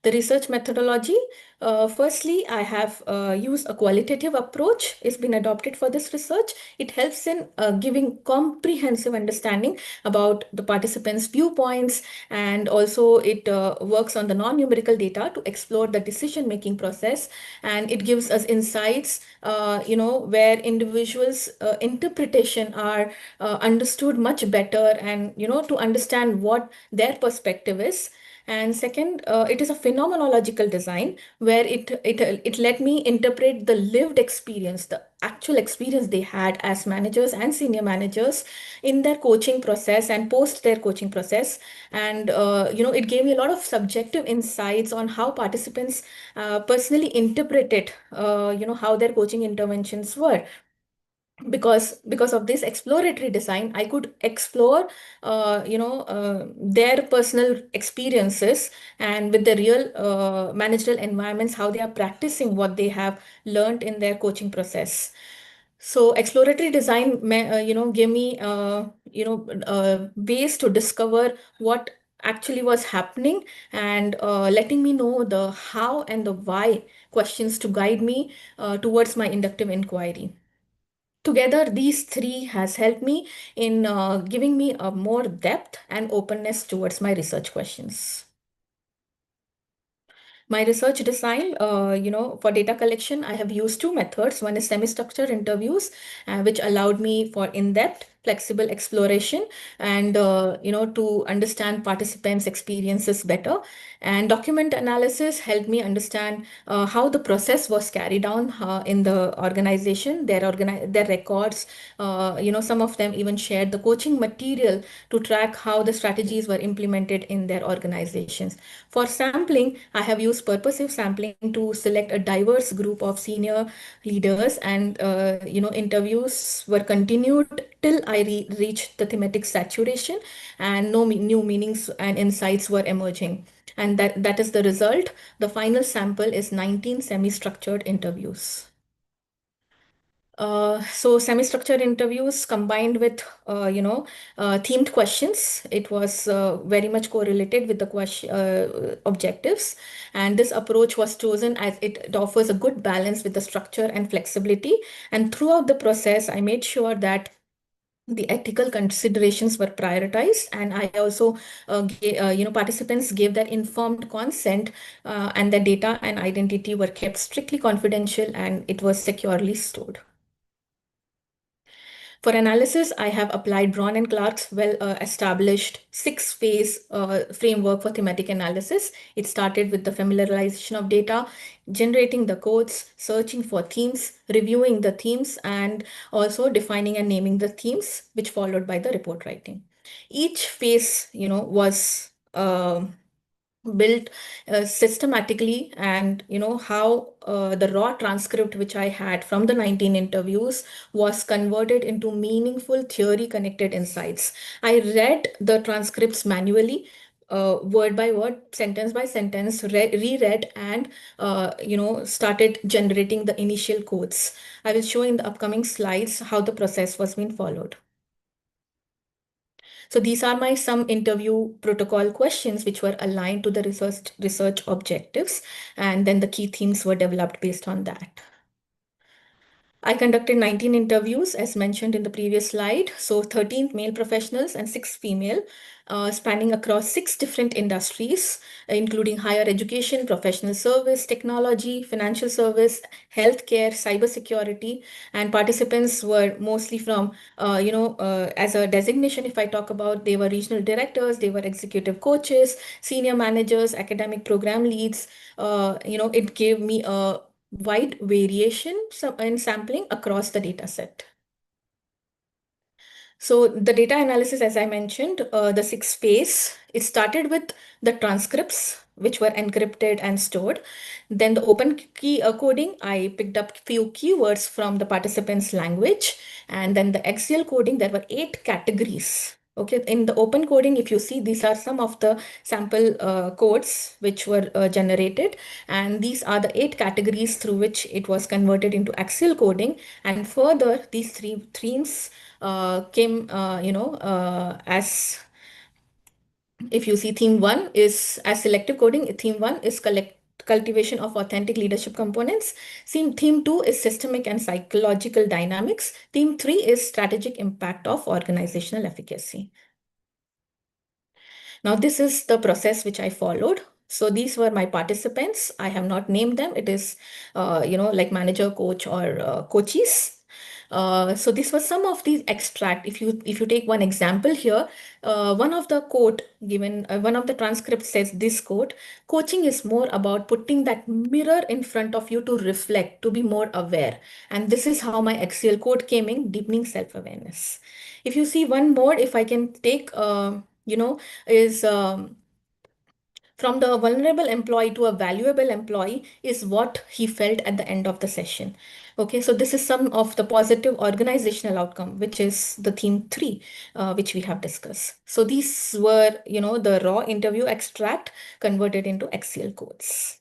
The research methodology, firstly, I have used a qualitative approach. It's been adopted for this research. It helps in giving comprehensive understanding about the participants' viewpoints, and also it works on the non-numerical data to explore the decision-making process, and it gives us insights, where individuals' interpretation are understood much better, and to understand what their perspective is. And second, it is a phenomenological design, where it let me interpret the lived experience, the actual experience they had as managers and senior managers in their coaching process and post their coaching process. And it gave me a lot of subjective insights on how participants personally interpreted how their coaching interventions were. Because of this exploratory design, I could explore their personal experiences, and with the real managerial environments, how they are practicing what they have learned in their coaching process. So exploratory design gave me ways to discover what actually was happening, and letting me know the how and the why questions to guide me towards my inductive inquiry. Together, these three has helped me in giving me a more depth and openness towards my research questions. My research design, for data collection, I have used two methods. One is semi-structured interviews, which allowed me for in-depth, flexible exploration, and to understand participants' experiences better. And document analysis helped me understand how the process was carried on in the organization, their records. Some of them even shared the coaching material to track how the strategies were implemented in their organizations. For sampling, I have used purposive sampling to select a diverse group of senior leaders, and interviews were continued till I reached the thematic saturation, and no new meanings and insights were emerging. And that is the result. The final sample is 19 semi-structured interviews. So semi-structured interviews combined with, themed questions. It was very much correlated with the question objectives. And this approach was chosen as it offers a good balance with the structure and flexibility. And throughout the process, I made sure that the ethical considerations were prioritized, and I also participants gave their informed consent, and the data and identity were kept strictly confidential, and it was securely stored. For analysis, I have applied Braun and Clark's well-established six-phase framework for thematic analysis. It started with the familiarization of data, generating the codes, searching for themes, reviewing the themes, and also defining and naming the themes, which followed by the report writing. Each phase, was built systematically, and how the raw transcript which I had from the 19 interviews was converted into meaningful theory connected insights. I read the transcripts manually, word by word, sentence by sentence, reread, and started generating the initial codes. I will show in the upcoming slides how the process was being followed. So these are my some interview protocol questions, which were aligned to the research objectives, and then the key themes were developed based on that. I conducted 19 interviews as mentioned in the previous slide. So 13 male professionals and 6 female, spanning across 6 different industries, including higher education, professional service, technology, financial service, healthcare, cybersecurity, and participants were mostly from, as a designation, if I talk about, they were regional directors, they were executive coaches, senior managers, academic program leads. It gave me a wide variation in sampling across the data set. So the data analysis, as I mentioned, the 6 phase, it started with the transcripts, which were encrypted and stored. Then the open key coding, I picked up few keywords from the participants' language. And then the axial coding, there were 8 categories. Okay, in the open coding, if you see, these are some of the sample codes which were generated. And these are the 8 categories through which it was converted into axial coding. And further, these 3 themes came, as if you see, theme 1 is as selective coding, theme 1 is cultivation of authentic leadership components. Theme 2 is systemic and psychological dynamics. Theme 3 is strategic impact of organizational efficacy. Now, this is the process which I followed. So these were my participants. I have not named them. It is, like manager, coach, or coaches. So this was some of the extract. If you take one example here, one of the quote given, one of the transcripts says this quote: coaching is more about putting that mirror in front of you to reflect, to be more aware. And this is how my axial quote came in: deepening self-awareness. If you see one more, if I can take, is from the vulnerable employee to a valuable employee is what he felt at the end of the session. Okay, so this is some of the positive organizational outcome, which is the theme 3, which we have discussed. So these were, the raw interview extract converted into Excel codes.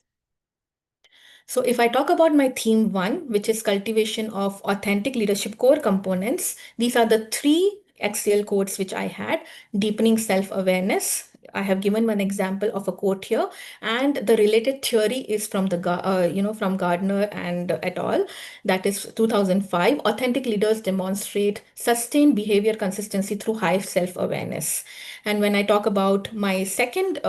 So if I talk about my theme 1, which is cultivation of authentic leadership core components, these are the 3 Excel codes which I had: deepening self-awareness. I have given one example of a quote here, and the related theory is from from Gardner and et al. That is 2005. Authentic leaders demonstrate sustained behavior consistency through high self-awareness. And when I talk about my second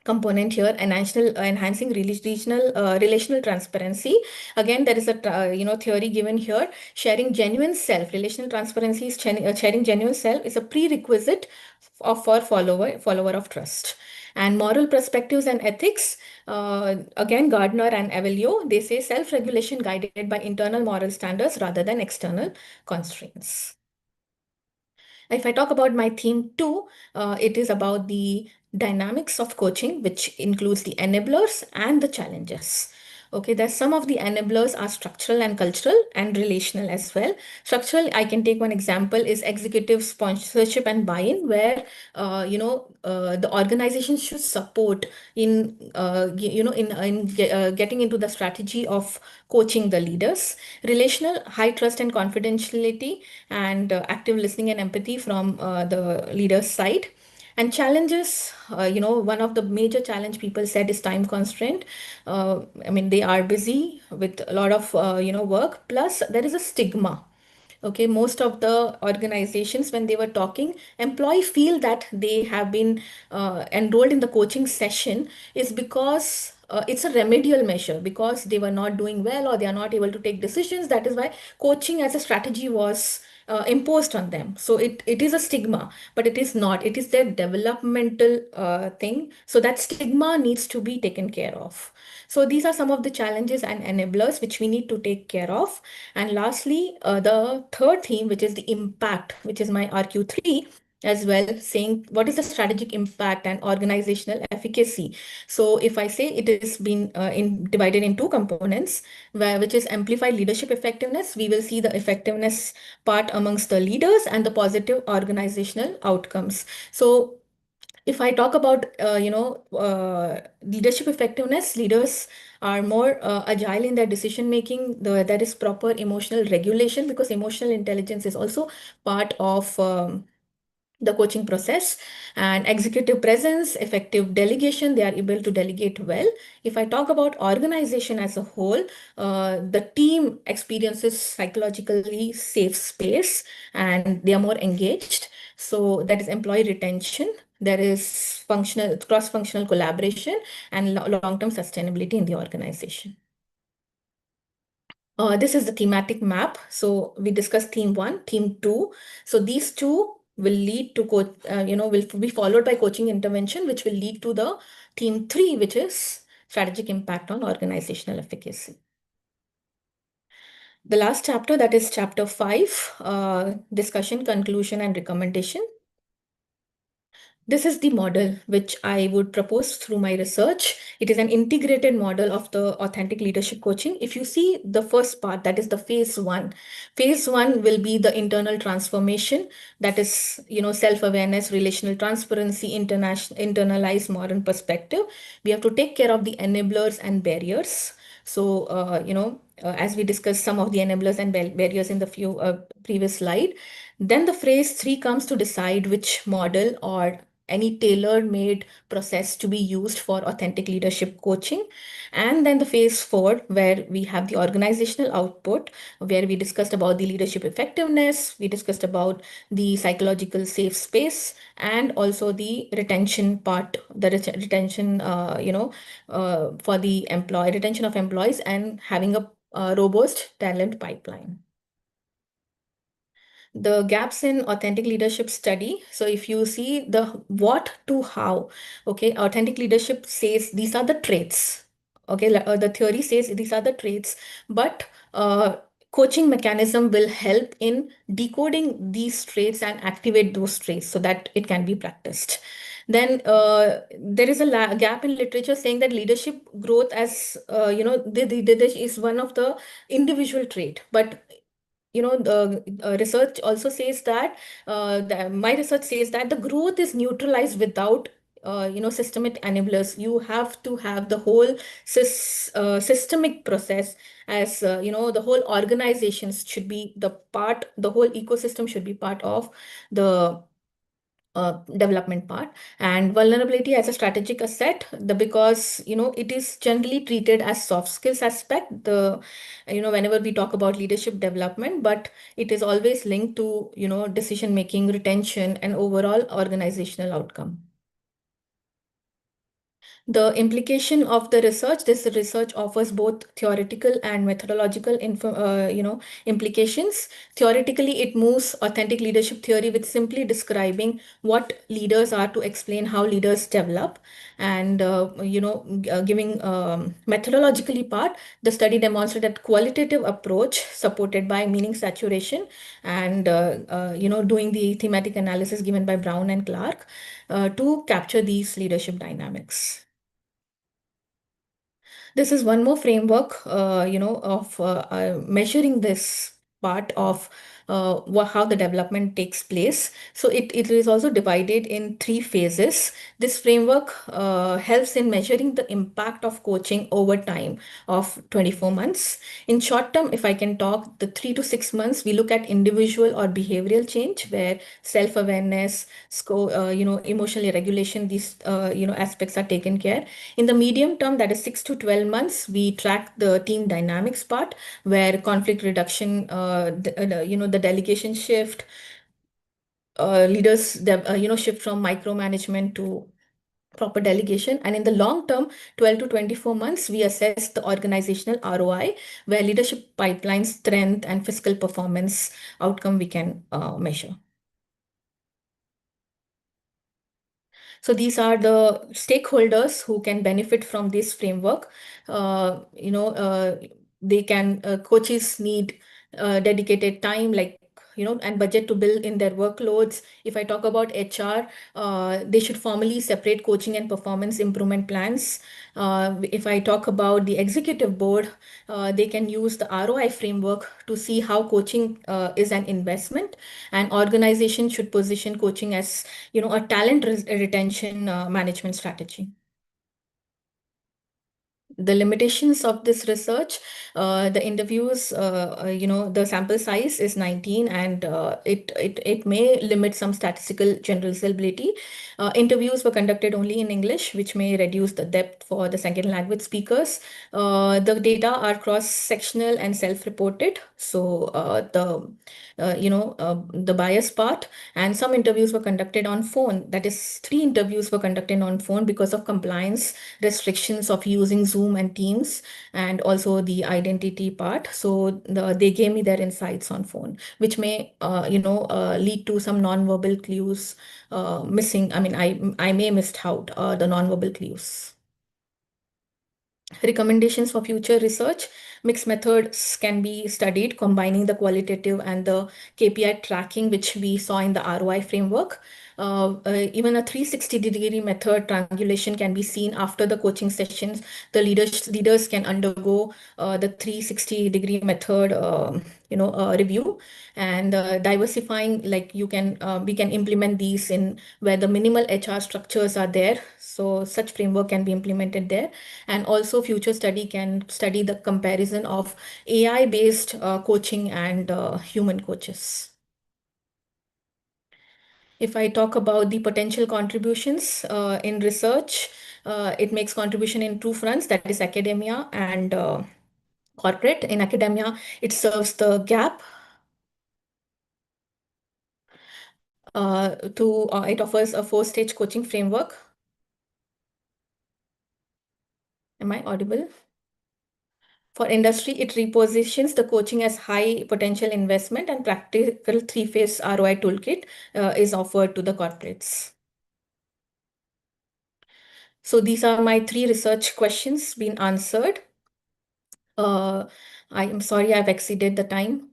component here, enhancing relational transparency. Again, there is a theory given here: sharing genuine self. Relational transparency is sharing genuine self is a prerequisite for follower of trust. And moral perspectives and ethics. Again, Gardner and Avelio, they say self-regulation guided by internal moral standards rather than external constraints. If I talk about my theme 2, it is about the dynamics of coaching, which includes the enablers and the challenges. Okay, there's some of the enablers are structural and cultural and relational as well. Structural, I can take one example, is executive sponsorship and buy-in, where the organization should support in getting into the strategy of coaching the leaders. Relational, high trust and confidentiality, and active listening and empathy from the leader's side. And challenges, one of the major challenge people said is time constraint. They are busy with a lot of, work. Plus, there is a stigma. Okay, most of the organizations, when they were talking, employee feel that they have been enrolled in the coaching session is because it's a remedial measure, because they were not doing well or they are not able to take decisions. That is why coaching as a strategy was imposed on them. So it is a stigma, but it is not. It is their developmental thing. So that stigma needs to be taken care of. So these are some of the challenges and enablers which we need to take care of. And lastly, the third theme, which is the impact, which is my RQ3 as well, saying what is the strategic impact and organizational efficacy. So if I say it is been divided in 2 components, which is amplified leadership effectiveness, we will see the effectiveness part amongst the leaders and the positive organizational outcomes. So if I talk about, leadership effectiveness, leaders are more agile in their decision making. There is proper emotional regulation, because emotional intelligence is also part of the coaching process. And executive presence, effective delegation, they are able to delegate well. If I talk about organization as a whole, the team experiences psychologically safe space and they are more engaged. So that is employee retention. There is functional, cross-functional collaboration and long-term sustainability in the organization. This is the thematic map. So we discussed theme 1, theme 2. So these two will lead to will be followed by coaching intervention, which will lead to the theme 3, which is strategic impact on organizational efficacy. The last chapter, that is chapter 5, discussion, conclusion, and recommendation. This is the model which I would propose through my research. It is an integrated model of the authentic leadership coaching. If you see the first part, that is the phase 1. Phase 1 will be the internal transformation. That is, self-awareness, relational transparency, internalized modern perspective. We have to take care of the enablers and barriers. So, as we discussed some of the enablers and barriers in the few previous slide, then the phase 3 comes to decide which model or any tailor-made process to be used for authentic leadership coaching. And then the phase 4, where we have the organizational output, where we discussed about the leadership effectiveness, we discussed about the psychological safe space, and also the retention part, the retention, for the retention of employees and having a robust talent pipeline. The gaps in authentic leadership study. So if you see the what to how, okay, authentic leadership says these are the traits. Okay, the theory says these are the traits, but coaching mechanism will help in decoding these traits and activate those traits so that it can be practiced. Then there is a gap in literature saying that leadership growth as is one of the individual trait, but the research also says that my research says that the growth is neutralized without systemic enablers. You have to have the whole systemic process as the whole organizations should be the whole ecosystem should be part of the development part. And vulnerability as a strategic asset, because it is generally treated as soft skills aspect, whenever we talk about leadership development, but it is always linked to decision making, retention, and overall organizational outcome. The implication of the research, this research offers both theoretical and methodological implications. Theoretically, it moves authentic leadership theory with simply describing what leaders are to explain how leaders develop. And, giving methodologically part, the study demonstrated that qualitative approach supported by meaning saturation and, doing the thematic analysis given by Brown and Clark to capture these leadership dynamics. This is one more framework, of measuring this part of how the development takes place. So it is also divided in 3 phases. This framework helps in measuring the impact of coaching over time of 24 months. In short term, if I can talk, the 3 to 6 months, we look at individual or behavioral change where self-awareness, emotional regulation, these aspects are taken care. In the medium term, that is 6 to 12 months, we track the team dynamics part where conflict reduction, the delegation shift, leaders shift from micromanagement to proper delegation. And in the long term, 12 to 24 months, we assess the organizational ROI, where leadership pipeline strength and fiscal performance outcome we can measure. So these are the stakeholders who can benefit from this framework. They can, coaches need dedicated time, like, and budget to build in their workloads. If I talk about HR, they should formally separate coaching and performance improvement plans. If I talk about the executive board, they can use the ROI framework to see how coaching is an investment, and organization should position coaching as a talent retention management strategy. the limitations of this research, the interviews, the sample size is 19, and it may limit some statistical generalizability. Interviews were conducted only in English, which may reduce the depth for the second language speakers. The data are cross-sectional and self-reported, so the bias part. And some interviews were conducted on phone. That is, 3 interviews were conducted on phone because of compliance restrictions of using Zoom and Teams, and also the identity part. So they gave me their insights on phone, which may lead to some non-verbal clues missing. I mean, I may missed out the non-verbal clues. Recommendations for future research: mixed methods can be studied, combining the qualitative and the KPI tracking, which we saw in the ROI framework. Even a 360-degree method triangulation can be seen after the coaching sessions. The leaders can undergo the 360-degree method review, and diversifying, like we can implement these in where the minimal HR structures are there. So such framework can be implemented there. And also future study can study the comparison of AI-based coaching and human coaches. If I talk about the potential contributions in research, it makes contribution in 2 fronts, that is academia and corporate. In academia, it serves the gap it offers a 4-stage coaching framework. Am I audible? For industry, it repositions the coaching as high potential investment, and practical 3-phase ROI toolkit is offered to the corporates. So these are my 3 research questions being answered. I am sorry I've exceeded the time.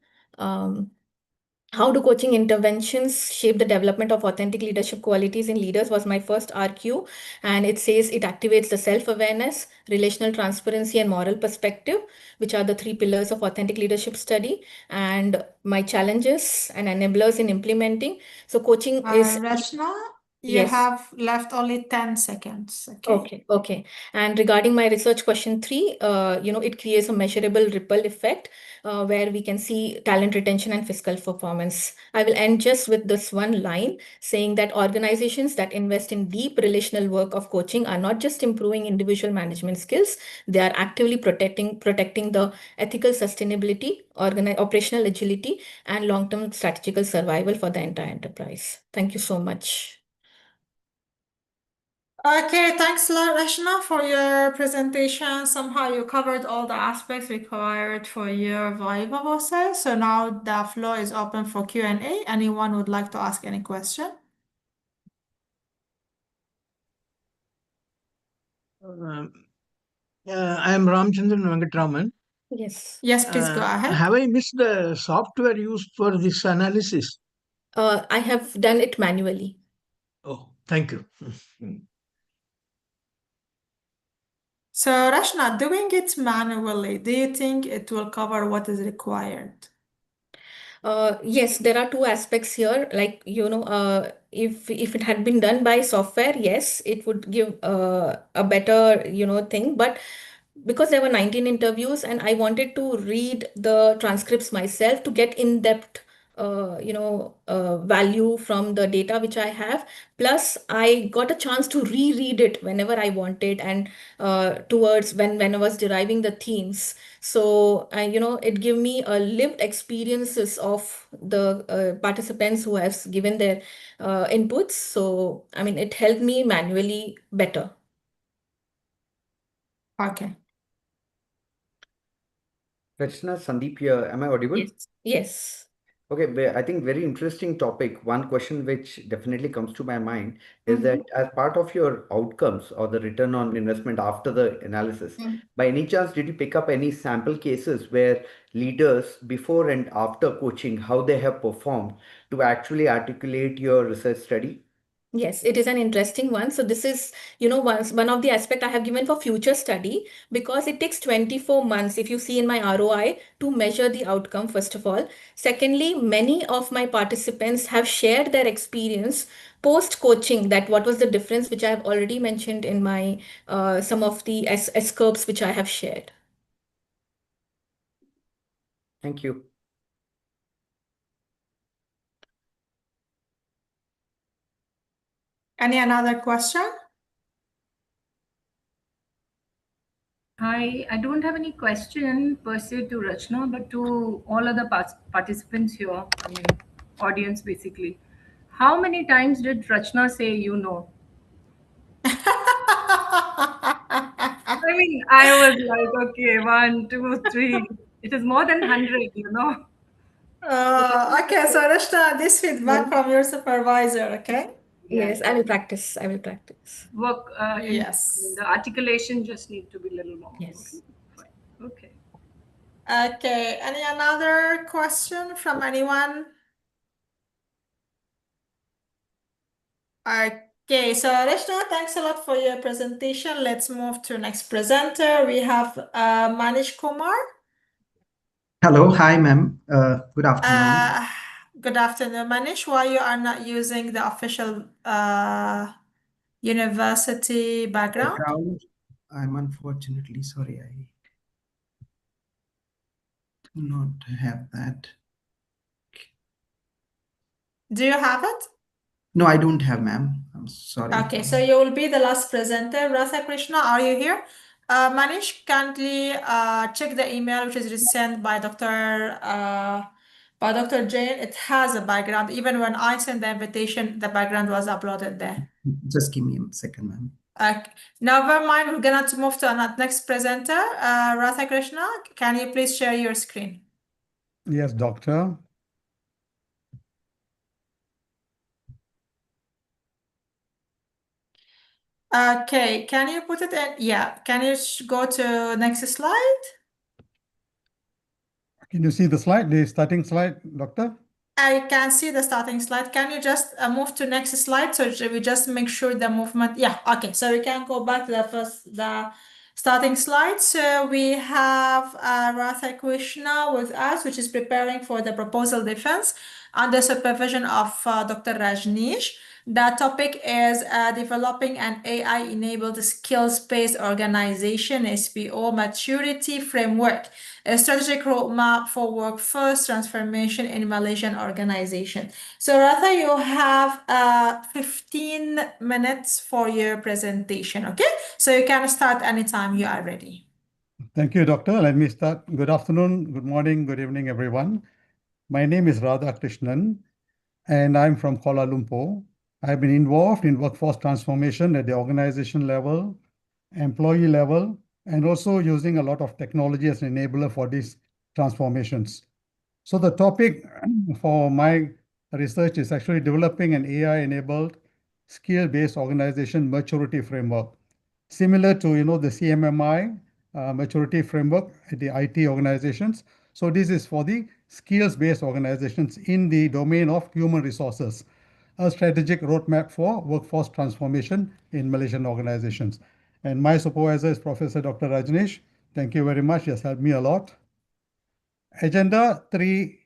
How do coaching interventions shape the development of authentic leadership qualities in leaders was my first RQ. And it says it activates the self-awareness, relational transparency, and moral perspective, which are the 3 pillars of authentic leadership study. And my challenges and enablers in implementing. So coaching is... Rachna, you Yes. have left only 10 seconds. Okay. And regarding my research question 3, it creates a measurable ripple effect where we can see talent retention and fiscal performance. I will end just with this one line saying that organizations that invest in deep relational work of coaching are not just improving individual management skills, they are actively protecting the ethical sustainability, operational agility, and long-term strategical survival for the entire enterprise. Thank you so much. Okay, thanks a lot, Rachna, for your presentation. Somehow you covered all the aspects required for your Viva process. So now the floor is open for Q&A. Anyone would like to ask any question? I am Ramchandran Venkatraman. Yes. Yes, please go ahead. Have I missed the software used for this analysis? I have done it manually. Oh, thank you. So, Rachna, doing it manually, do you think it will cover what is required? Yes, there are 2 aspects here. Like, if it had been done by software, yes, it would give a better, thing. But because there were 19 interviews and I wanted to read the transcripts myself to get in-depth value from the data which I have. Plus, I got a chance to reread it whenever I wanted, and towards when I was deriving the themes. So, it gave me a lived experiences of the participants who have given their inputs. So, I mean, it helped me manually better. Okay. Rachna, Sandeep here. Am I audible? Yes. Okay, I think very interesting topic. One question which definitely comes to my mind is that as part of your outcomes or the return on investment after the analysis, by any chance, did you pick up any sample cases where leaders before and after coaching, how they have performed to actually articulate your research study? Yes, it is an interesting one. So this is, one of the aspect I have given for future study, because it takes 24 months, if you see in my ROI, to measure the outcome, first of all. Secondly, many of my participants have shared their experience post coaching, that what was the difference, which I have already mentioned in my some of the excerpts which I have shared. Thank you. Any another question? I don't have any question per se to Rachna, but to all other participants here, I mean, audience basically. How many times did Rachna say you know? I mean, I was like, okay, 1, 2, 3. It is more than 100, you know. Okay, so Rashna, this feedback from your supervisor, okay? Yes, I will practice. I will practice. Work in Yes. the articulation just need to be a little more. Yes. Okay, fine. Okay. Okay, any another question from anyone? Okay, so Rashna, thanks a lot for your presentation. Let's move to next presenter. We have Manish Kumar. Hello, hi, ma'am. Good afternoon. Good afternoon, Manish. Why you are not using the official university background? I'm unfortunately sorry, I do not have that. Do you have it? No, I don't have, ma'am. I'm sorry. Okay, so you will be the last presenter. Ratha Krishna, are you here? Manish, kindly check the email which is sent by Dr. Jain. It has a background. Even when I sent the invitation, the background was uploaded there. Just give me a second, ma'am. Okay. Never mind, we're gonna move to our next presenter. Ratha Krishna, can you please share your screen? Yes, doctor. Okay, can you put it in? Yeah, can you go to next slide? Can you see the slide, the starting slide, doctor? I can see the starting slide. Can you just move to next slide so we just make sure the movement? Yeah, okay. So we can go back to the starting slide. So we have Ratha Krishna with us, which is preparing for the proposal defense under supervision of Dr. Rajneesh. The topic is developing an AI-enabled skills-based organization, SPO maturity framework, a strategic roadmap for workforce transformation in Malaysian organization. So Ratha, you have 15 minutes for your presentation, okay? So you can start anytime you are ready. Thank you, doctor. Let me start. Good afternoon, good morning, good evening, everyone. My name is Radha Krishnan, and I'm from Kuala Lumpur. I've been involved in workforce transformation at the organization level, employee level, and also using a lot of technology as an enabler for these transformations. So the topic for my research is actually developing an AI-enabled skill-based organization maturity framework, similar to the CMMI maturity framework at the IT organizations. So this is for the skills-based organizations in the domain of human resources, a strategic roadmap for workforce transformation in Malaysian organizations. And my supervisor is Professor Dr. Rajneesh. Thank you very much. He has helped me a lot. Agenda three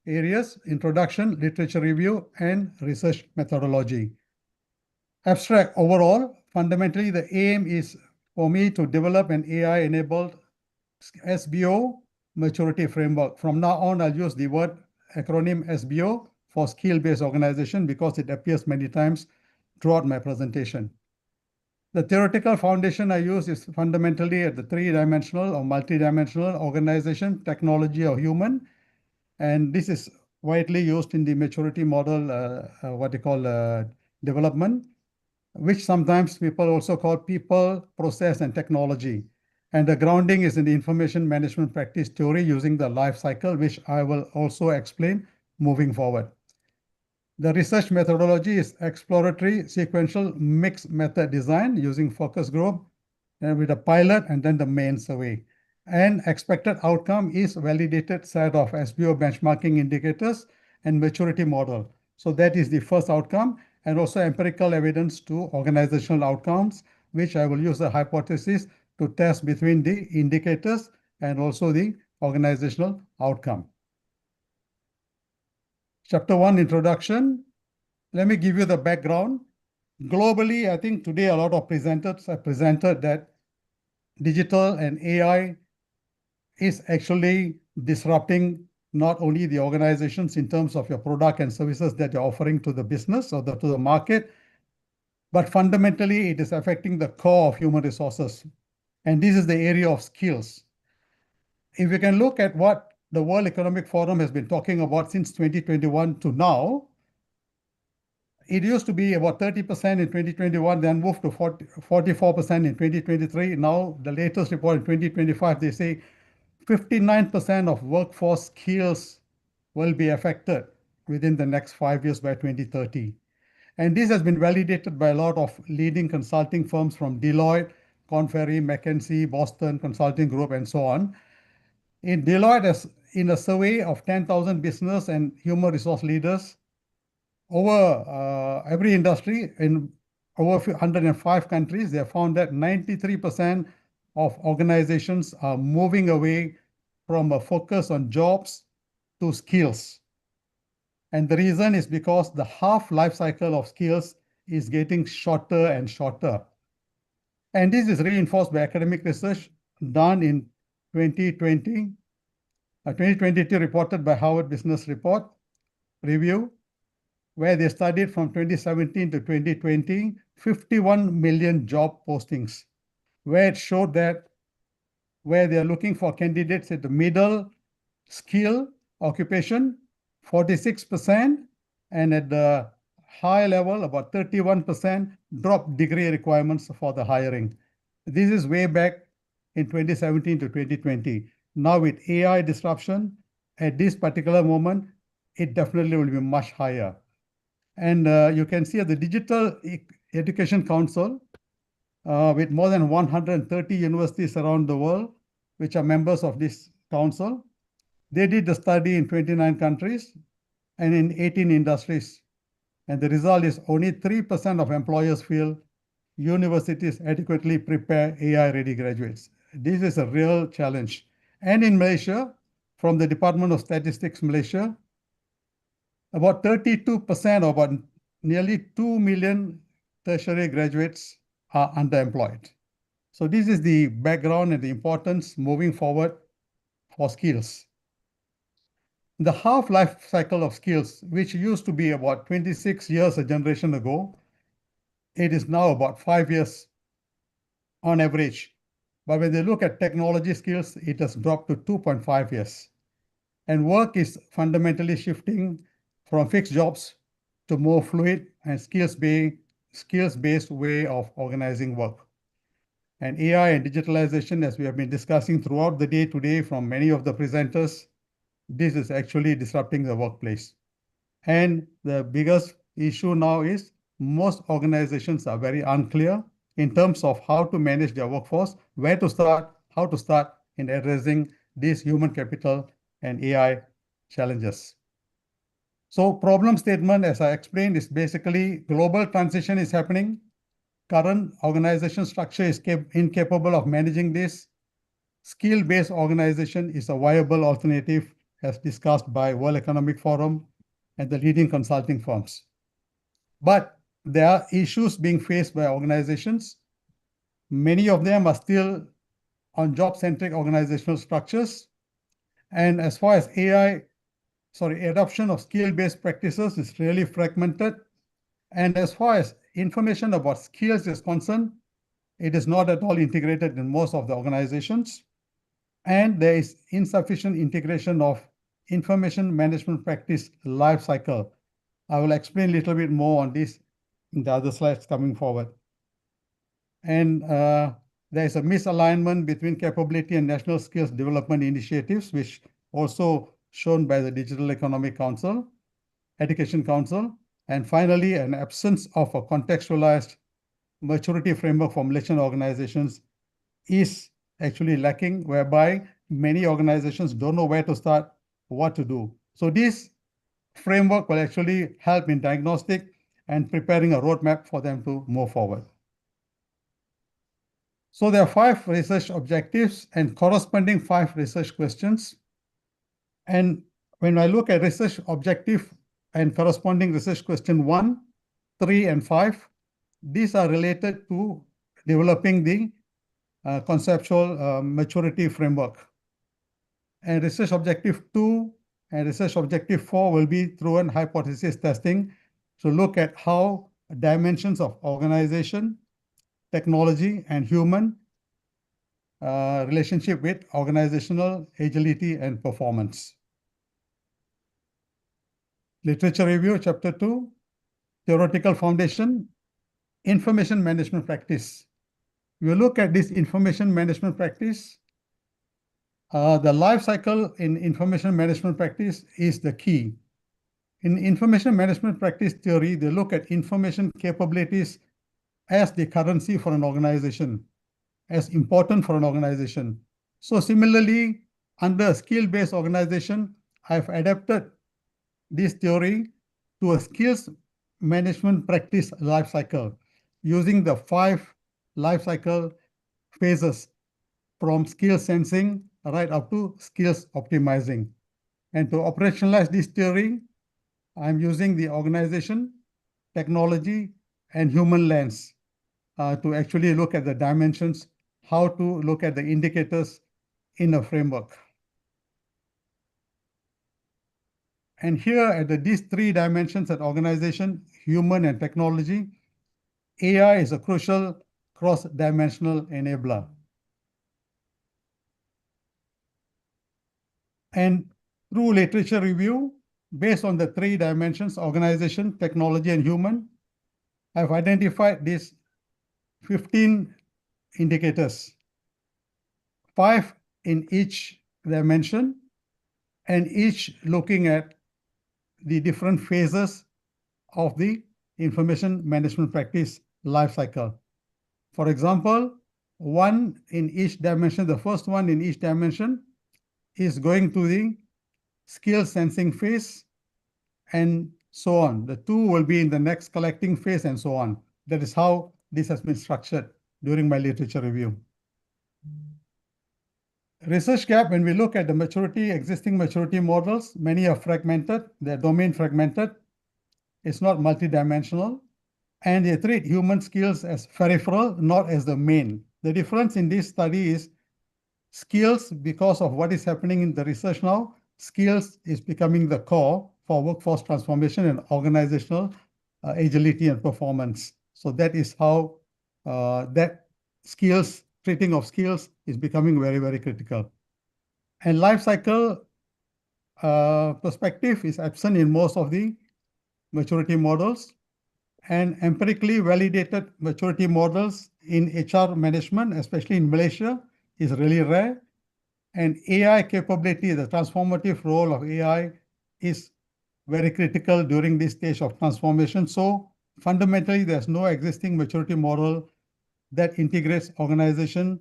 areas: introduction, literature review, and research methodology. Abstract overall, fundamentally, the aim is for me to develop an AI-enabled SBO maturity framework. From now on, I'll use the word acronym SBO for skill-based organization because it appears many times throughout my presentation. The theoretical foundation I use is fundamentally at the three-dimensional or multi-dimensional organization, technology, or human. And this is widely used in the maturity model, what they call development, which sometimes people also call people, process, and technology. And the grounding is in the information management practice theory using the life cycle, which I will also explain moving forward. The research methodology is exploratory sequential mixed method design using focus group and with a pilot and then the main survey. And expected outcome is validated set of SBO benchmarking indicators and maturity model. So that is the first outcome, and also empirical evidence to organizational outcomes, which I will use a hypothesis to test between the indicators and also the organizational outcome. Chapter 1, Introduction. Let me give you the background. Globally, I think today a lot of presenters have presented that digital and AI is actually disrupting not only the organizations in terms of your product and services that you're offering to the business or to the market, but fundamentally it is affecting the core of human resources. And this is the area of skills. If you can look at what the World Economic Forum has been talking about since 2021 to now, it used to be about 30% in 2021, then moved to 44% in 2023. Now, the latest report in 2025, they say 59% of workforce skills will be affected within the next 5 years by 2030. And this has been validated by a lot of leading consulting firms from Deloitte, Korn Ferry, McKinsey, Boston Consulting Group, and so on. In Deloitte, in a survey of 10,000 business and human resource leaders over every industry in over 105 countries, they have found that 93% of organizations are moving away from a focus on jobs to skills. And the reason is because the half-life cycle of skills is getting shorter and shorter. And this is reinforced by academic research done in 2020, 2022 reported by Harvard Business Review, where they studied from 2017 to 2020, 51 million job postings, where it showed that where they are looking for candidates at the middle skill occupation, 46%, and at the high level, about 31% drop degree requirements for the hiring. This is way back in 2017 to 2020. Now with AI disruption, at this particular moment, it definitely will be much higher. And you can see at the Digital Education Council, with more than 130 universities around the world, which are members of this council, they did the study in 29 countries and in 18 industries. And the result is only 3% of employers feel universities adequately prepare AI-ready graduates. This is a real challenge. And in Malaysia, from the Department of Statistics Malaysia, about 32%, or about nearly 2 million tertiary graduates are underemployed. So this is the background and the importance moving forward for skills. The half-life cycle of skills, which used to be about 26 years a generation ago, it is now about 5 years on average. But when they look at technology skills, it has dropped to 2.5 years. And work is fundamentally shifting from fixed jobs to more fluid and skills-based way of organizing work. And AI and digitalization, as we have been discussing throughout the day today from many of the presenters, this is actually disrupting the workplace. And the biggest issue now is most organizations are very unclear in terms of how to manage their workforce, where to start, how to start in addressing these human capital and AI challenges. So problem statement, as I explained, is basically global transition is happening. Current organization structure is incapable of managing this. Skill-based organization is a viable alternative, as discussed by World Economic Forum and the leading consulting firms. But there are issues being faced by organizations. Many of them are still on job-centric organizational structures. And as far as adoption of skill-based practices is really fragmented. And as far as information about skills is concerned, it is not at all integrated in most of the organizations. And there is insufficient integration of information management practice life cycle. I will explain a little bit more on this in the other slides coming forward. And there is a misalignment between capability and national skills development initiatives, which also shown by the Digital Economic Council, Education Council. And finally, an absence of a contextualized maturity framework for Malaysian organizations is actually lacking, whereby many organizations don't know where to start, what to do. So this framework will actually help in diagnostic and preparing a roadmap for them to move forward. So there are 5 research objectives and corresponding 5 research questions. And when I look at research objective and corresponding research question 1, 3, and 5, these are related to developing the conceptual maturity framework. And research objective 2 and research objective 4 will be through an hypothesis testing to look at how dimensions of organization, technology, and human relationship with organizational agility and performance. Literature review, chapter 2, theoretical foundation, information management practice. You look at this information management practice, the life cycle in information management practice is the key. In information management practice theory, they look at information capabilities as the currency for an organization, as important for an organization. So similarly, under a skill-based organization, I've adapted this theory to a skills management practice life cycle using the 5 life cycle phases from skill sensing right up to skills optimizing. And to operationalize this theory, I'm using the organization, technology, and human lens to actually look at the dimensions, how to look at the indicators in a framework. And here at these 3 dimensions at organization, human, and technology, AI is a crucial cross-dimensional enabler. And through literature review, based on the 3 dimensions, organization, technology, and human, I've identified these 15 indicators, 5 in each dimension, and each looking at the different phases of the information management practice life cycle. For example, 1 in each dimension, the first one in each dimension is going to the skill sensing phase and so on. The 2 will be in the next collecting phase and so on. That is how this has been structured during my literature review. Research gap, when we look at the existing maturity models, many are fragmented, they're domain fragmented. It's not multidimensional. And they treat human skills as peripheral, not as the main. The difference in this study is skills, because of what is happening in the research now, skills is becoming the core for workforce transformation and organizational agility and performance. So that is how that treating of skills is becoming very, very critical. And life cycle perspective is absent in most of the maturity models. And empirically validated maturity models in HR management, especially in Malaysia, is really rare. And AI capability, the transformative role of AI is very critical during this stage of transformation. So fundamentally, there's no existing maturity model that integrates organization,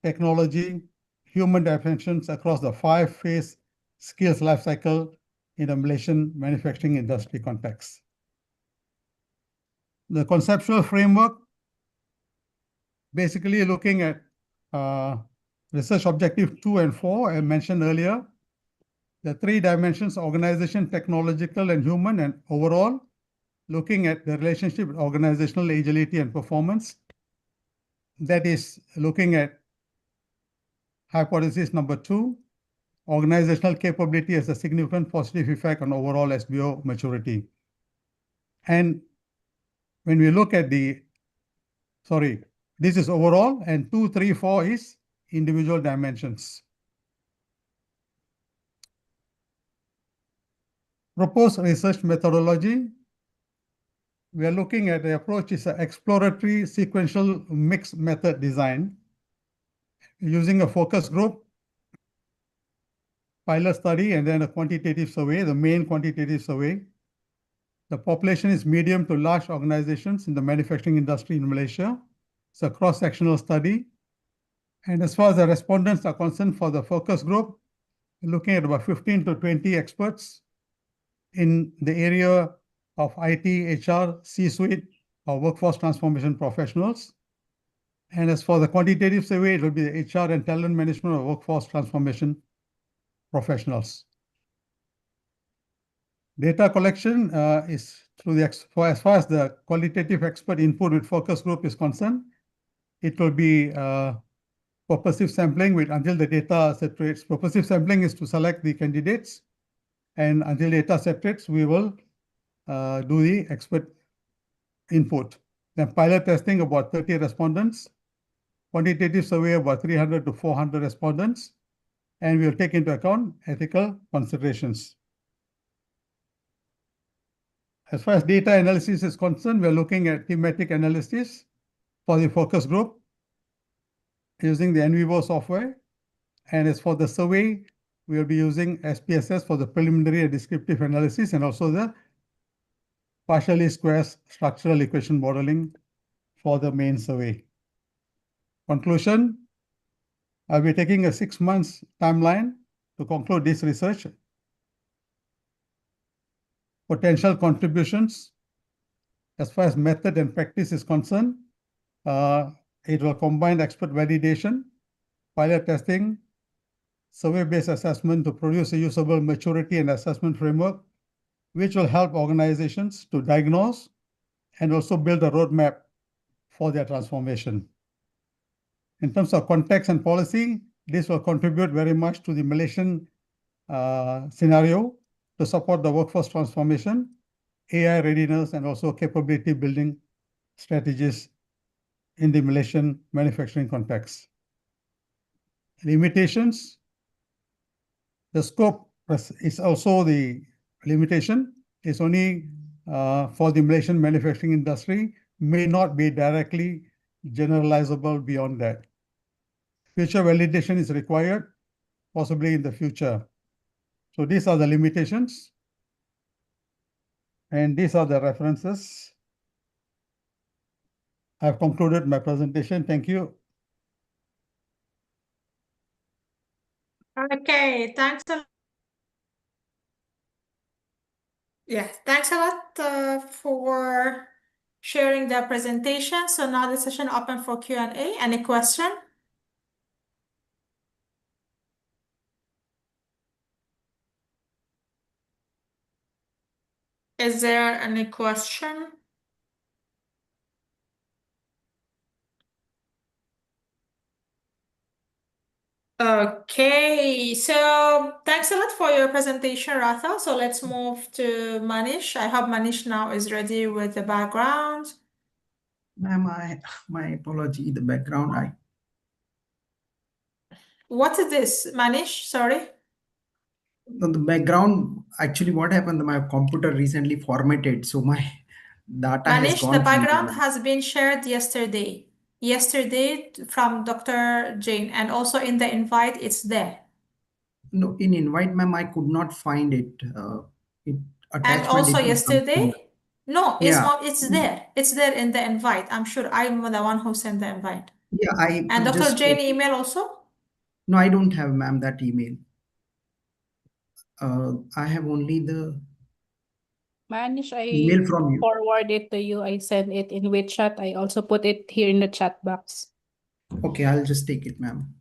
technology, human dimensions across the 5-phase skills lifecycle in a Malaysian manufacturing industry context. The conceptual framework, basically looking at research objective 2 and 4, I mentioned earlier, the 3 dimensions, organization, technological, and human, and overall, looking at the relationship with organizational agility and performance. That is looking at hypothesis number 2, organizational capability has a significant positive effect on overall SBO maturity. And when we look at this is overall, and 2, 3, 4 is individual dimensions. Proposed research methodology. We are looking at the approach is an exploratory sequential mixed method design using a focus group, pilot study, and then a quantitative survey, the main quantitative survey. The population is medium to large organizations in the manufacturing industry in Malaysia. It's a cross-sectional study. And as far as the respondents are concerned for the focus group, looking at about 15 to 20 experts in the area of IT, HR, C-suite, or workforce transformation professionals. And as for the quantitative survey, it will be the HR and talent management or workforce transformation professionals. Data collection is through the, as far as the qualitative expert input with focus group is concerned, it will be purposive sampling with until the data separates. Purposive sampling is to select the candidates, and until data separates, we will do the expert input. Then pilot testing about 30 respondents, quantitative survey about 300 to 400 respondents, and we'll take into account ethical considerations. As far as data analysis is concerned, we're looking at thematic analysis for the focus group using the NVivo software. And as for the survey, we'll be using SPSS for the preliminary and descriptive analysis, and also the partially squares structural equation modeling for the main survey. Conclusion, I'll be taking a 6 months timeline to conclude this research. Potential contributions, as far as method and practice is concerned, it will combine expert validation, pilot testing, survey-based assessment to produce a usable maturity and assessment framework, which will help organizations to diagnose and also build a roadmap for their transformation. In terms of context and policy, this will contribute very much to the Malaysian scenario to support the workforce transformation, AI readiness, and also capability building strategies in the Malaysian manufacturing context. Limitations, the scope is also the limitation. It's only for the Malaysian manufacturing industry, may not be directly generalizable beyond that. Future validation is required, possibly in the future. So these are the limitations, and these are the references. I've concluded my presentation. Thank you. Okay, thanks a lot. Yes, thanks a lot for sharing the presentation. So now the session open for Q&A. Any question? Is there any question? Okay, so thanks a lot for your presentation, Ratha. So let's move to Manish. I hope Manish now is ready with the background. Ma'am, my apology, the background, What is this, Manish? Sorry. the background, actually what happened, my computer recently formatted, so my data has Manish, the gone from background there. has been shared yesterday. Yesterday from Dr. Jane, and also in the invite, it's there. No, in invite, ma'am, I could not find it. It And attachment, also it was something. yesterday? No, it's Yeah, not, it's there. It's there in the invite. I'm sure I'm the one who sent the invite. yeah, I And Dr. just, Jane email also? no, I don't have, ma'am, that email. I have only the Manish, email I from you. forward it to you. I send it in WeChat. I also put it here in the chat box. Okay, I'll just take it, ma'am.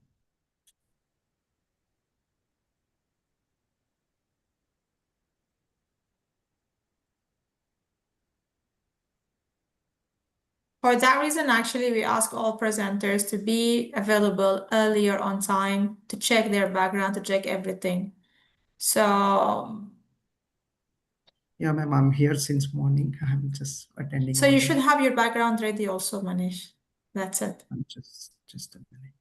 For that reason, actually, we ask all presenters to be available earlier on time to check their background, to check everything. So, Yeah, ma'am, I'm here since morning. I'm just attending so all you the. should have your background ready also, Manish. That's it. I'm just a minute.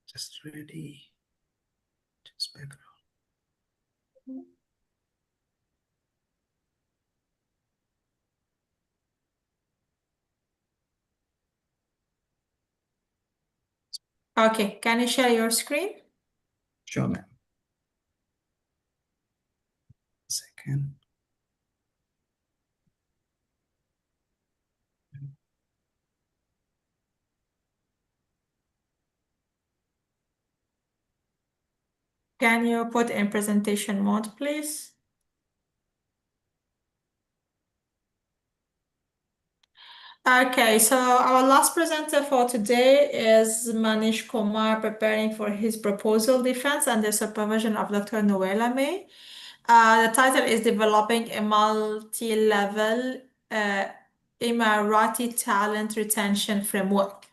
Just ready. Just background. Okay, can you share your screen? Sure, ma'am. Second. Can you put in presentation mode, please? Okay, so our last presenter for today is Manish Kumar, preparing for his proposal defense under supervision of Dr. Noela May. The title is Developing a Multi-Level Emirati Talent Retention Framework,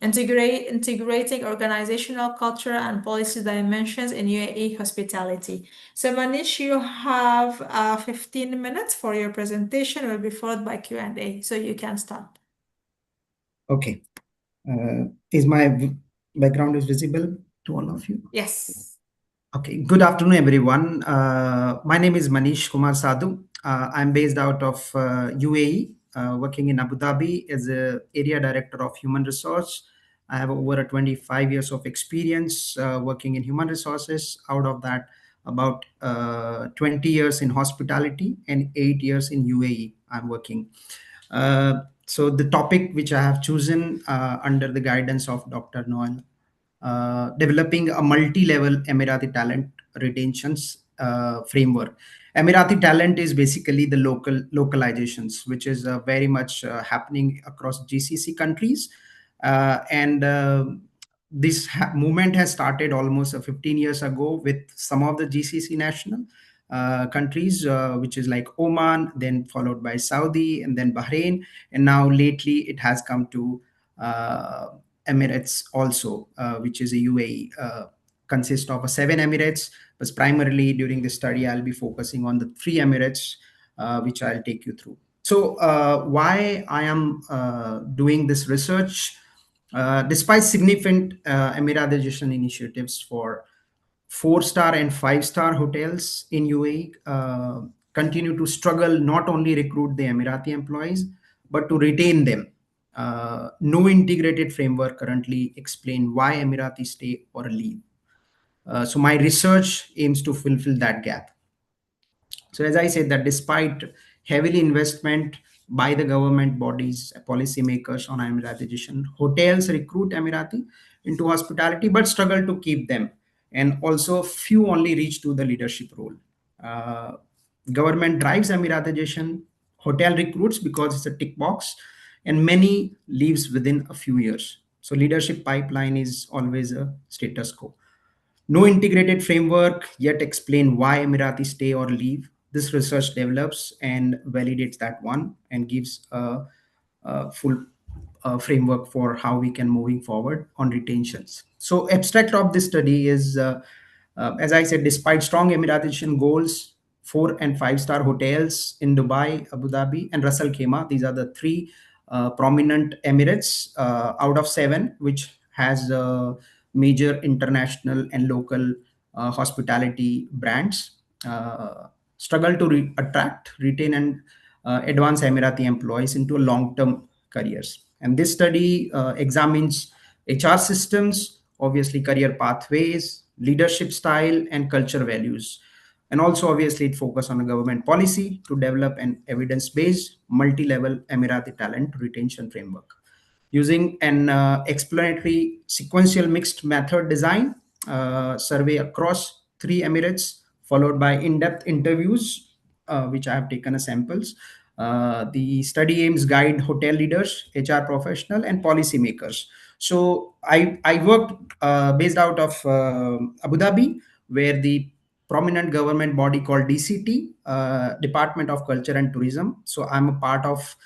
integrating organizational, cultural, and policy dimensions in UAE hospitality. So Manish, you have 15 minutes for your presentation. Will be followed by Q&A, so you can start. Okay. Is my background is visible to all of you? Yes. Okay. Good afternoon, everyone. My name is Manish Kumar Sadhu. I'm based out of UAE, working in Abu Dhabi as a area director of human resource. I have over 25 years of experience working in human resources. Out of that, about 20 years in hospitality and 8 years in UAE. I'm working. So the topic which I have chosen under the guidance of Dr. Noel, developing a multi-level Emirati talent retentions framework. Emirati talent is basically the localizations, which is very much happening across GCC countries, and this movement has started almost 15 years ago with some of the GCC national countries, which is like Oman, then followed by Saudi, and then Bahrain, and now lately it has come to Emirates also, which is a UAE, consists of 7 Emirates. But primarily during this study, I'll be focusing on the 3 Emirates, which I'll take you through. So why I am doing this research, despite significant Emiratization initiatives for 4-star and 5-star hotels in UAE, continue to struggle not only recruit the Emirati employees, but to retain them. No integrated framework currently explain why Emirati stay or leave. So my research aims to fulfill that gap. So as I said, that despite heavily investment by the government bodies, policymakers on Emiratization, hotels recruit Emirati into hospitality, but struggle to keep them. And also few only reach to the leadership role. Government drives Emiratization, hotel recruits because it's a tick box, and many leaves within a few years. So leadership pipeline is always a status quo. No integrated framework yet explain why Emirati stay or leave. This research develops and validates that one and gives a full framework for how we can moving forward on retentions. So abstract of this study is, as I said, despite strong Emiratization goals, 4 and 5-star hotels in Dubai, Abu Dhabi, and Ras Al Khaimah, these are the 3 prominent Emirates out of 7, which has major international and local hospitality brands, struggle to attract, retain, and advance Emirati employees into long-term careers. And this study examines HR systems, obviously career pathways, leadership style, and culture values. And also, obviously, it focuses on a government policy to develop an evidence-based, multi-level Emirati talent retention framework. Using an explanatory sequential mixed method design, survey across 3 Emirates, followed by in-depth interviews, which I have taken as samples. The study aims guide hotel leaders, HR professional, and policymakers. So I worked based out of Abu Dhabi, where the prominent government body called DCT, Department of Culture and Tourism. So I'm a part of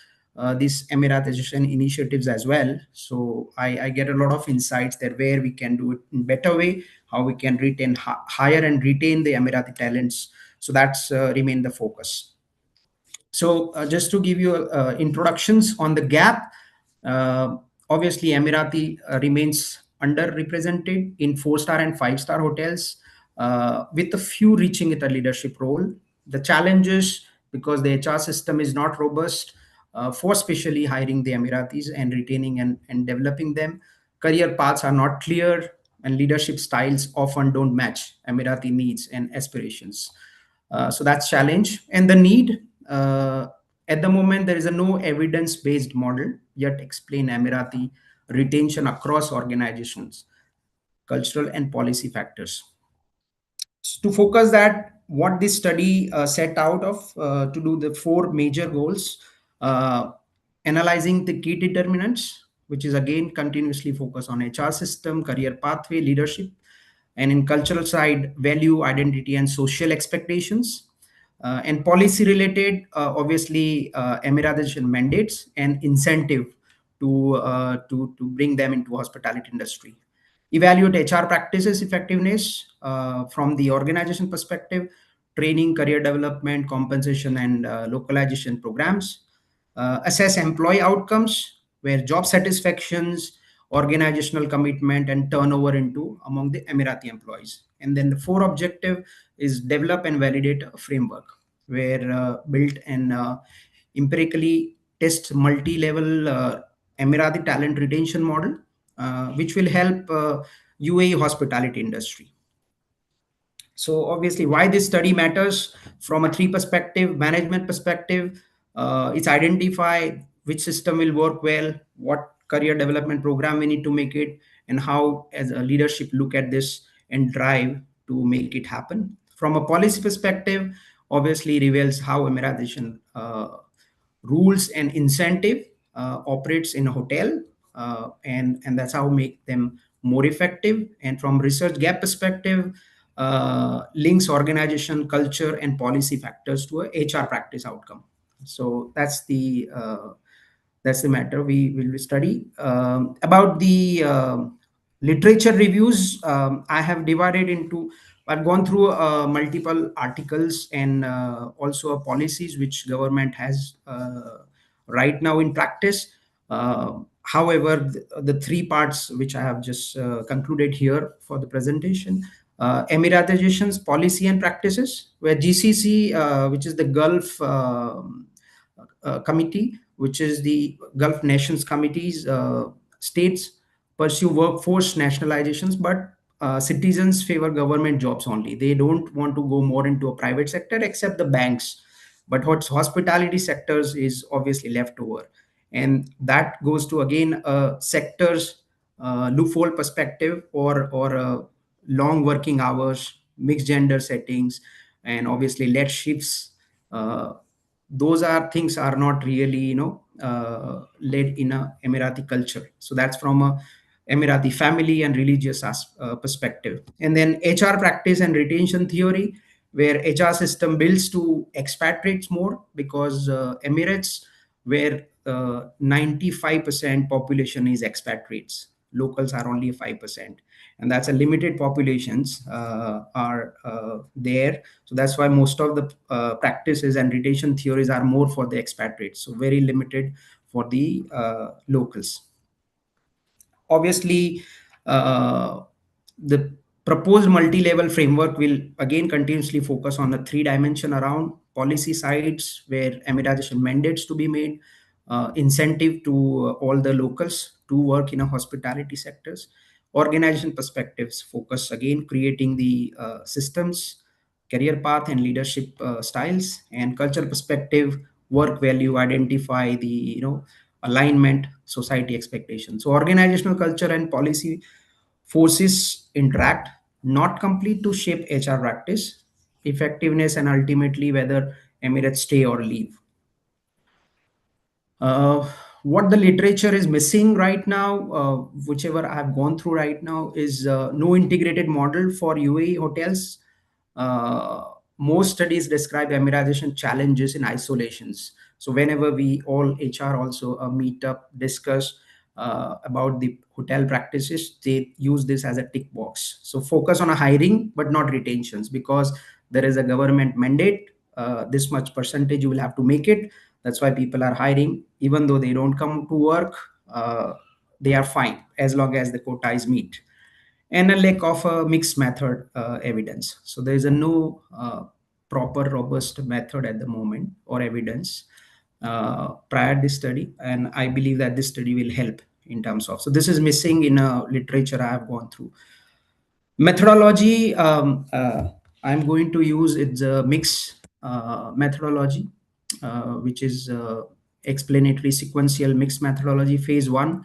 these Emiratization initiatives as well. So I get a lot of insights there where we can do it in better way, how we can retain hire and retain the Emirati talents. So that's remain the focus. So just to give you introductions on the gap, obviously Emirati remains underrepresented in 4-star and 5-star hotels, with a few reaching at a leadership role. The challenges, because the HR system is not robust for especially hiring the Emiratis and retaining and developing them. Career paths are not clear, and leadership styles often don't match Emirati needs and aspirations. So that's challenge. And the need, at the moment there is a no evidence based model yet explain Emirati retention across organizations, cultural and policy factors. To focus that, what this study set out of to do the four major goals: analyzing the key determinants, which is again continuously focus on HR system, career pathway, leadership, and in cultural side, value, identity, and social expectations. And policy related, obviously, emiratization mandates and incentive to bring them into hospitality industry. Evaluate HR practices effectiveness from the organization perspective, training, career development, compensation, and localization programs. Assess employee outcomes, where job satisfactions, organizational commitment, and turnover into among the Emirati employees. And then the fourth objective is develop and validate a framework, where built and empirically test multi-level Emirati talent retention model, which will help UAE hospitality industry. So obviously, why this study matters from a three perspective: management perspective, it's identify which system will work well, what career development program we need to make it, and how as a leadership look at this and drive to make it happen. From a policy perspective, obviously reveals how emiratization rules and incentive operates in a hotel, and that's how make them more effective. And from research gap perspective, links organization culture and policy factors to a HR practice outcome. So that's the matter we will study. About the literature reviews, I have divided into, I've gone through multiple articles and also policies which government has right now in practice. However, the three parts which I have just concluded here for the presentation: emiratizations, policy and practices, where GCC, which is the Gulf Committee, which is the Gulf Nations Committees, states pursue workforce nationalizations, but citizens favor government jobs only. They don't want to go more into a private sector except the banks. But what's hospitality sectors is obviously left over. And that goes to again sectors loophole perspective, or long working hours, mixed gender settings, and obviously late shifts. Those are things are not really led in a Emirati culture. So that's from a Emirati family and religious perspective. And then HR practice and retention theory, where HR system builds to expatriates more, because Emirates, where 95% population is expatriates, locals are only 5%, and that's a limited populations are there. So that's why most of the practices and retention theories are more for the expatriates, so very limited for the locals. Obviously, the proposed multi-level framework will again continuously focus on the three dimension around policy sides, where emiratization mandates to be made, incentive to all the locals to work in a hospitality sectors. Organization perspectives focus again creating the systems, career path, and leadership styles. And culture perspective, work value, identify the alignment, society expectations. So organizational culture and policy forces interact, not complete to shape HR practice, effectiveness, and ultimately whether Emirates stay or leave. What the literature is missing right now, whichever I have gone through right now, is no integrated model for UAE hotels. Most studies describe emiratization challenges in isolations. So whenever we all HR also meet up, discuss about the hotel practices, they use this as a tick box. So focus on a hiring, but not retentions, because there is a government mandate. This much percentage you will have to make it. That's why people are hiring, even though they don't come to work. They are fine as long as the quota is meet. And a lack of a mixed method evidence. So there is a no proper robust method at the moment or evidence prior to this study, and I believe that this study will help in terms of. So this is missing in a literature I have gone through. Methodology, I'm going to use it's a mixed methodology, which is explanatory sequential mixed methodology. Phase 1,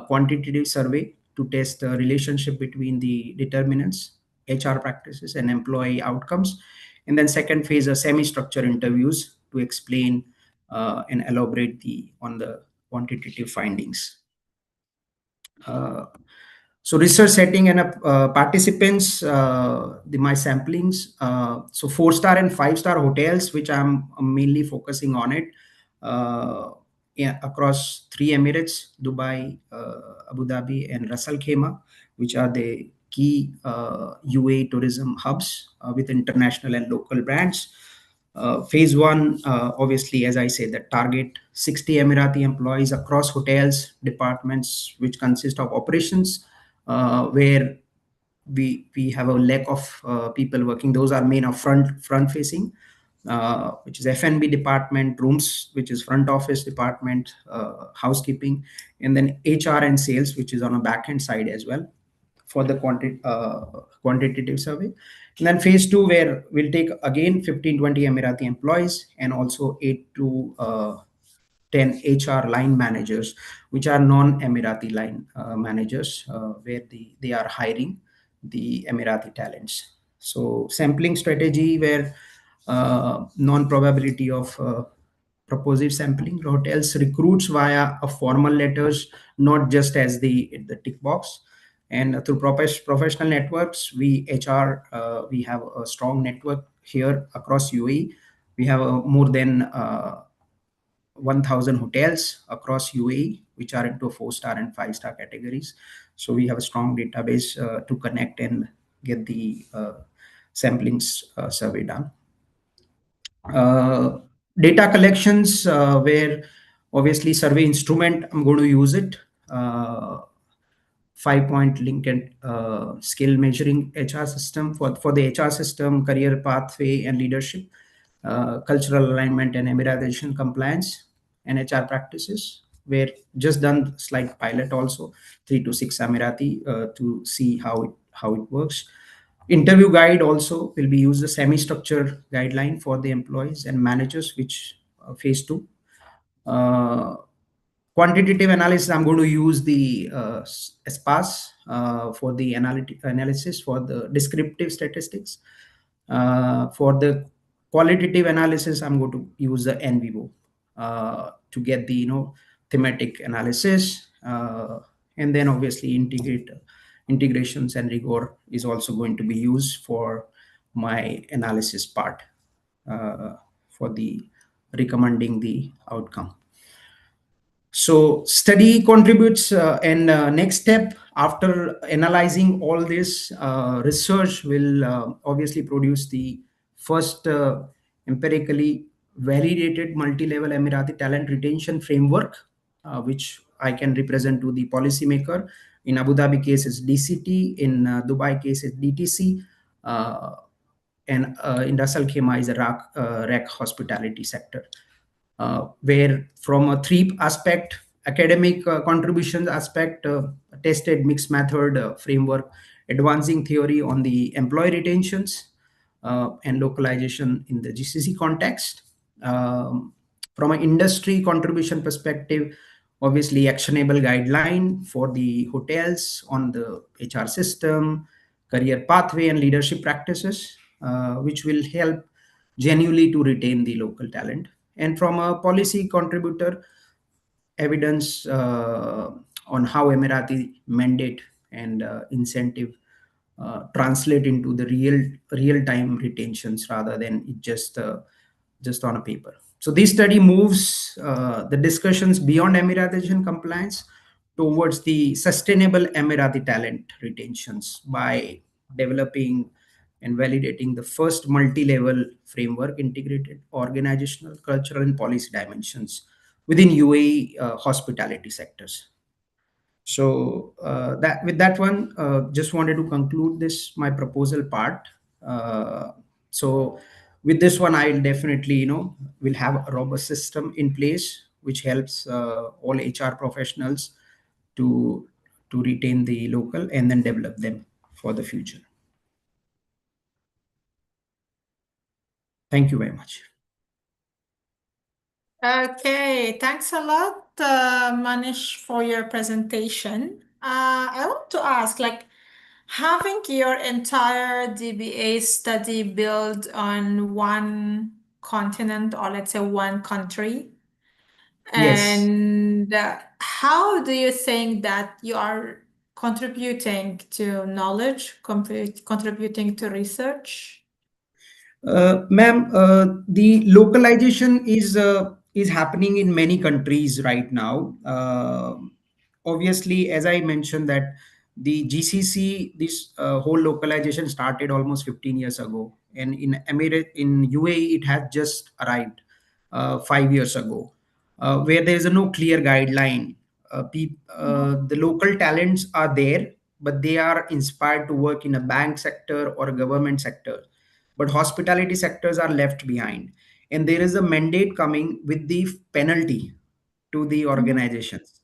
quantitative survey to test the relationship between the determinants, HR practices and employee outcomes. And then second phase are semi-structured interviews to explain and elaborate on the quantitative findings. So research setting and participants, my samplings. So 4-star and 5-star hotels, which I'm mainly focusing on it, across 3 Emirates, Dubai, Abu Dhabi, and Ras Al Khaimah, which are the key UAE tourism hubs with international and local brands. Phase 1, obviously, as I said, the target 60 Emirati employees across hotels, departments, which consist of operations, where we have a lack of people working. Those are main of front facing, which is F&B department, rooms, which is front office department, housekeeping, and then HR and sales, which is on a back end side as well for the quantitative survey. And then phase 2, where we'll take again 15-20 Emirati employees and also 8 to 10 HR line managers, which are non-Emirati line managers, where they are hiring the Emirati talents. So sampling strategy, where non-probability of proposive sampling, hotels recruits via a formal letters, not just as the tick box. And through professional networks, we have a strong network here across UAE. We have more than 1,000 hotels across UAE, which are into 4-star and 5-star categories. So we have a strong database to connect and get the samplings survey done. Data collections, where obviously survey instrument, I'm going to use it. 5-point Lincoln skill measuring HR system for the HR system, career pathway and leadership, cultural alignment and Emiratization compliance, and HR practices. We're just done slide pilot also, 3 to 6 Emirati to see how it works. Interview guide also will be used, a semi-structured guideline for the employees and managers, which phase 2. Quantitative analysis, I'm going to use the SPAS for the analysis for the descriptive statistics. For the qualitative analysis, I'm going to use the NVivo to get the thematic analysis, and then obviously integrations and rigor is also going to be used for my analysis part for the recommending the outcome. So study contributes, and next step after analyzing all this, research will obviously produce the first empirically validated multi-level Emirati talent retention framework, which I can represent to the policymaker. In Abu Dhabi case is DCT, in Dubai case is DTC, and in Ras Al Khaimah is a RAC hospitality sector. Where from a 3 aspect, academic contributions aspect, tested mixed method framework, advancing theory on the employee retentions, and localization in the GCC context. From an industry contribution perspective, obviously actionable guideline for the hotels on the HR system, career pathway and leadership practices, which will help genuinely to retain the local talent. And from a policy contributor, evidence on how Emirati mandate and incentive translate into the real-time retentions rather than it just on a paper. So this study moves the discussions beyond Emiratization compliance towards the sustainable Emirati talent retentions by developing and validating the first multi-level framework integrated organizational, cultural, and policy dimensions within UAE hospitality sectors. So that with that one, just wanted to conclude this my proposal part. So with this one, I'll definitely will have a robust system in place which helps all HR professionals to retain the local and then develop them for the future. Thank you very much. Okay, thanks a lot, Manish, for your presentation. I want to ask, like, Having your entire DBA study built on one continent, or let's say one country, Yes. and how do you think that you are contributing to knowledge, contributing to research? Ma'am, the localization is happening in many countries right now. Obviously, as I mentioned, that the GCC, this whole localization started almost 15 years ago, and in UAE, it has just arrived 5 years ago, where there is no clear guideline. The local talents are there, but they are inspired to work in a bank sector or a government sector, but hospitality sectors are left behind, and there is a mandate coming with the penalty to the organizations.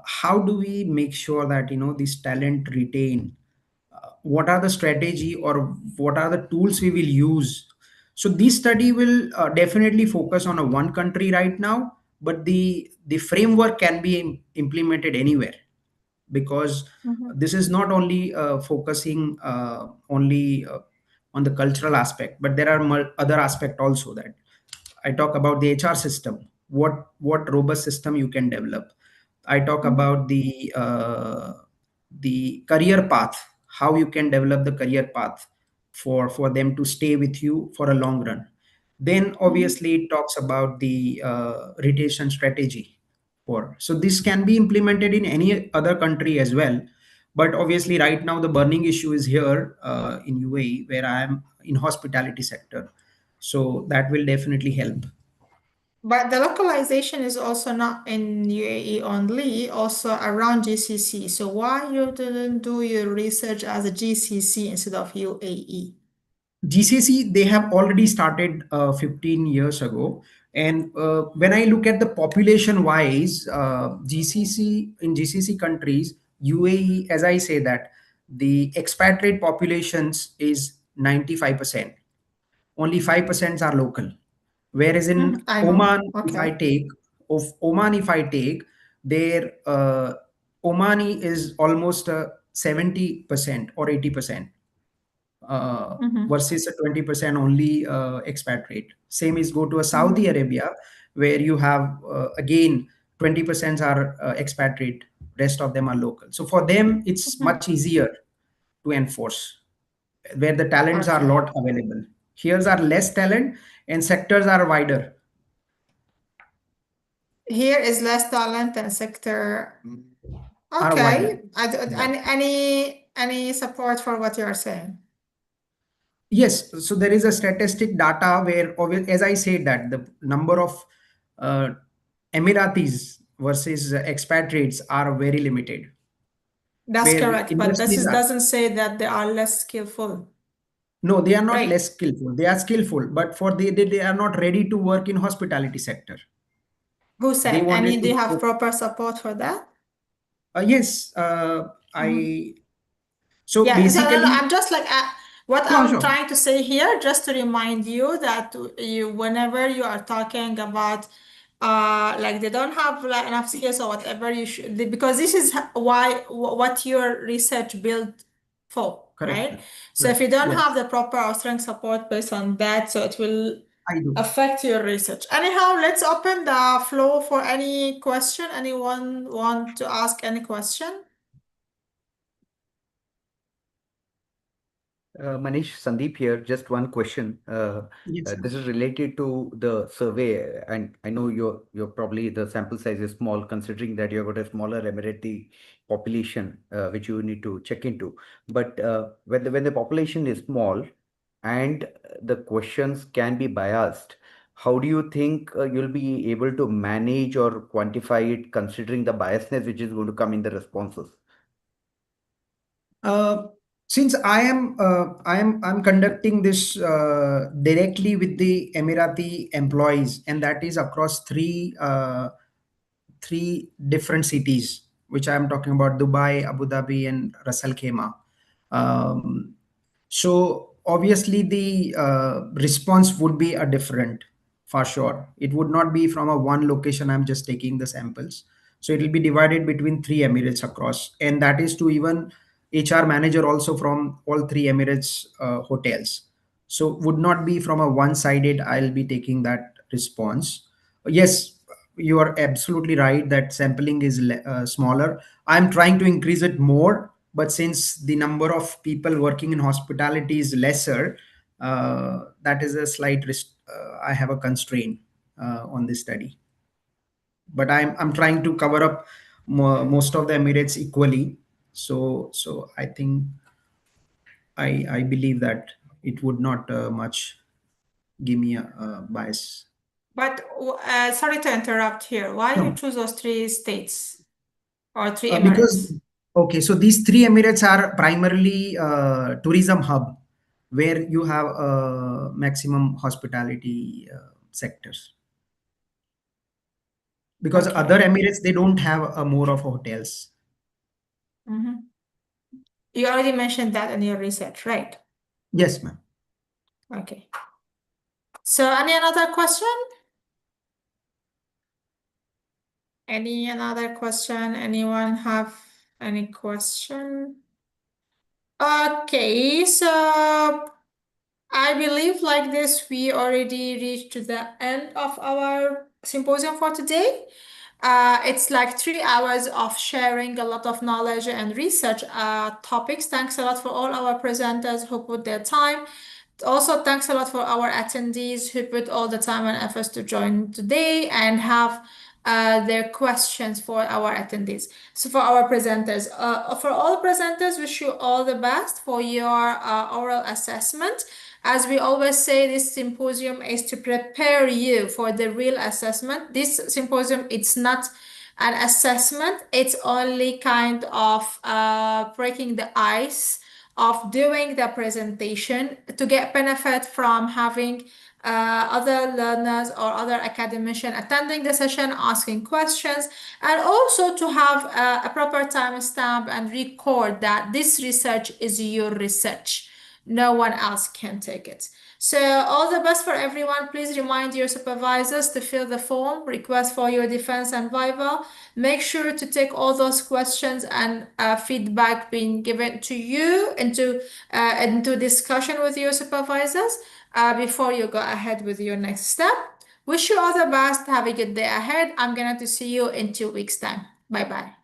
How do we make sure that this talent retain? What are the strategy, or what are the tools we will use? So this study will definitely focus on a one country right now, but the framework can be implemented anywhere, because this is not only focusing only on the cultural aspect, but there are other aspect also, that I talk about the HR system, what robust system you can develop. I talk about the career path, how you can develop the career path for them to stay with you for a long run. Then obviously it talks about the retention strategy. For so this can be implemented in any other country as well, but obviously right now the burning issue is here in UAE, where I am in hospitality sector, so that will definitely help. But the localization is also not in UAE only, also around GCC. So why you didn't do your research as a GCC instead of UAE? GCC, they have already started 15 years ago. And when I look at the population wise, GCC countries, UAE, as I say that the expatriate populations is 95%. Only 5% are local. Whereas in I know. Oman, Okay. If I take, their Omani is almost 70% or 80%, versus a 20% only expatriate. Same is go to a Saudi Arabia, where you have again 20% are expatriate, rest of them are local. So for them, it's much easier to enforce, where the talents are Okay. lot available. Here's are less talent, and sectors are wider. Here is less talent and sector. Are Okay. wider. Yeah. Any support for what you are saying? Yes, so there is a statistic data where, as I said, that the number of uh, Emiratis versus expatriates are very limited, That's where correct, but this industries is, are, doesn't say that they are less skillful, no, they are not right? less skillful. They are skillful, but for they are not ready to work in hospitality sector. Who They said? wanted Do you have to. proper support for that? Yes, Mhm. I. So Yeah, so no, no, basically, I'm just like what sure, I'm sure. trying to say here, just to remind you that whenever you are talking about, like they don't have like enough skills or whatever, you should because this is what your research built for, Correct, right? ma'am. So if Correct. you don't Yes, have the proper or strong support based on that, so it will I do. affect your research. Anyhow, let's open the floor for any question. Anyone want to ask any question? Manish, Sandeep here. Just one question. Yes, sir. This is related to the survey, and I know you're probably the sample size is small, considering that you've got a smaller Emirati population, which you need to check into. But when the population is small and the questions can be biased, how do you think you'll be able to manage or quantify it, considering the biasness which is going to come in the responses? Uh, since I'm conducting this directly with the Emirati employees, and that is across three different cities, which I'm talking about: Dubai, Abu Dhabi, and Ras Al Khaimah. Um, so obviously the response would be a different, for sure. It would not be from a one location. I'm just taking the samples. So it will be divided between three Emirates across, and that is to even HR manager also from all three Emirates hotels. So would not be from a one-sided, I'll be taking that response. Yes, you are absolutely right that sampling is smaller. I'm trying to increase it more, but since the number of people working in hospitality is lesser, that is a slight risk. I have a constraint on this study, but I'm trying to cover up most of the Emirates equally. So I think I believe that it would not much give me a bias. But sorry to interrupt here. Why you No. choose those three states or three Because Emirates? okay, so these three Emirates are primarily tourism hub where you have maximum hospitality sectors. Because Okay. other Emirates, they don't have more of hotels. You already mentioned that in your research, right? Yes, ma'am. Okay. So any another question? Any another question? Anyone have any question? Okay, so I believe like this, we already reached to the end of our symposium for today. It's like 3 hours of sharing a lot of knowledge and research topics. Thanks a lot for all our presenters who put their time. Also, thanks a lot for our attendees who put all the time and efforts to join today and have their questions for our attendees. So for our presenters, for all presenters, wish you all the best for your oral assessment. As we always say, this symposium is to prepare you for the real assessment. This symposium, it's not an assessment. It's only kind of breaking the ice of doing the presentation to get benefit from having other learners or other academicians attending the session, asking questions, and also to have a proper timestamp and record that this research is your research. No one else can take it. So all the best for everyone. Please remind your supervisors to fill the form, request for your defense and viva. Make sure to take all those questions and feedback being given to you into discussion with your supervisors before you go ahead with your next step. Wish you all the best. Have a good day ahead. I'm going to see you in 2 weeks' time. Bye-bye.